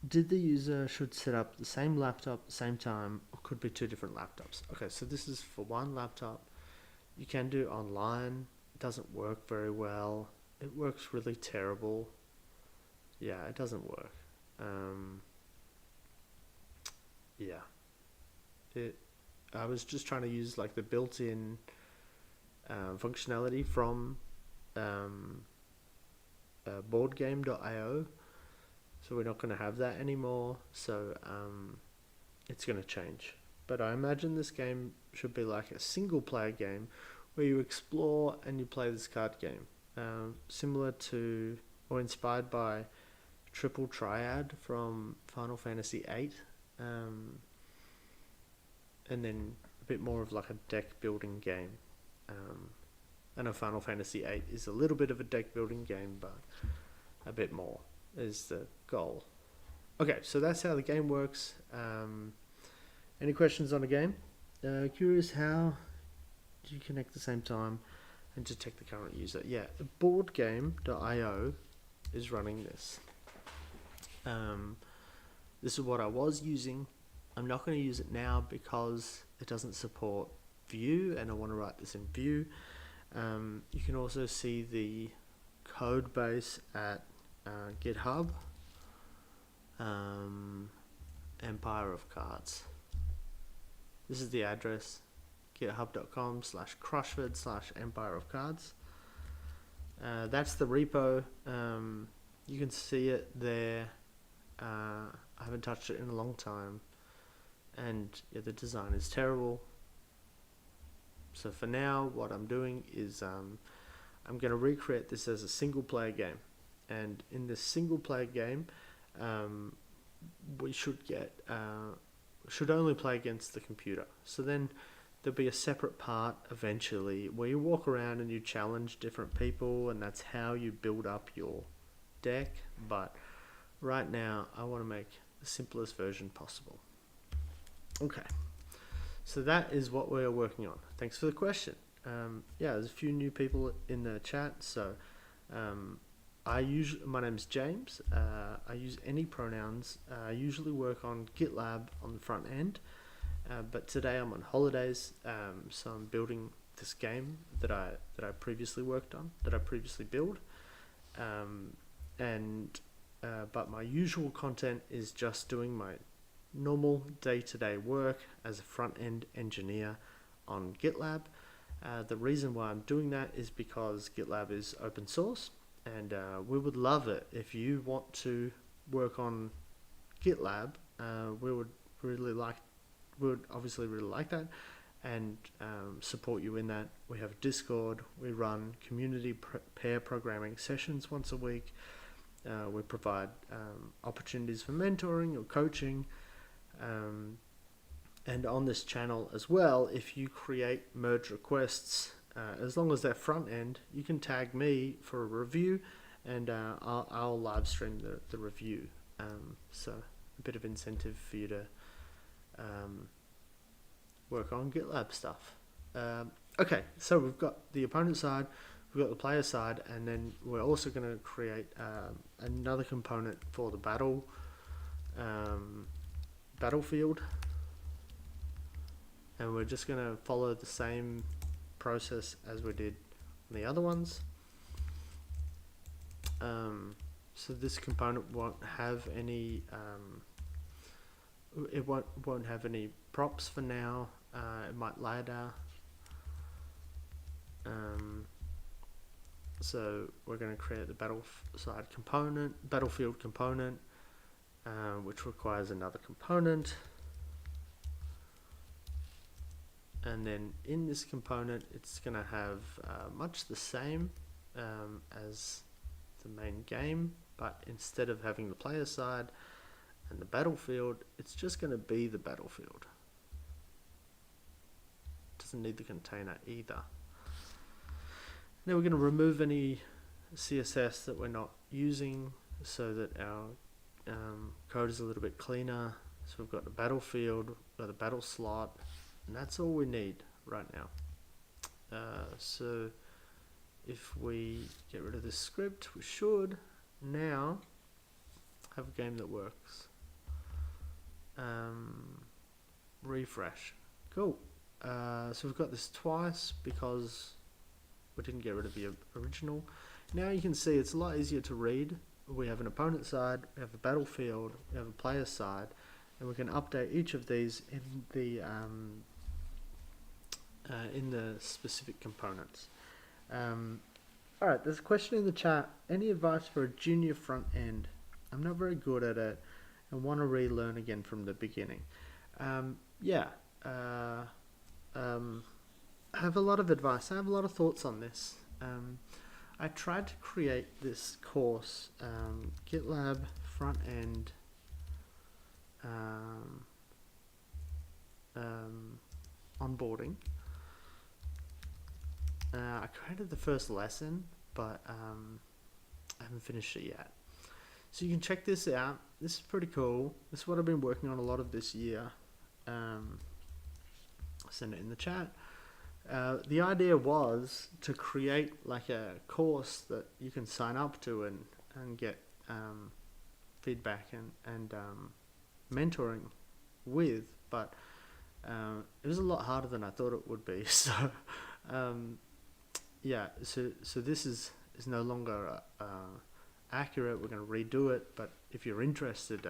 did the user should set up the same laptop at the same time, or could be 2 different laptops? Okay, so this is for one laptop. You can do online. It doesn't work very well. It works really terrible. Yeah, it doesn't work. Yeah. I was just trying to use like the built-in functionality from boardgame.io. So we're not going to have that anymore. So it's going to change. But I imagine this game should be like a single player game where you explore and you play this card game. Similar to or inspired by Triple Triad from Final Fantasy VIII. And then a bit more of like a deck building game. I know Final Fantasy VIII is a little bit of a deck building game, but a bit more is the goal. Okay, so that's how the game works. Any questions on the game? Curious, how do you connect at the same time and detect the current user? Yeah, boardgame.io is running this. This is what I was using. I'm not going to use it now because it doesn't support Vue, and I want to write this in Vue. You can also see the code base at GitHub. Empire of Cards. This is the address, github.com/Rushford/Empire of Cards. That's the repo. You can see it there. I haven't touched it in a long time. And yeah, the design is terrible. So for now, what I'm doing is I'm going to recreate this as a single player game. And in this single player game, we should only play against the computer. So then there'll be a separate part eventually where you walk around and you challenge different people, and that's how you build up your deck. But right now, I want to make the simplest version possible. Okay, so that is what we're working on. Thanks for the question. Yeah, there's a few new people in the chat. So my name's James. I use any pronouns. I usually work on GitLab on the front end, but today I'm on holidays, so I'm building this game that I previously worked on, that I previously built, but my usual content is just doing my normal day-to-day work as a front-end engineer on GitLab. The reason why I'm doing that is because GitLab is open source, and we would love it if you want to work on GitLab. We would obviously really like that, and support you in that. We have Discord. We run community pair programming sessions once a week. We provide opportunities for mentoring or coaching. And on this channel as well, if you create merge requests, as long as they're front end, you can tag me for a review, and I'll live stream the review. So a bit of incentive for you to work on GitLab stuff. Okay, so we've got the opponent side, we've got the player side, and then we're also going to create another component for the battlefield, and we're just going to follow the same process as we did on the other ones. So this component won't have any it won't have any props for now. It might later. So we're going to create the battlefield component, which requires another component. And then in this component, it's going to have much the same as the main game, but instead of having the player side and the battlefield, it's just going to be the battlefield. Doesn't need the container either. Now we're going to remove any CSS that we're not using so that our code is a little bit cleaner. So we've got the battlefield, we've got the battle slot, and that's all we need right now. So if we get rid of this script, we should now have a game that works. Refresh. Cool. So we've got this twice because we didn't get rid of the original. Now you can see it's a lot easier to read. We have an opponent side, we have a battlefield, we have a player side, and we can update each of these in the specific components. Alright, there's a question in the chat. Any advice for a junior front end? I'm not very good at it and want to relearn again from the beginning. I have a lot of advice. I have a lot of thoughts on this. I tried to create this course, GitLab front end onboarding. I created the first lesson, but I haven't finished it yet. So you can check this out. This is pretty cool. This is what I've been working on a lot of this year. I'll send it in the chat. The idea was to create like a course that you can sign up to and get feedback and mentoring with, but it was a lot harder than I thought it would be. So so this is no longer accurate. We're going to redo it, but if you're interested,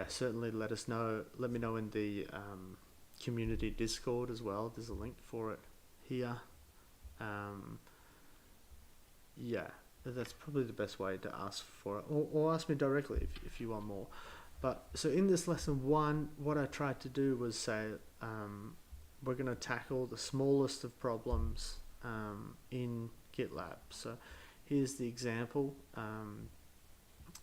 certainly let us know. Let me know in the community Discord as well. There's a link for it here. That's probably the best way to ask for it, or ask me directly if you want more. But so in this lesson 1, what I tried to do was say we're going to tackle the smallest of problems in GitLab. So here's the example.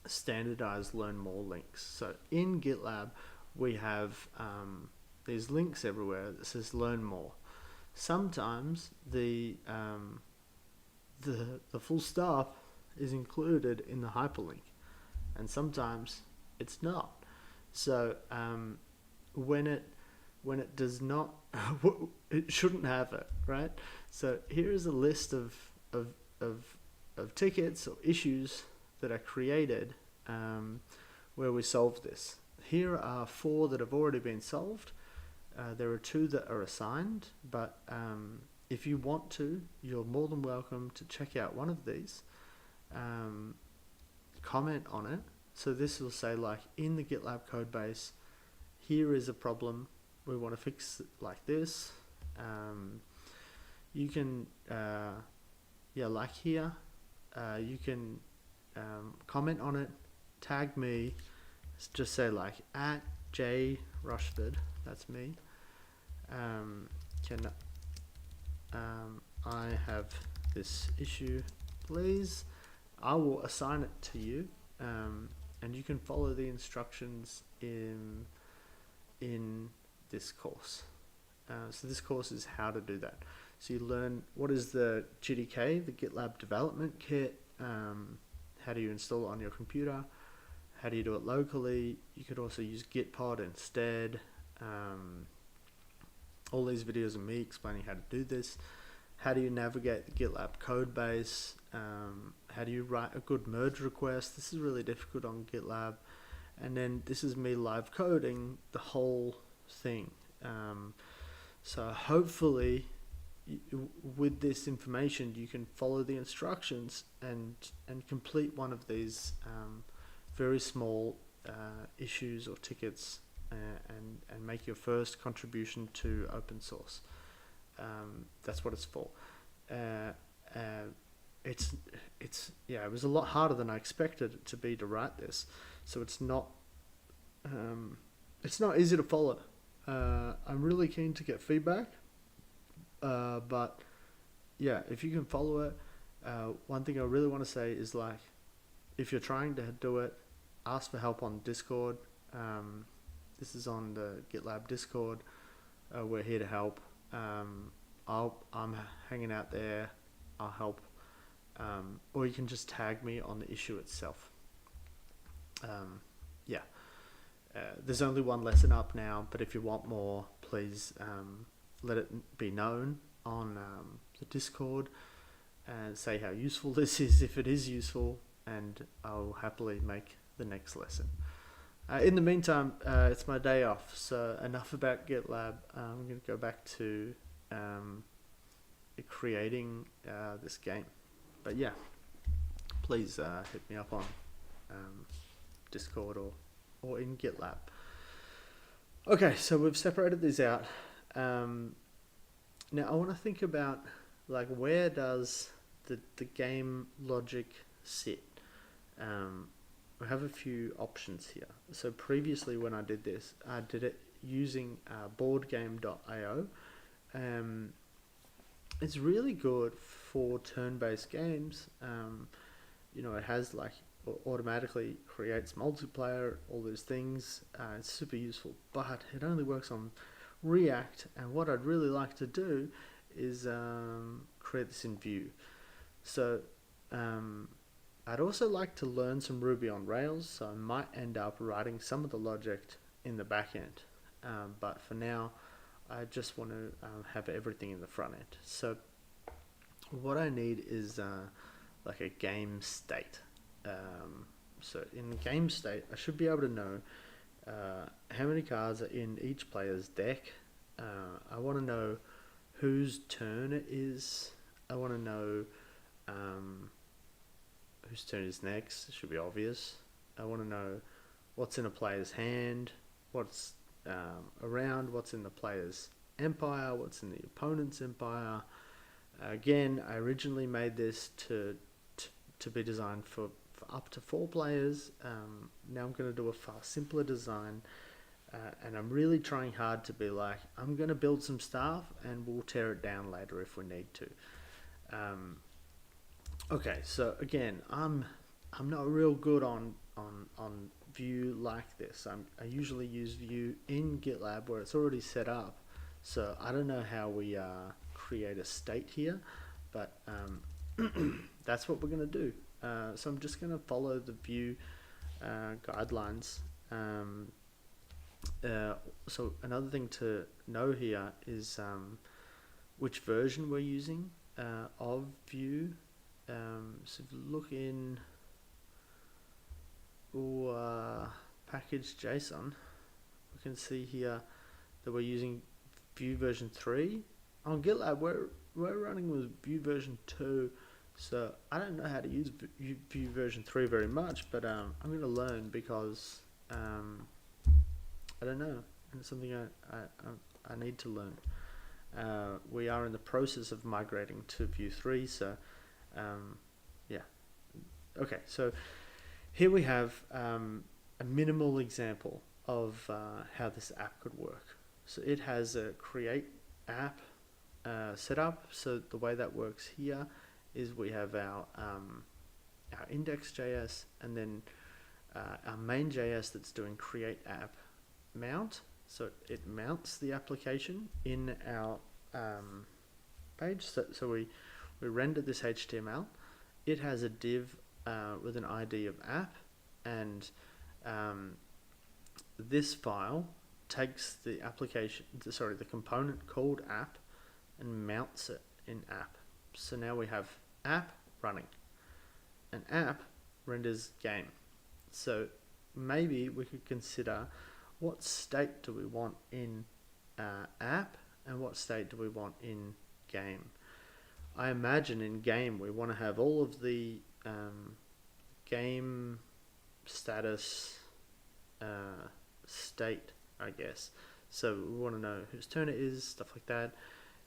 Standardized learn more links. So in GitLab we have these links everywhere that says learn more. Sometimes the full stop is included in the hyperlink, and sometimes it's not. So when it does not, it shouldn't have it, right? So here is a list of tickets or issues that are created where we solve this. Here are 4 that have already been solved. There are 2 that are assigned, but if you want to, you're more than welcome to check out one of these, comment on it. So this will say, like, in the GitLab code base, here is a problem, we want to fix it like this. You can like here, you can comment on it, tag me, just say like @Rushford, that's me. Can I have this issue, please? I will assign it to you, and you can follow the instructions in this course. So this course is how to do that. So you learn what is the GDK, the GitLab Development Kit, how do you install it on your computer, how do you do it locally. You could also use Gitpod instead. All these videos of me explaining how to do this. How do you navigate the GitLab code base? How do you write a good merge request? This is really difficult on GitLab. And then this is me live coding the whole thing. So hopefully with this information you can follow the instructions and complete one of these very small issues or tickets and make your first contribution to open source. That's what it's for. it was a lot harder than I expected it to be to write this. So it's not easy to follow. I'm really keen to get feedback, but yeah, if you can follow it, one thing I really want to say is, like, if you're trying to do it, ask for help on Discord. This is on the GitLab Discord. We're here to help. I'm hanging out there. I'll help. Or you can just tag me on the issue itself. There's only one lesson up now, but if you want more, please let it be known on the Discord and say how useful this is, if it is useful, and I'll happily make the next lesson. In the meantime, it's my day off, so enough about GitLab. I'm going to go back to creating this game. But yeah, please hit me up on Discord or in GitLab. Okay, so we've separated these out. Now I want to think about, like, where does the game logic sit? We have a few options here. So previously when I did this, I did it using boardgame.io. It's really good for turn-based games. It has, like, automatically creates multiplayer, all those things. It's super useful, but it only works on React, and what I'd really like to do is create this in Vue. So I'd also like to learn some Ruby on Rails, so I might end up writing some of the logic in the back end. But for now, I just want to have everything in the front end. So what I need is like a game state. So in the game state, I should be able to know how many cards are in each player's deck. I want to know whose turn it is. I want to know whose turn is next. It should be obvious. I want to know what's in a player's hand, what's around, what's in the player's empire, what's in the opponent's empire. Again, I originally made this to be designed for up to 4 players. Now I'm going to do a far simpler design, and I'm really trying hard to be like, I'm going to build some stuff and we'll tear it down later if we need to. Okay, so again, I'm not real good on Vue like this. I usually use Vue in GitLab where it's already set up, so I don't know how we create a state here, but that's what we're going to do. So I'm just going to follow the Vue guidelines. So another thing to know here is which version we're using of Vue. So if you look in package JSON, we can see here that we're using Vue version 3. On GitLab, we're running with Vue version 2. So I don't know how to use Vue version 3 very much, but I'm going to learn because I don't know, and it's something I need to learn. We are in the process of migrating to Vue 3, so yeah. Okay, so here we have a minimal example of how this app could work. So it has a create app setup. So the way that works here is we have our index.js and then our main.js that's doing create app mount. So it mounts the application in our page. So we render this HTML. It has a div with an ID of app, and this file takes the the component called app and mounts it in app. So now we have app running. An app renders game. So maybe we could consider what state do we want in app and what state do we want in game. I imagine in game we want to have all of the game status state, I guess. So we want to know whose turn it is, stuff like that.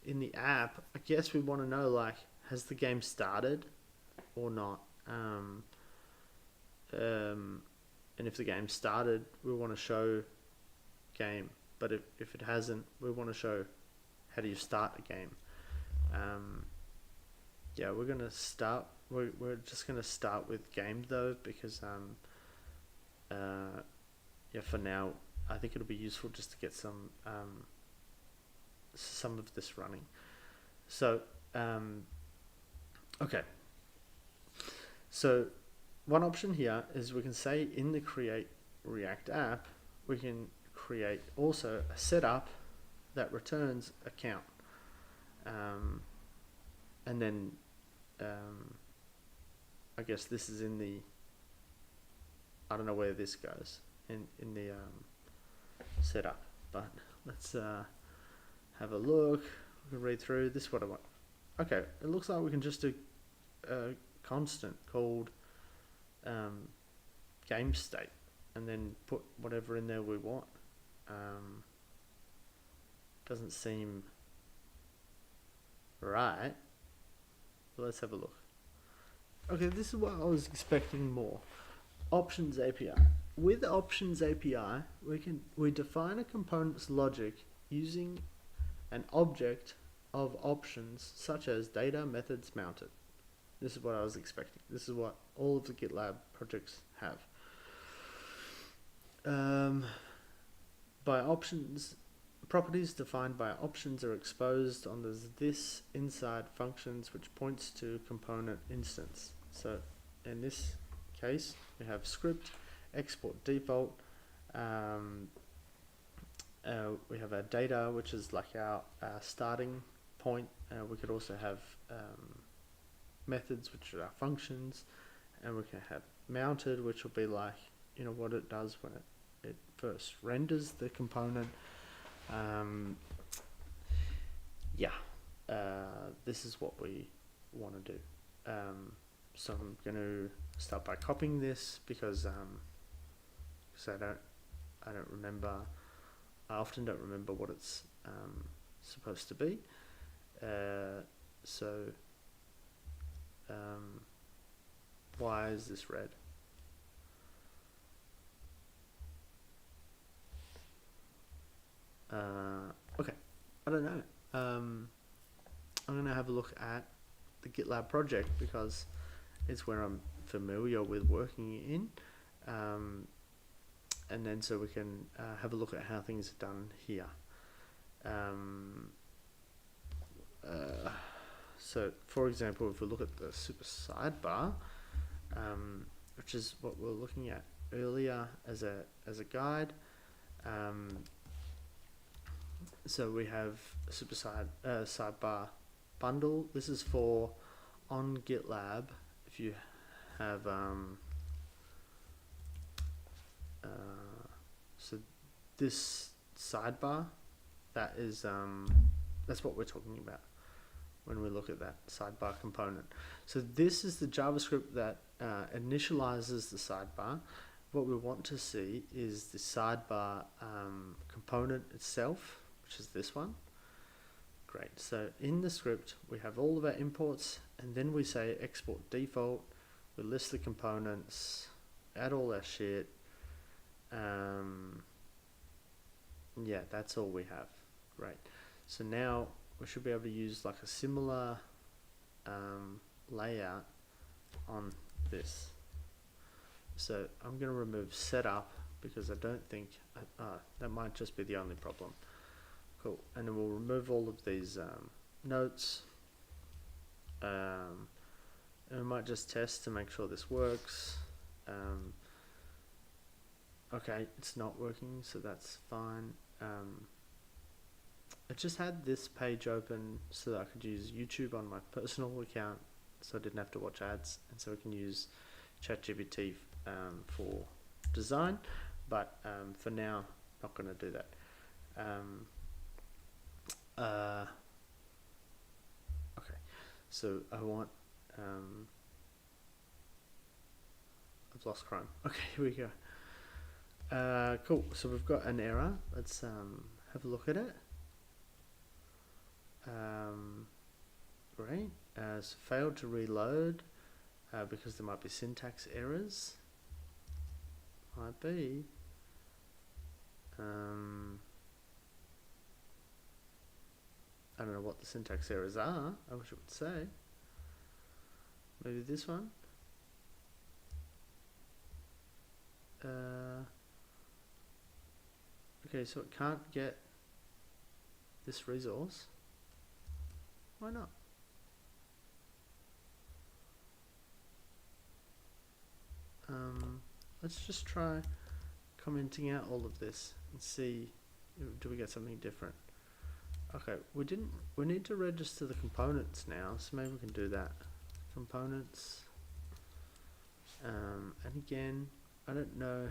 In the app, I guess we want to know, like, has the game started? or not. And if the game started, we want to show game. But if it hasn't, we want to show how do you start a game. Yeah, we're gonna start. We're just gonna start with game though, because yeah, for now I think it'll be useful just to get some of this running. So okay. So one option here is we can say in the create React app, we can create also a setup that returns account. And then I guess this is in the, I don't know where this goes in the setup, but let's have a look. We can read through this. What I want. Okay, it looks like we can just do a constant called game state, and then put whatever in there we want. Doesn't seem right. But let's have a look. Okay, this is what I was expecting more. Options API. With Options API, we define a component's logic using an object of options such as data methods mounted. This is what I was expecting. This is what all of the GitLab projects have. By options, properties defined by options are exposed on this inside functions, which points to component instance. So in this case, we have script, export default. We have our data, which is like our starting point. We could also have methods, which are our functions, and we can have mounted, which will be like, you know, what it does when it first renders the component. Yeah, this is what we want to do. So I'm going to start by copying this because I don't remember. I often don't remember what it's supposed to be. Why is this red? Okay, I don't know. I'm gonna have a look at the GitLab project because it's where I'm familiar with working in, and then so we can have a look at how things are done here. So for example, if we look at the super sidebar, which is what we were looking at earlier as a guide, so we have a super sidebar bundle. This is for on GitLab. If you have so this sidebar, that is that's what we're talking about when we look at that sidebar component. So this is the JavaScript that initializes the sidebar. What we want to see is the sidebar component itself, which is this one. Great. So in the script, we have all of our imports, and then we say export default. We list the components, add all our shit. Yeah, that's all we have. Great. So now we should be able to use like a similar layout on this. So I'm going to remove setup because I don't think that might just be the only problem. Cool. And then we'll remove all of these notes. And we might just test to make sure this works. Okay, it's not working, so that's fine. I just had this page open so that I could use YouTube on my personal account, so I didn't have to watch ads, and so I can use ChatGPT for design, but for now, not going to do that. Okay, so I want, I've lost Chrome. Okay, here we go. Cool, so we've got an error. Let's have a look at it. Great, so failed to reload. because there might be syntax errors. Might be. I don't know what the syntax errors are. I wish it would say. Maybe this one. Okay, so it can't get this resource. Why not? Let's just try commenting out all of this and see, do we get something different? Okay, we need to register the components now, so maybe we can do that. Components, and again, I don't know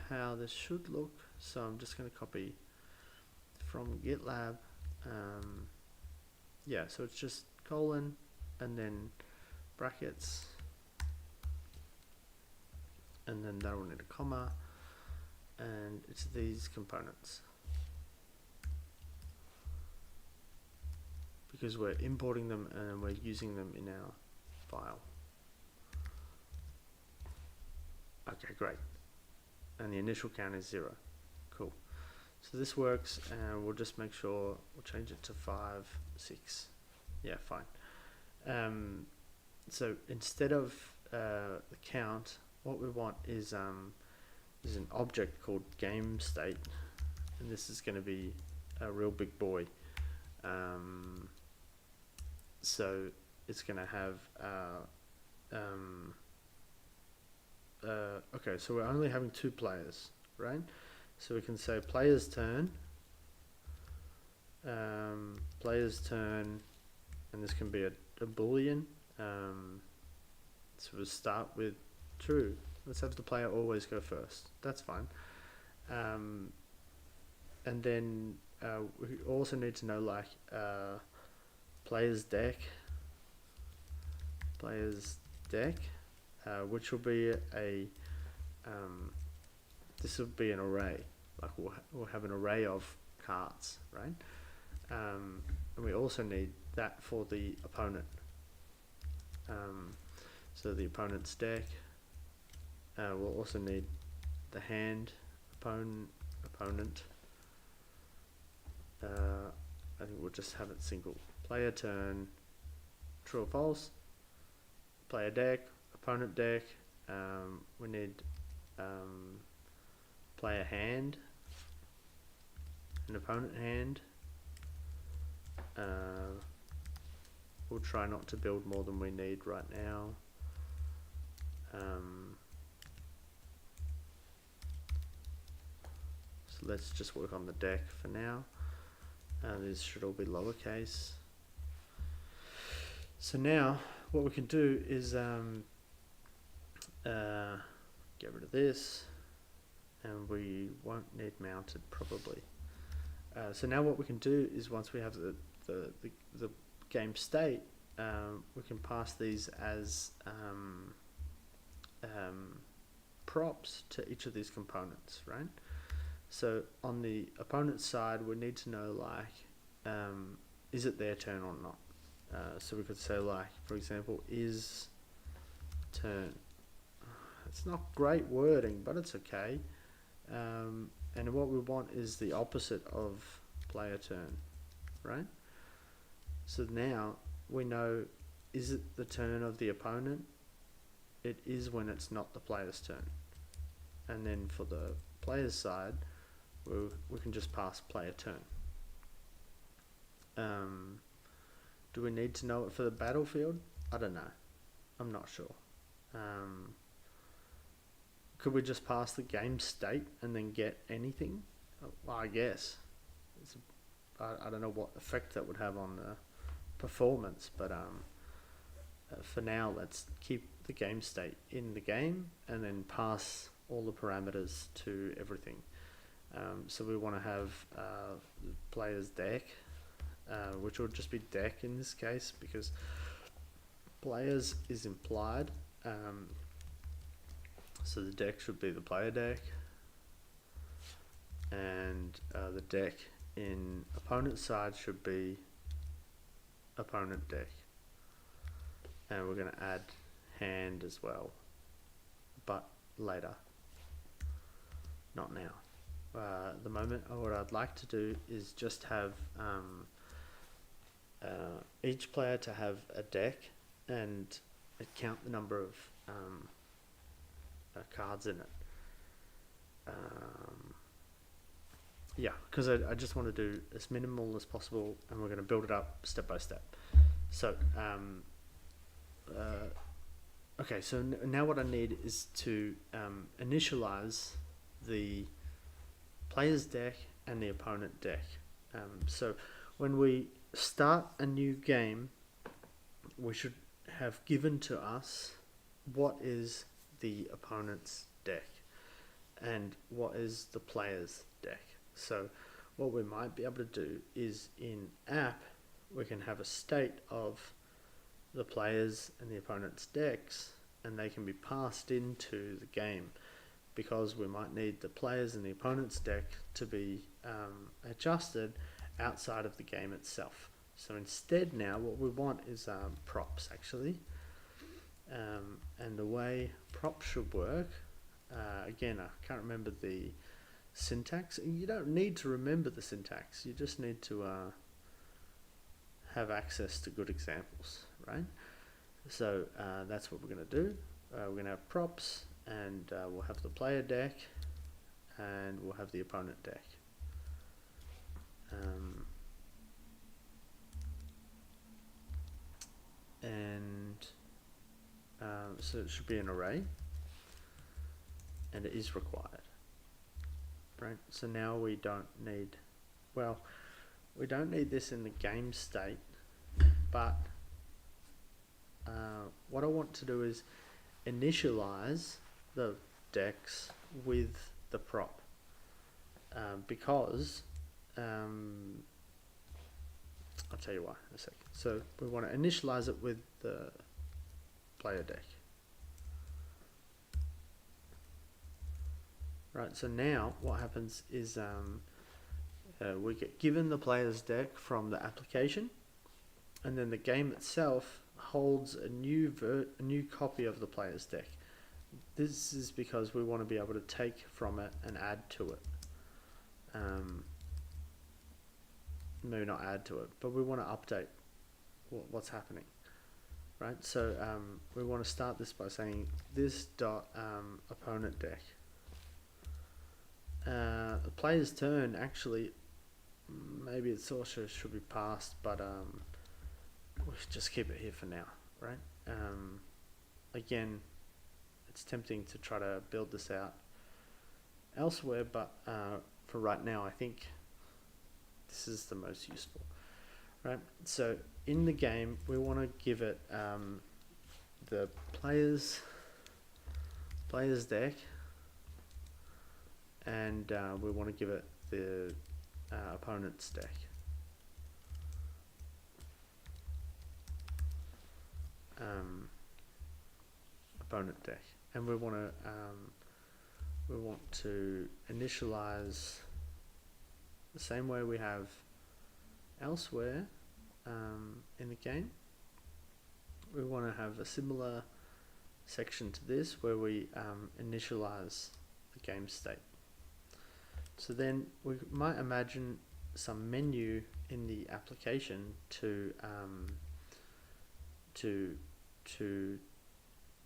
how this should look, so I'm just going to copy from GitLab. Yeah, so it's just colon and then brackets, and then that will need a comma, and it's these components, because we're importing them and we're using them in our file. Okay, great. And the initial count is 0. Cool. So this works, and we'll just make sure we'll change it to 5, 6. Yeah, fine. So instead of the count, what we want is an object called GameState, and this is going to be a real big boy. So it's going to have okay, so we're only having 2 players, right? So we can say player's turn, and this can be a boolean. So we'll start with true. Let's have the player always go first. That's fine. And then we also need to know, like, player's deck, which will be this will be an array. Like we'll have an array of cards, right? And we also need that for the opponent. So the opponent's deck. We'll also need the hand, opponent. I think we'll just have it single. Player turn, true or false. Player deck, opponent deck. We need player hand, an opponent hand. We'll try not to build more than we need right now. So let's just work on the deck for now. These should all be lowercase. So now what we can do is get rid of this, and we won't need mounted probably. So now what we can do is, once we have the game state, we can pass these as props to each of these components, right? So on the opponent's side, we need to know, like, is it their turn or not? So we could say, like, for example, is turn. It's not great wording, but it's okay. And what we want is the opposite of player turn, right? So now we know, is it the turn of the opponent? It is when it's not the player's turn. And then for the player's side, we can just pass player turn. Do we need to know it for the battlefield? I don't know. I'm not sure. Could we just pass the game state and then get anything? Well, I guess. I don't know what effect that would have on the performance, but for now, let's keep the game state in the game and then pass all the parameters to everything. So we want to have the player's deck, which will just be deck in this case, because players is implied. So the deck should be the player deck, and the deck in opponent's side should be opponent deck. And we're going to add hand as well, but later, not now. At the moment, what I'd like to do is just have each player to have a deck and count the number of cards in it. Yeah, because I just want to do as minimal as possible, and we're going to build it up step by step. So, okay, so now what I need is to initialize the player's deck and the opponent deck. So when we start a new game, we should have given to us what is the opponent's deck and what is the player's deck. So what we might be able to do is in app, we can have a state of the players and the opponent's decks, and they can be passed into the game, because we might need the players and the opponent's deck to be adjusted outside of the game itself. So instead now what we want is props actually, and the way props should work, again I can't remember the syntax. You don't need to remember the syntax, you just need to have access to good examples, right? So that's what we're going to do. We're going to have props, and we'll have the player deck, and we'll have the opponent deck. So it should be an array, and it is required, right? So now we don't need, well, we don't need this in the game state, but what I want to do is initialize the decks with the prop, because I'll tell you why in a second. So we want to initialize it with the player deck. Right, so now what happens is we get given the player's deck from the application, and then the game itself holds a new copy of the player's deck. This is because we want to be able to take from it and add to it. Maybe not add to it, but we want to update what's happening, right? So we want to start this by saying this dot opponent deck. The player's turn, actually, maybe it's also should be passed, but we'll just keep it here for now, right? Again, it's tempting to try to build this out elsewhere, but for right now, I think this is the most useful, right? So in the game, we want to give it the player's deck, and we want to give it the opponent's deck. Opponent deck, and we want to initialize the same way we have elsewhere in the game. We want to have a similar section to this where we initialize the game state. So then we might imagine some menu in the application to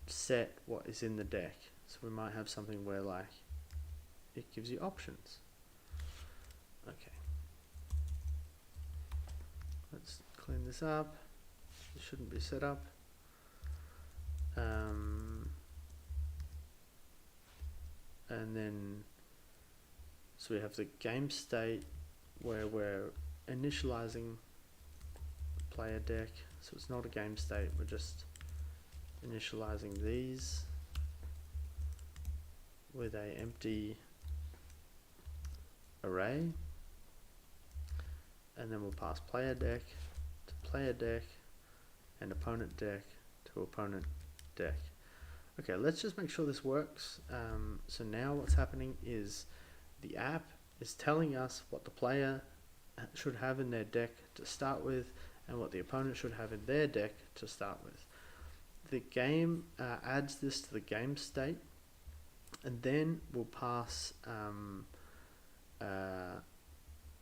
set what is in the deck. So we might have something where like it gives you options. Okay, let's clean this up. It shouldn't be set up. And then so we have the game state where we're initializing the player deck. So it's not a game state, we're just initializing these with a empty array, and then we'll pass player deck to player deck and opponent deck to opponent deck. Okay, let's just make sure this works. So now what's happening is the app is telling us what the player should have in their deck to start with and what the opponent should have in their deck to start with. the game adds this to the game state, and then we'll pass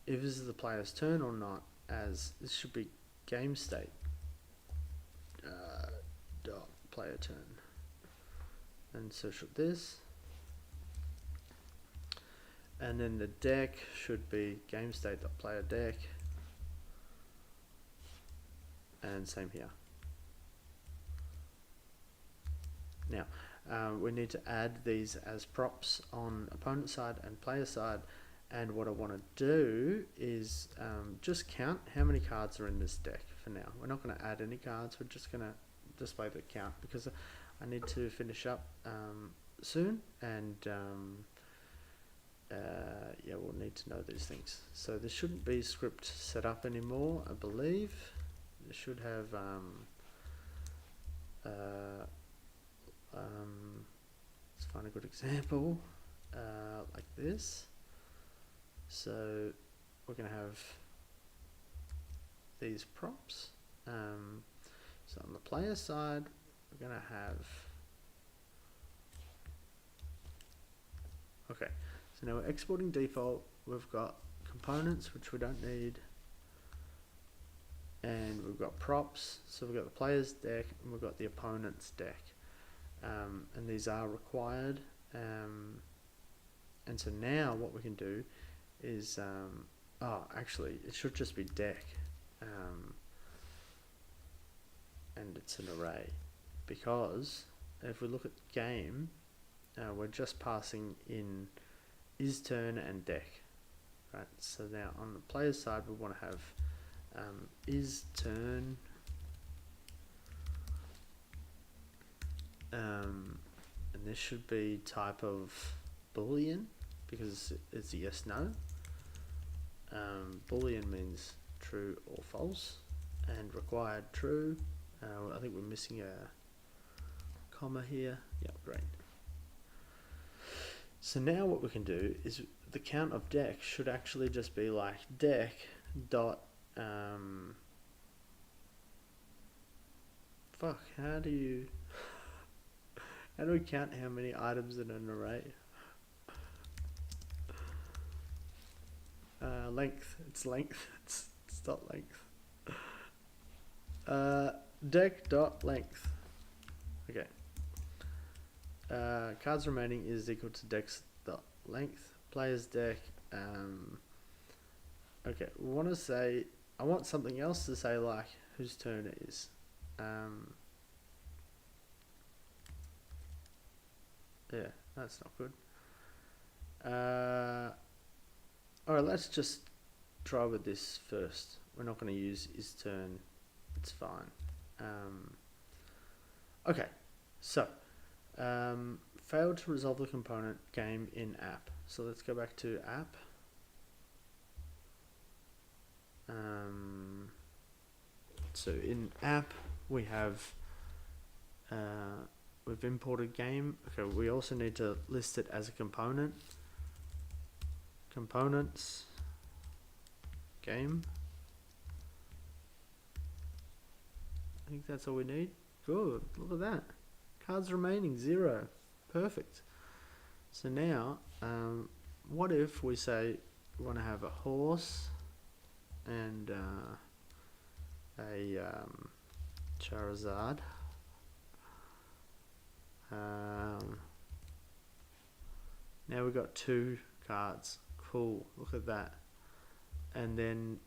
if this is the player's turn or not, as this should be game state dot player turn, and so should this, and then the deck should be game state dot player deck, and same here. Now we need to add these as props on opponent side and player side, and what I want to do is just count how many cards are in this deck for now. We're not going to add any cards, we're just going to display the count because I need to finish up soon, and yeah, we'll need to know these things. So there shouldn't be script set up anymore, I believe. It should have let's find a good example like this. So we're going to have these props. So on the player side, we're going to have, okay, so now we're exporting default. We've got components, which we don't need, and we've got props. So we've got the player's deck and we've got the opponent's deck, and these are required. And so now what we can do is, oh, actually it should just be deck, and it's an array, because if we look at the game, we're just passing in is turn and deck, right? So now on the player's side we want to have is turn, and this should be type of Boolean because it's a yes no. Boolean means true or false, and required true. I think we're missing a comma here. Yeah, great. So now what we can do is the count of deck should actually just be like deck dot fuck, how do we count how many items in an array? Length, it's length, it's dot length. Deck dot length. Okay. Cards remaining is equal to deck's dot length. Player's deck. Okay, we want to say, I want something else to say, like whose turn it is. Yeah, that's not good. Alright, let's just try with this first. We're not going to use is turn, it's fine. Okay, so failed to resolve the component game in app. So let's go back to app. So in app we have we've imported game. Okay, we also need to list it as a component. Components game. I think that's all we need. Good, look at that. Cards remaining 0. Perfect. So now what if we say we want to have a horse and a Charizard. Now we've got 2 cards. Cool, look at that. And then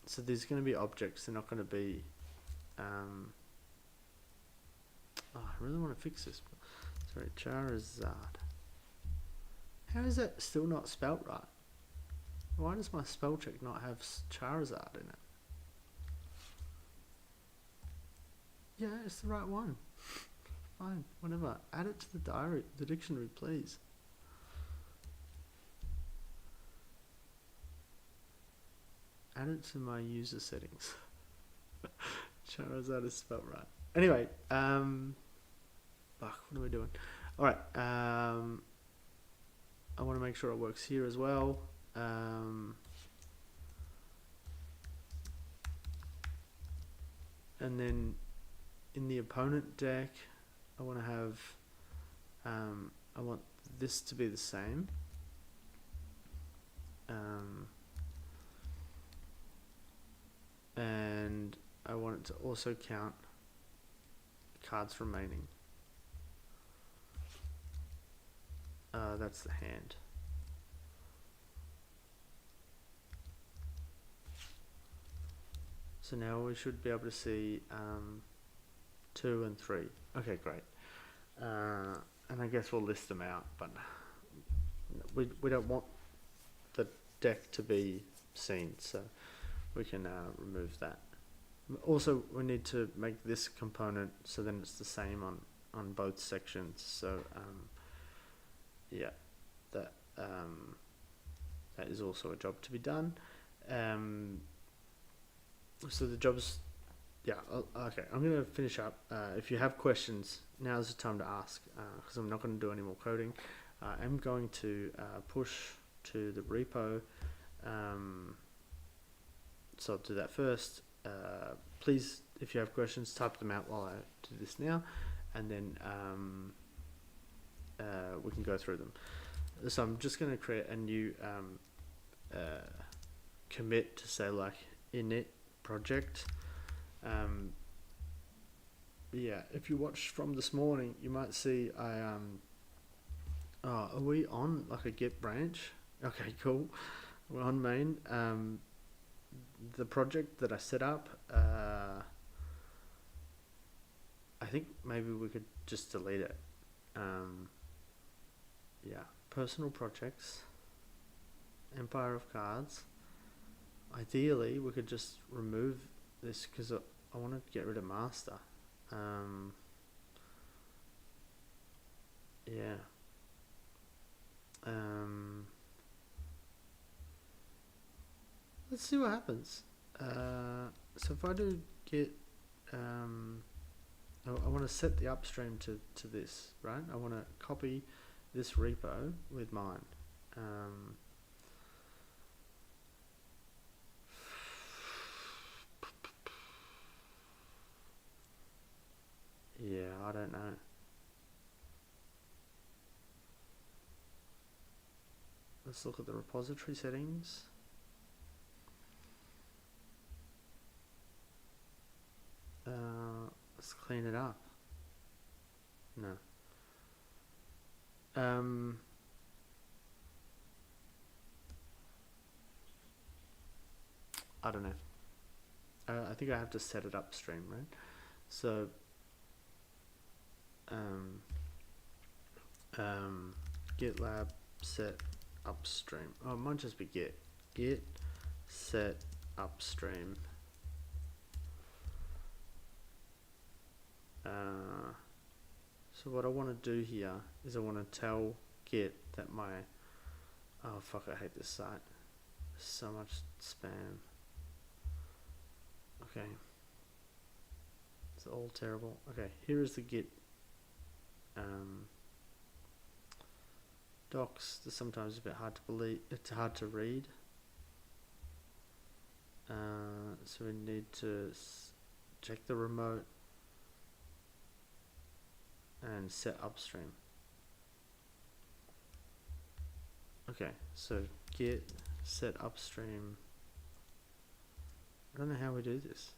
so there's going to be objects, they're not going to be oh, I really want to fix this. Sorry, Charizard. How is that still not spelt right? Why does my spell check not have Charizard in it? Yeah, it's the right one. Fine, whatever. Add it to the diary, the dictionary, please. Add it to my user settings. Charizard is spelled right. Anyway, fuck, what am I doing? Alright, I want to make sure it works here as well. And then in the opponent deck, I want to have, I want this to be the same. And I want it to also count cards remaining. That's the hand. So now we should be able to see 2 and 3. Okay, great. And I guess we'll list them out, but we don't want the deck to be seen, so we can remove that. Also, we need to make this component so then it's the same on both sections. So yeah, that is also a job to be done. So the jobs, yeah, okay, I'm going to finish up. If you have questions, now's the time to ask, because I'm not going to do any more coding. I'm going to push to the repo, so I'll do that first. Please, if you have questions, type them out while I do this now, and then we can go through them. So I'm just going to create a new commit to say like init project. Yeah, if you watched from this morning, you might see I are we on like a Git branch? Okay, cool. We're on main. The project that I set up, I think maybe we could just delete it. Yeah, personal projects, Empire of Cards. Ideally, we could just remove this because I want to get rid of master. Yeah. Let's see what happens. So if I do git, I want to set the upstream to this, right? I want to copy this repo with mine. Yeah, I don't know. Let's look at the repository settings. Let's clean it up. No. I don't know. I think I have to set it upstream, right? So GitLab set upstream. Oh, it might just be git set upstream. So what I want to do here is I want to tell Git that my, oh fuck, I hate this site. There's so much spam. Okay. It's all terrible. Okay, here is the Git docs. They're sometimes a bit hard to believe. It's hard to read. So we need to check the remote and set upstream. Okay, so git set upstream. I don't know how we do this.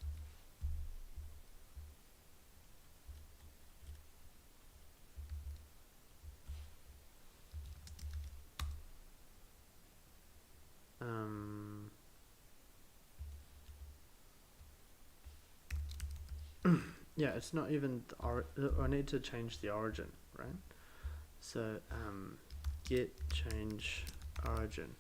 Yeah, it's not even I need to change the origin, right? So git change origin.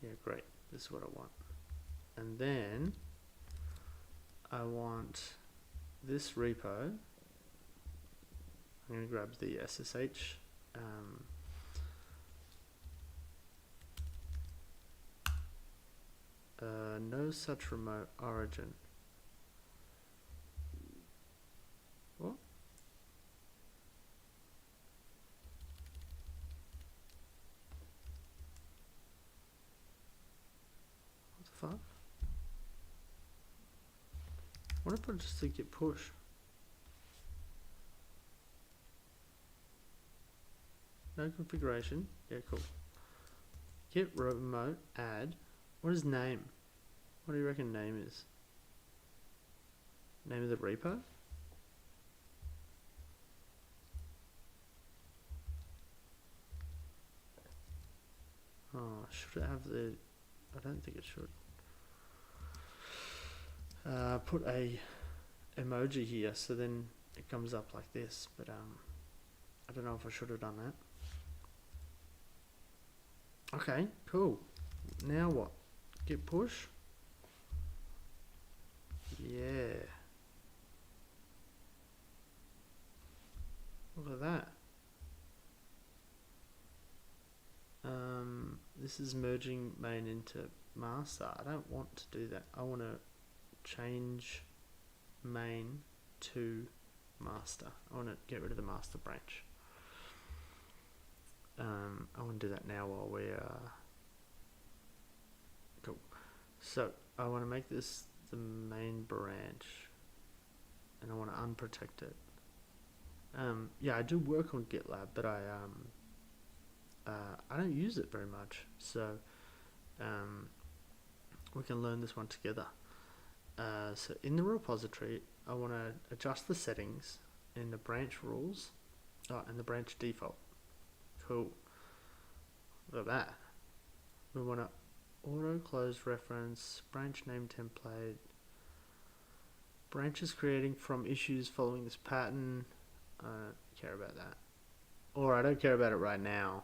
Yeah, great. This is what I want. And then I want this repo. I'm going to grab the SSH. No such remote origin. What? What the fuck? What if I just do git push? No configuration. Yeah, cool. Git remote add. What is name? What do you reckon name is? Name of the repo? Oh, should it have the... I don't think it should. Put a emoji here, so then it comes up like this, but I don't know if I should have done that. Okay, cool. Now what? Git push? Yeah. Look at that. This is merging main into master. I don't want to do that. I want to change main to master. I want to get rid of the master branch. I want to do that now while we're cool. So I want to make this the main branch, and I want to unprotect it. Yeah, I do work on GitLab, but I don't use it very much, so we can learn this one together. So in the repository, I want to adjust the settings in the branch rules and the branch default. Cool. Look at that. We want to auto close reference, branch name template, branches creating from issues following this pattern. I don't care about that. Or I don't care about it right now.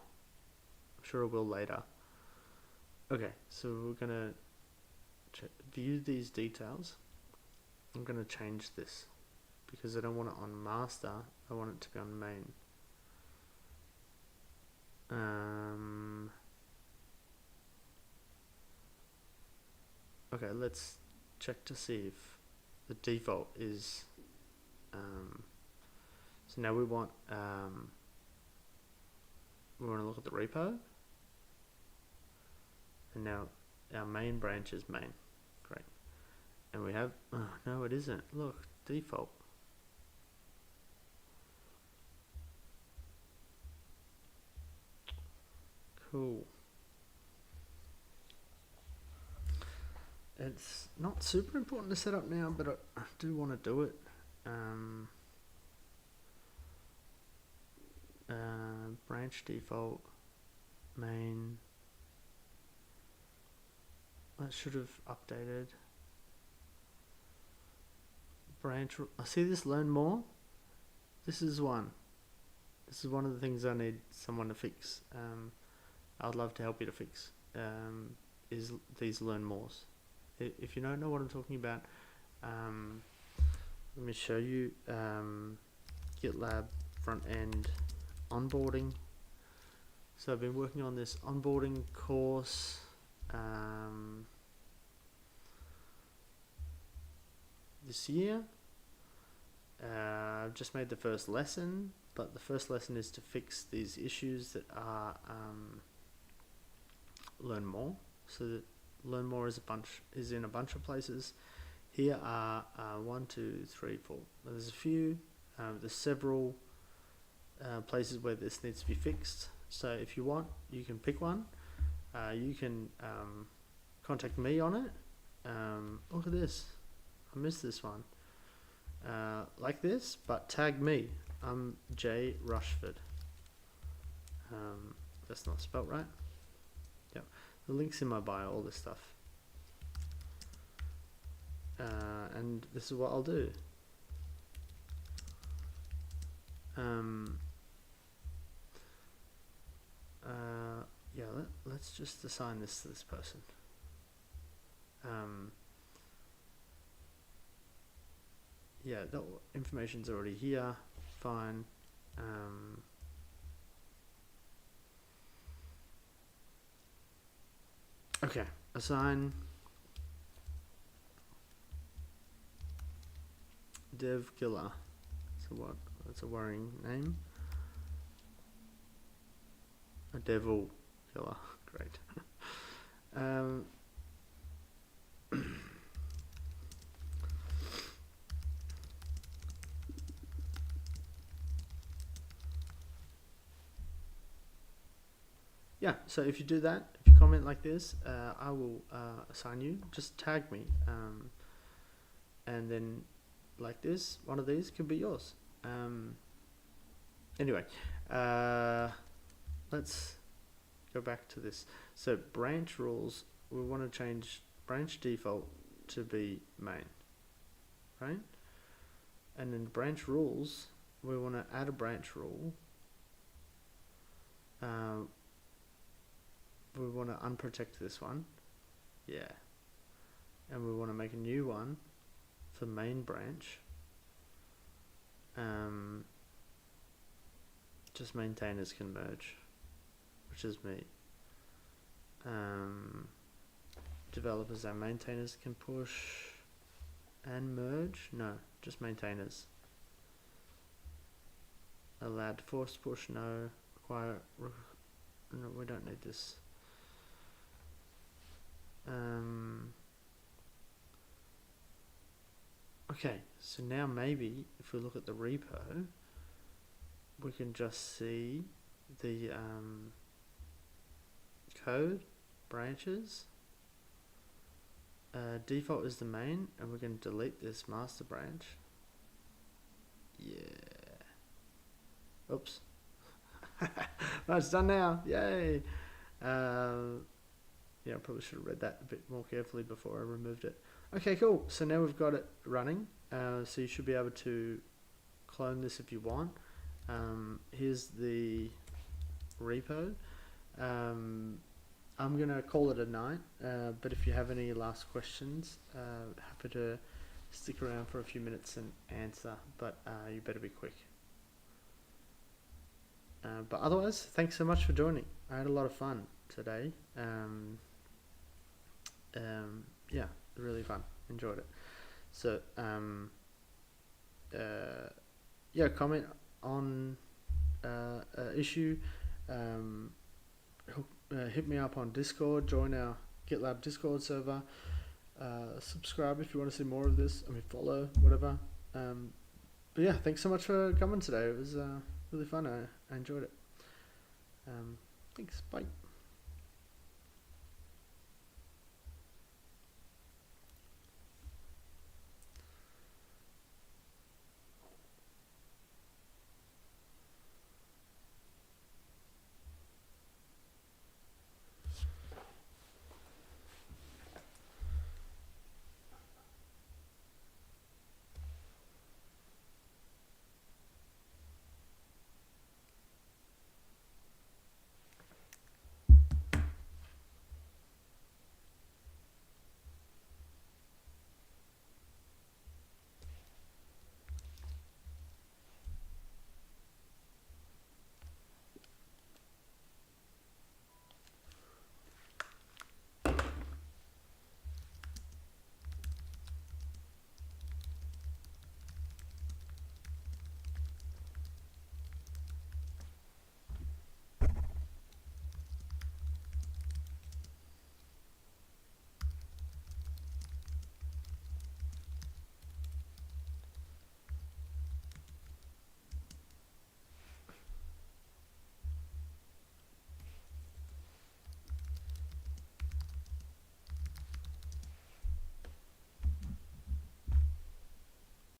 I'm sure I will later. Okay, so we're going to view these details. I'm going to change this because I don't want it on master. I want it to be on main. Okay, let's check to see if the default is so now we want to look at the repo, and now our main branch is main. Great. And we have, oh no it isn't, look, default. Cool. It's not super important to set up now, but I do want to do it. Branch default, main. That should have updated. Branch. I see this. Learn more. This is one. This is one of the things I need someone to fix. I'd love to help you to fix. Is these learn mores. If you don't know what I'm talking about, let me show you. GitLab front end onboarding. So I've been working on this onboarding course. This year. I've just made the first lesson, but the first lesson is to fix these issues that are learn more. So that learn more is in a bunch of places. Here are 1, 2, 3, 4. There's a few. There's several places where this needs to be fixed. So if you want, you can pick one. You can contact me on it. Look at this. I missed this one. Like this, but tag me. I'm J Rushford. That's not spelt right. Yep. The link's in my bio, all this stuff. And this is what I'll do. Yeah, let's just assign this to this person. Yeah, the information's already here. Fine. Okay, assign dev killer. So what? That's a worrying name. A devil killer. Great. yeah, so if you do that, if you comment like this, I will assign you. Just tag me, and then like this, one of these could be yours. Anyway, let's go back to this. So branch rules, we want to change branch default to be main, right? And then branch rules, we want to add a branch rule. We want to unprotect this one, yeah, and we want to make a new one for main branch. Just maintainers can merge, which is me. Developers and maintainers can push and merge. No, just maintainers. Allowed force push, no. Require, no, we don't need this. Okay, so now maybe if we look at the repo, we can just see the code, branches. Default is the main, and we're going to delete this master branch. Yeah. Oops. Well, it's done now. Yay. Yeah, I probably should have read that a bit more carefully before I removed it. Okay, cool. So now we've got it running. So you should be able to clone this if you want. Here's the repo. I'm going to call it a night, but if you have any last questions, happy to stick around for a few minutes and answer, but you better be quick. But otherwise, thanks so much for joining. I had a lot of fun today. Yeah, really fun. Enjoyed it. So, yeah, comment on issue. Hit me up on Discord. Join our GitLab Discord server. Subscribe if you want to see more of this. I mean, follow, whatever. But yeah, thanks so much for coming today. It was really fun. I enjoyed it. Thanks. Bye.